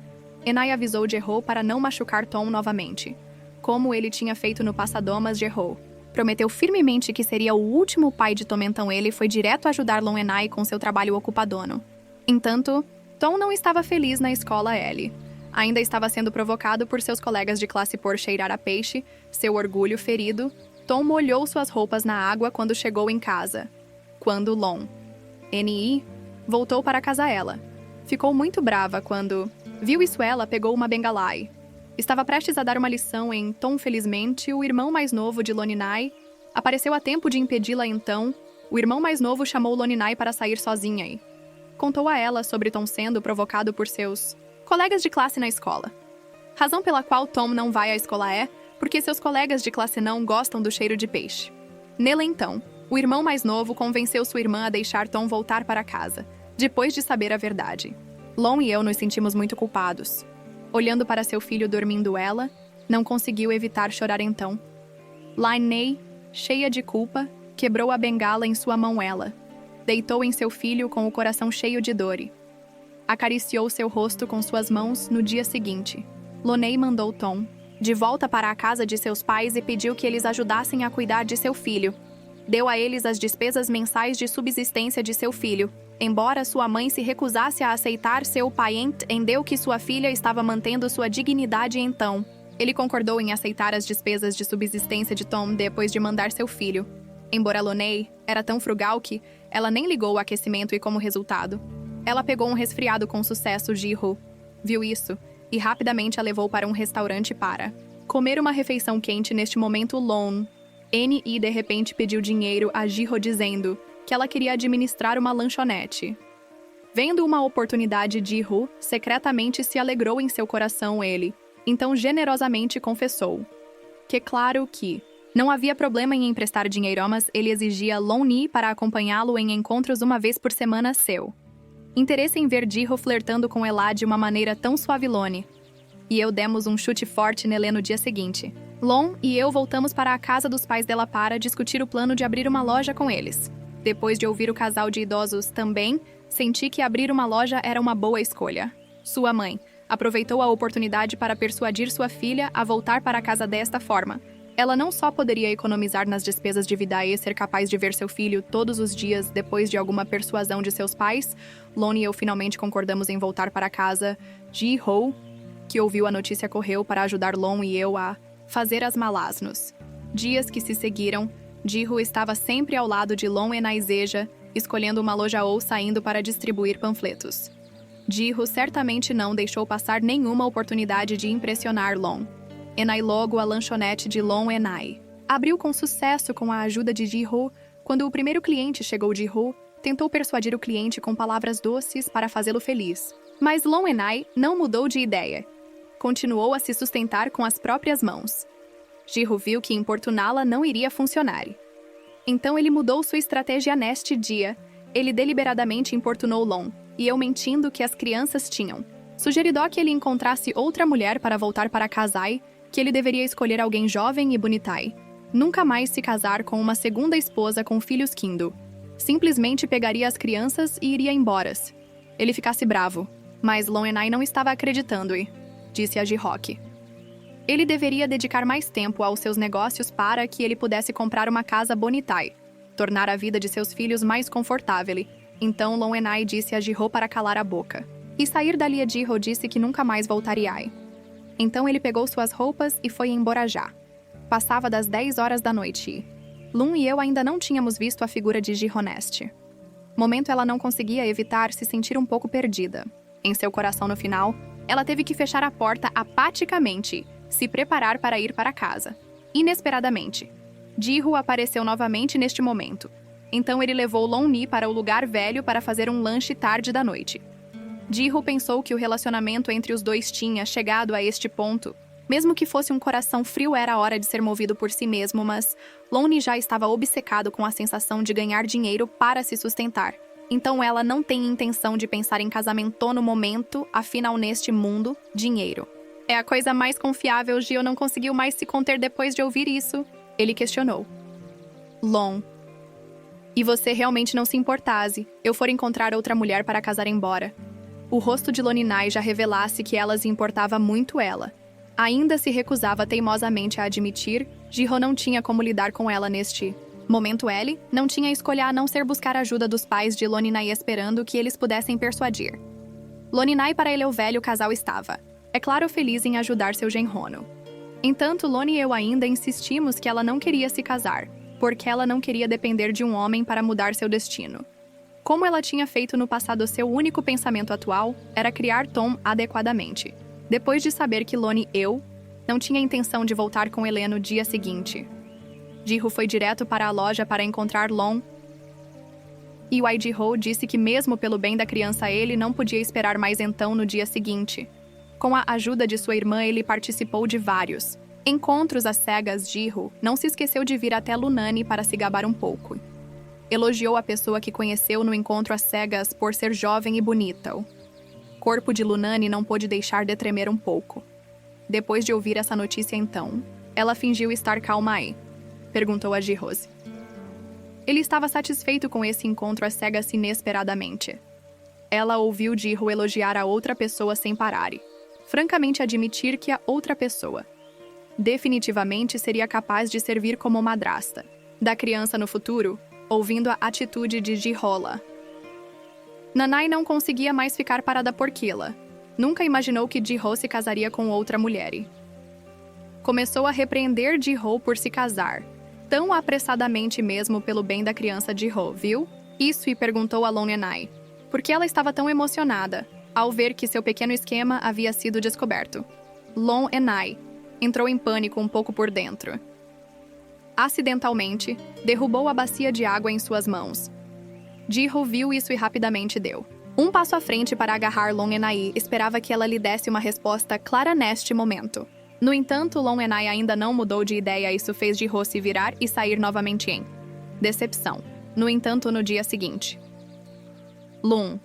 avisou Ji-ho para não machucar Tom novamente, como ele tinha feito no passado, mas Ji-ho prometeu firmemente que seria o último pai de Tom. Então ele foi direto ajudar Long com seu trabalho ocupadono. Entanto, Tom não estava feliz na escola. Ele ainda estava sendo provocado por seus colegas de classe por cheirar a peixe, seu orgulho ferido. Tom molhou suas roupas na água quando chegou em casa. Quando Long voltou para casa, ela ficou muito brava quando viu isso. Ela pegou uma bengala e estava prestes a dar uma lição em Tom. Felizmente, o irmão mais novo de Loninai apareceu a tempo de impedi-la. Então, o irmão mais novo chamou Loninai para sair sozinha e contou a ela sobre Tom sendo provocado por seus colegas de classe na escola. Razão pela qual Tom não vai à escola é porque seus colegas de classe não gostam do cheiro de peixe. Nele, então, o irmão mais novo convenceu sua irmã a deixar Tom voltar para casa, depois de saber a verdade. Long e eu nos sentimos muito culpados. Olhando para seu filho dormindo, ela não conseguiu evitar chorar. Então, Lainei cheia de culpa, quebrou a bengala em sua mão. Ela deitou em seu filho com o coração cheio de dor. Acariciou seu rosto com suas mãos no dia seguinte. Loney mandou Tom de volta para a casa de seus pais e pediu que eles ajudassem a cuidar de seu filho. Deu a eles as despesas mensais de subsistência de seu filho. Embora sua mãe se recusasse a aceitar, seu pai entendeu que sua filha estava mantendo sua dignidade, então ele concordou em aceitar as despesas de subsistência de Tom depois de mandar seu filho. Embora Loney era tão frugal que ela nem ligou o aquecimento e, como resultado, ela pegou um resfriado com sucesso. Ji-ho viu isso e rapidamente a levou para um restaurante para comer uma refeição quente. Neste momento, N.I. de repente pediu dinheiro a Ji-ho dizendo que ela queria administrar uma lanchonete. Vendo uma oportunidade, Ji-ho secretamente se alegrou em seu coração. Ele então generosamente confessou que, claro que não havia problema em emprestar dinheiro, mas ele exigia Loney para acompanhá-lo em encontros uma vez por semana. Seu interesse em ver Ji-ho flertando com ela de uma maneira tão suave. Loney e eu demos um chute forte nele no dia seguinte. Lon e eu voltamos para a casa dos pais dela para discutir o plano de abrir uma loja com eles. Depois de ouvir o casal de idosos também, senti que abrir uma loja era uma boa escolha. Sua mãe aproveitou a oportunidade para persuadir sua filha a voltar para casa desta forma. Ela não só poderia economizar nas despesas de vida e ser capaz de ver seu filho todos os dias depois de alguma persuasão de seus pais. Lon e eu finalmente concordamos em voltar para casa. Ji-ho, que ouviu a notícia, correu para ajudar Lon e eu a fazer as malas. Nos dias que se seguiram, Ji-ho estava sempre ao lado de Lon e Naiseja, escolhendo uma loja ou saindo para distribuir panfletos. Ji-ho certamente não deixou passar nenhuma oportunidade de impressionar Lon. Enai logo a lanchonete de Lon Enai abriu com sucesso com a ajuda de Ji-ho. Quando o primeiro cliente chegou, Ji-ho tentou persuadir o cliente com palavras doces para fazê-lo feliz. Mas Lon Enai não mudou de ideia. Continuou a se sustentar com as próprias mãos. Ji-ho viu que importuná-la não iria funcionar. Então ele mudou sua estratégia neste dia. Ele deliberadamente importunou Lon, e eu mentindo que as crianças tinham sugerido que ele encontrasse outra mulher para voltar para casai, que ele deveria escolher alguém jovem e bonitai. Nunca mais se casar com uma segunda esposa com filhos Kindo. Simplesmente pegaria as crianças e iria embora. Ele ficasse bravo. Mas Lon Enai não estava acreditando e disse a Ji-ho. Ele deveria dedicar mais tempo aos seus negócios para que ele pudesse comprar uma casa bonitai, tornar a vida de seus filhos mais confortável. Então Lon Enai disse a Ji-ho para calar a boca e sair dali. A Ji-ho disse que nunca mais voltaria. Então ele pegou suas roupas e foi embora já. Passava das 10 horas da noite. Lun e eu ainda não tínhamos visto a figura de Ji-ho neste momento. Ela não conseguia evitar se sentir um pouco perdida. Em seu coração, no final, ela teve que fechar a porta apaticamente, se preparar para ir para casa. Inesperadamente, Ji-ho apareceu novamente neste momento. Então ele levou Loney para o lugar velho para fazer um lanche tarde da noite. Ji-ho pensou que o relacionamento entre os dois tinha chegado a este ponto. Mesmo que fosse um coração frio, era hora de ser movido por si mesmo, mas Loney já estava obcecado com a sensação de ganhar dinheiro para se sustentar. Então ela não tem intenção de pensar em casamento no momento, afinal neste mundo, dinheiro é a coisa mais confiável. Ji-ho não conseguiu mais se conter depois de ouvir isso. Ele questionou. Lon, e você realmente não se importasse eu for encontrar outra mulher para casar embora? O rosto de Loney já revelasse que ela se importava muito. Ela ainda se recusava teimosamente a admitir. Ji-ho não tinha como lidar com ela neste momento. Ele não tinha escolha a não ser buscar a ajuda dos pais de Loney, esperando que eles pudessem persuadir Loney. Para ele, o velho casal estava, é claro, feliz em ajudar seu genrono. Entanto, Loney e eu ainda insistimos que ela não queria se casar, porque ela não queria depender de um homem para mudar seu destino. Como ela tinha feito no passado, seu único pensamento atual era criar Tom adequadamente. Depois de saber que Loney e eu não tinha intenção de voltar com ele no dia seguinte, Ji-ho foi direto para a loja para encontrar Lon. E Ji-ho disse que mesmo pelo bem da criança ele não podia esperar mais. Então, no dia seguinte, com a ajuda de sua irmã, ele participou de vários encontros às cegas. Ji-ho não se esqueceu de vir até Lunani para se gabar um pouco. Elogiou a pessoa que conheceu no encontro às cegas por ser jovem e bonita. O corpo de Lunani não pôde deixar de tremer um pouco. Depois de ouvir essa notícia, então, ela fingiu estar calma. Perguntou a Ji-Rose. Ele estava satisfeito com esse encontro às cegas inesperadamente. Ela ouviu Ji-Ho elogiar a outra pessoa sem parar e, francamente, admitir que a outra pessoa definitivamente seria capaz de servir como madrasta da criança no futuro, ouvindo a atitude de Ji-Ho. Nanai não conseguia mais ficar parada por Kila. Nunca imaginou que Ji-Ho se casaria com outra mulher. Começou a repreender Ji-Ho por se casar, tão apressadamente mesmo pelo bem da criança Ji-Ho, viu? Isso, e perguntou a Long Enai, por que ela estava tão emocionada ao ver que seu pequeno esquema havia sido descoberto. Long Enai entrou em pânico um pouco por dentro. Acidentalmente, derrubou a bacia de água em suas mãos. Ji-Ho viu isso e rapidamente deu um passo à frente para agarrar Long Enai. Esperava que ela lhe desse uma resposta clara neste momento. No entanto, Long Enai ainda não mudou de ideia. Isso fez Ji-Ho se virar e sair novamente em decepção. No entanto, no dia seguinte, Lun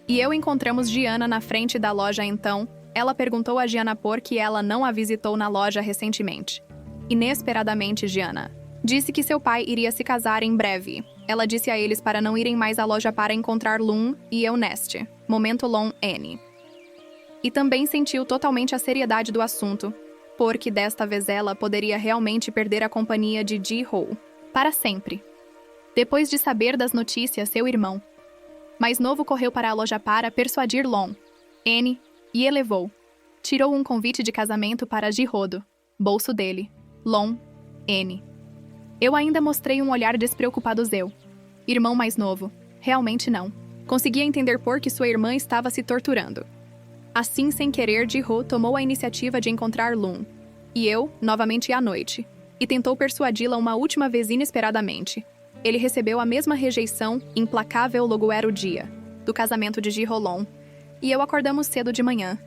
e eu encontramos Gianna na frente da loja. Então, ela perguntou a Gianna por que ela não a visitou na loja recentemente. Inesperadamente, Gianna disse que seu pai iria se casar em breve. Ela disse a eles para não irem mais à loja para encontrar Lun e eu neste momento. Long N. E também sentiu totalmente a seriedade do assunto, porque desta vez ela poderia realmente perder a companhia de Ji-Ho para sempre. Depois de saber das notícias, seu irmão mais novo correu para a loja para persuadir Long N e elevou. Tirou um convite de casamento para Ji-Ho do bolso dele. Long N. Eu ainda mostrei um olhar despreocupado. Eu, irmão mais novo, realmente não conseguia entender por que sua irmã estava se torturando. Assim, sem querer, Ji-Ho tomou a iniciativa de encontrar Lun e eu, novamente à noite, e tentou persuadi-la uma última vez inesperadamente. Ele recebeu a mesma rejeição implacável. Logo era o dia do casamento de Ji-Ho Long, e eu acordamos cedo de manhã,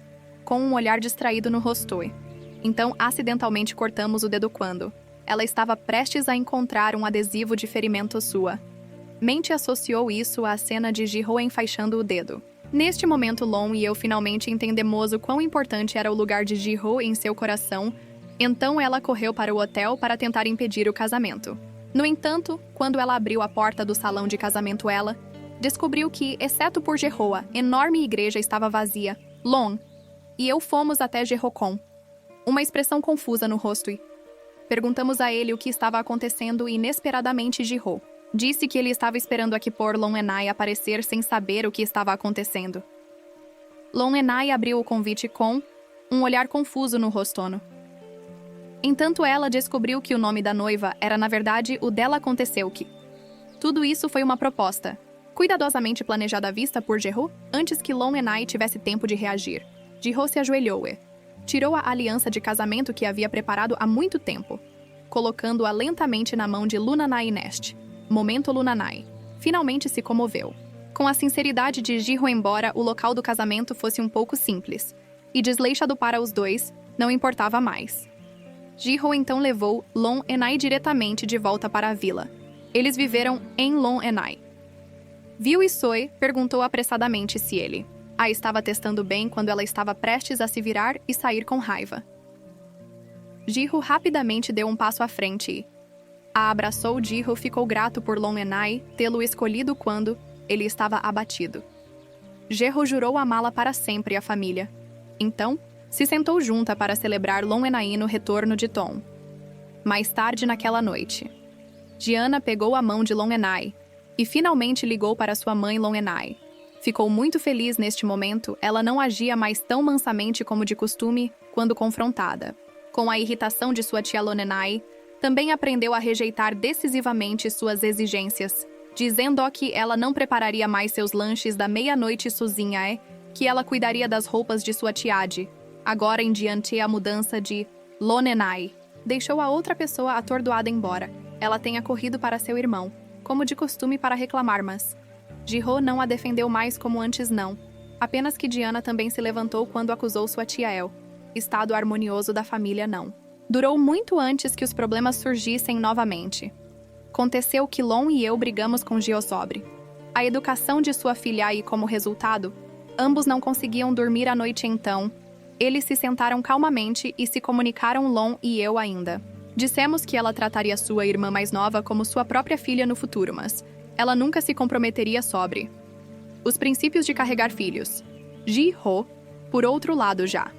com um olhar distraído no rosto. Então, acidentalmente cortamos o dedo quando ela estava prestes a encontrar um adesivo de ferimento. Sua mente associou isso à cena de Ji-Ho enfaixando o dedo. Neste momento, Long e eu finalmente entendemos o quão importante era o lugar de Ji-Ho em seu coração. Então ela correu para o hotel para tentar impedir o casamento. No entanto, quando ela abriu a porta do salão de casamento, ela descobriu que, exceto por Ji-Ho, a enorme igreja estava vazia. Long e eu fomos até Ji-Ho com uma expressão confusa no rosto e perguntamos a ele o que estava acontecendo. E inesperadamente Ji-Ho disse que ele estava esperando aqui por Long Enai aparecer sem saber o que estava acontecendo. Long Enai abriu o convite com um olhar confuso no rosto. Entanto, ela descobriu que o nome da noiva era na verdade o dela. Aconteceu que tudo isso foi uma proposta cuidadosamente planejada à vista por Ji-Ho antes que Long Enai tivesse tempo de reagir. Ji-Ho se ajoelhou e tirou a aliança de casamento que havia preparado há muito tempo, colocando-a lentamente na mão de Lunanai. Neste momento, Lunanai finalmente se comoveu com a sinceridade de Ji-Ho, embora o local do casamento fosse um pouco simples e desleixado para os dois, não importava mais. Ji-Ho então levou Long Enai diretamente de volta para a vila. Eles viveram em Long Enai. Viu Isoi perguntou apressadamente se ele a estava testando bem quando ela estava prestes a se virar e sair com raiva. Ji-Ho rapidamente deu um passo à frente e a abraçou. Ji-Ho ficou grato por Long Enai tê-lo escolhido quando ele estava abatido. Ji-Ho jurou amá-la para sempre, a família. Então, se sentou junta para celebrar Long Enai no retorno de Tom. Mais tarde naquela noite, Gianna pegou a mão de Long Enai e finalmente ligou para sua mãe. Long Enai ficou muito feliz neste momento. Ela não agia mais tão mansamente como de costume quando confrontada com a irritação de sua tia Long Enai. Também aprendeu a rejeitar decisivamente suas exigências, dizendo que ela não prepararia mais seus lanches da meia-noite sozinha que ela cuidaria das roupas de sua tiade. Agora em diante, a mudança de Long Enai deixou a outra pessoa atordoada, embora ela tenha corrido para seu irmão, como de costume, para reclamar, mas Ji-Ho não a defendeu mais como antes, não. Apenas que Gianna também se levantou quando acusou sua tia El. Estado harmonioso da família não durou muito antes que os problemas surgissem novamente. Aconteceu que Long e eu brigamos com Gio sobre a educação de sua filha e, como resultado, ambos não conseguiam dormir à noite. Então, eles se sentaram calmamente e se comunicaram. Long e eu ainda Dissemos que ela trataria sua irmã mais nova como sua própria filha no futuro, mas ela nunca se comprometeria sobre os princípios de carregar filhos. Ji-ho, por outro lado, já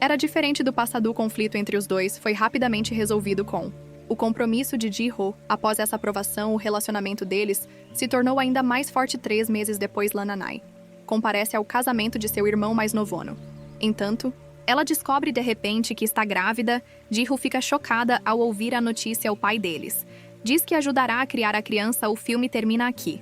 era diferente do passado. O conflito entre os dois foi rapidamente resolvido com o compromisso de Ji-ho. Após essa aprovação, o relacionamento deles se tornou ainda mais forte. 3 meses depois, Lananai comparece ao casamento de seu irmão mais novono. Entanto, ela descobre de repente que está grávida. Ji-ho fica chocada ao ouvir a notícia ao pai deles. Diz que ajudará a criar a criança. O filme termina aqui.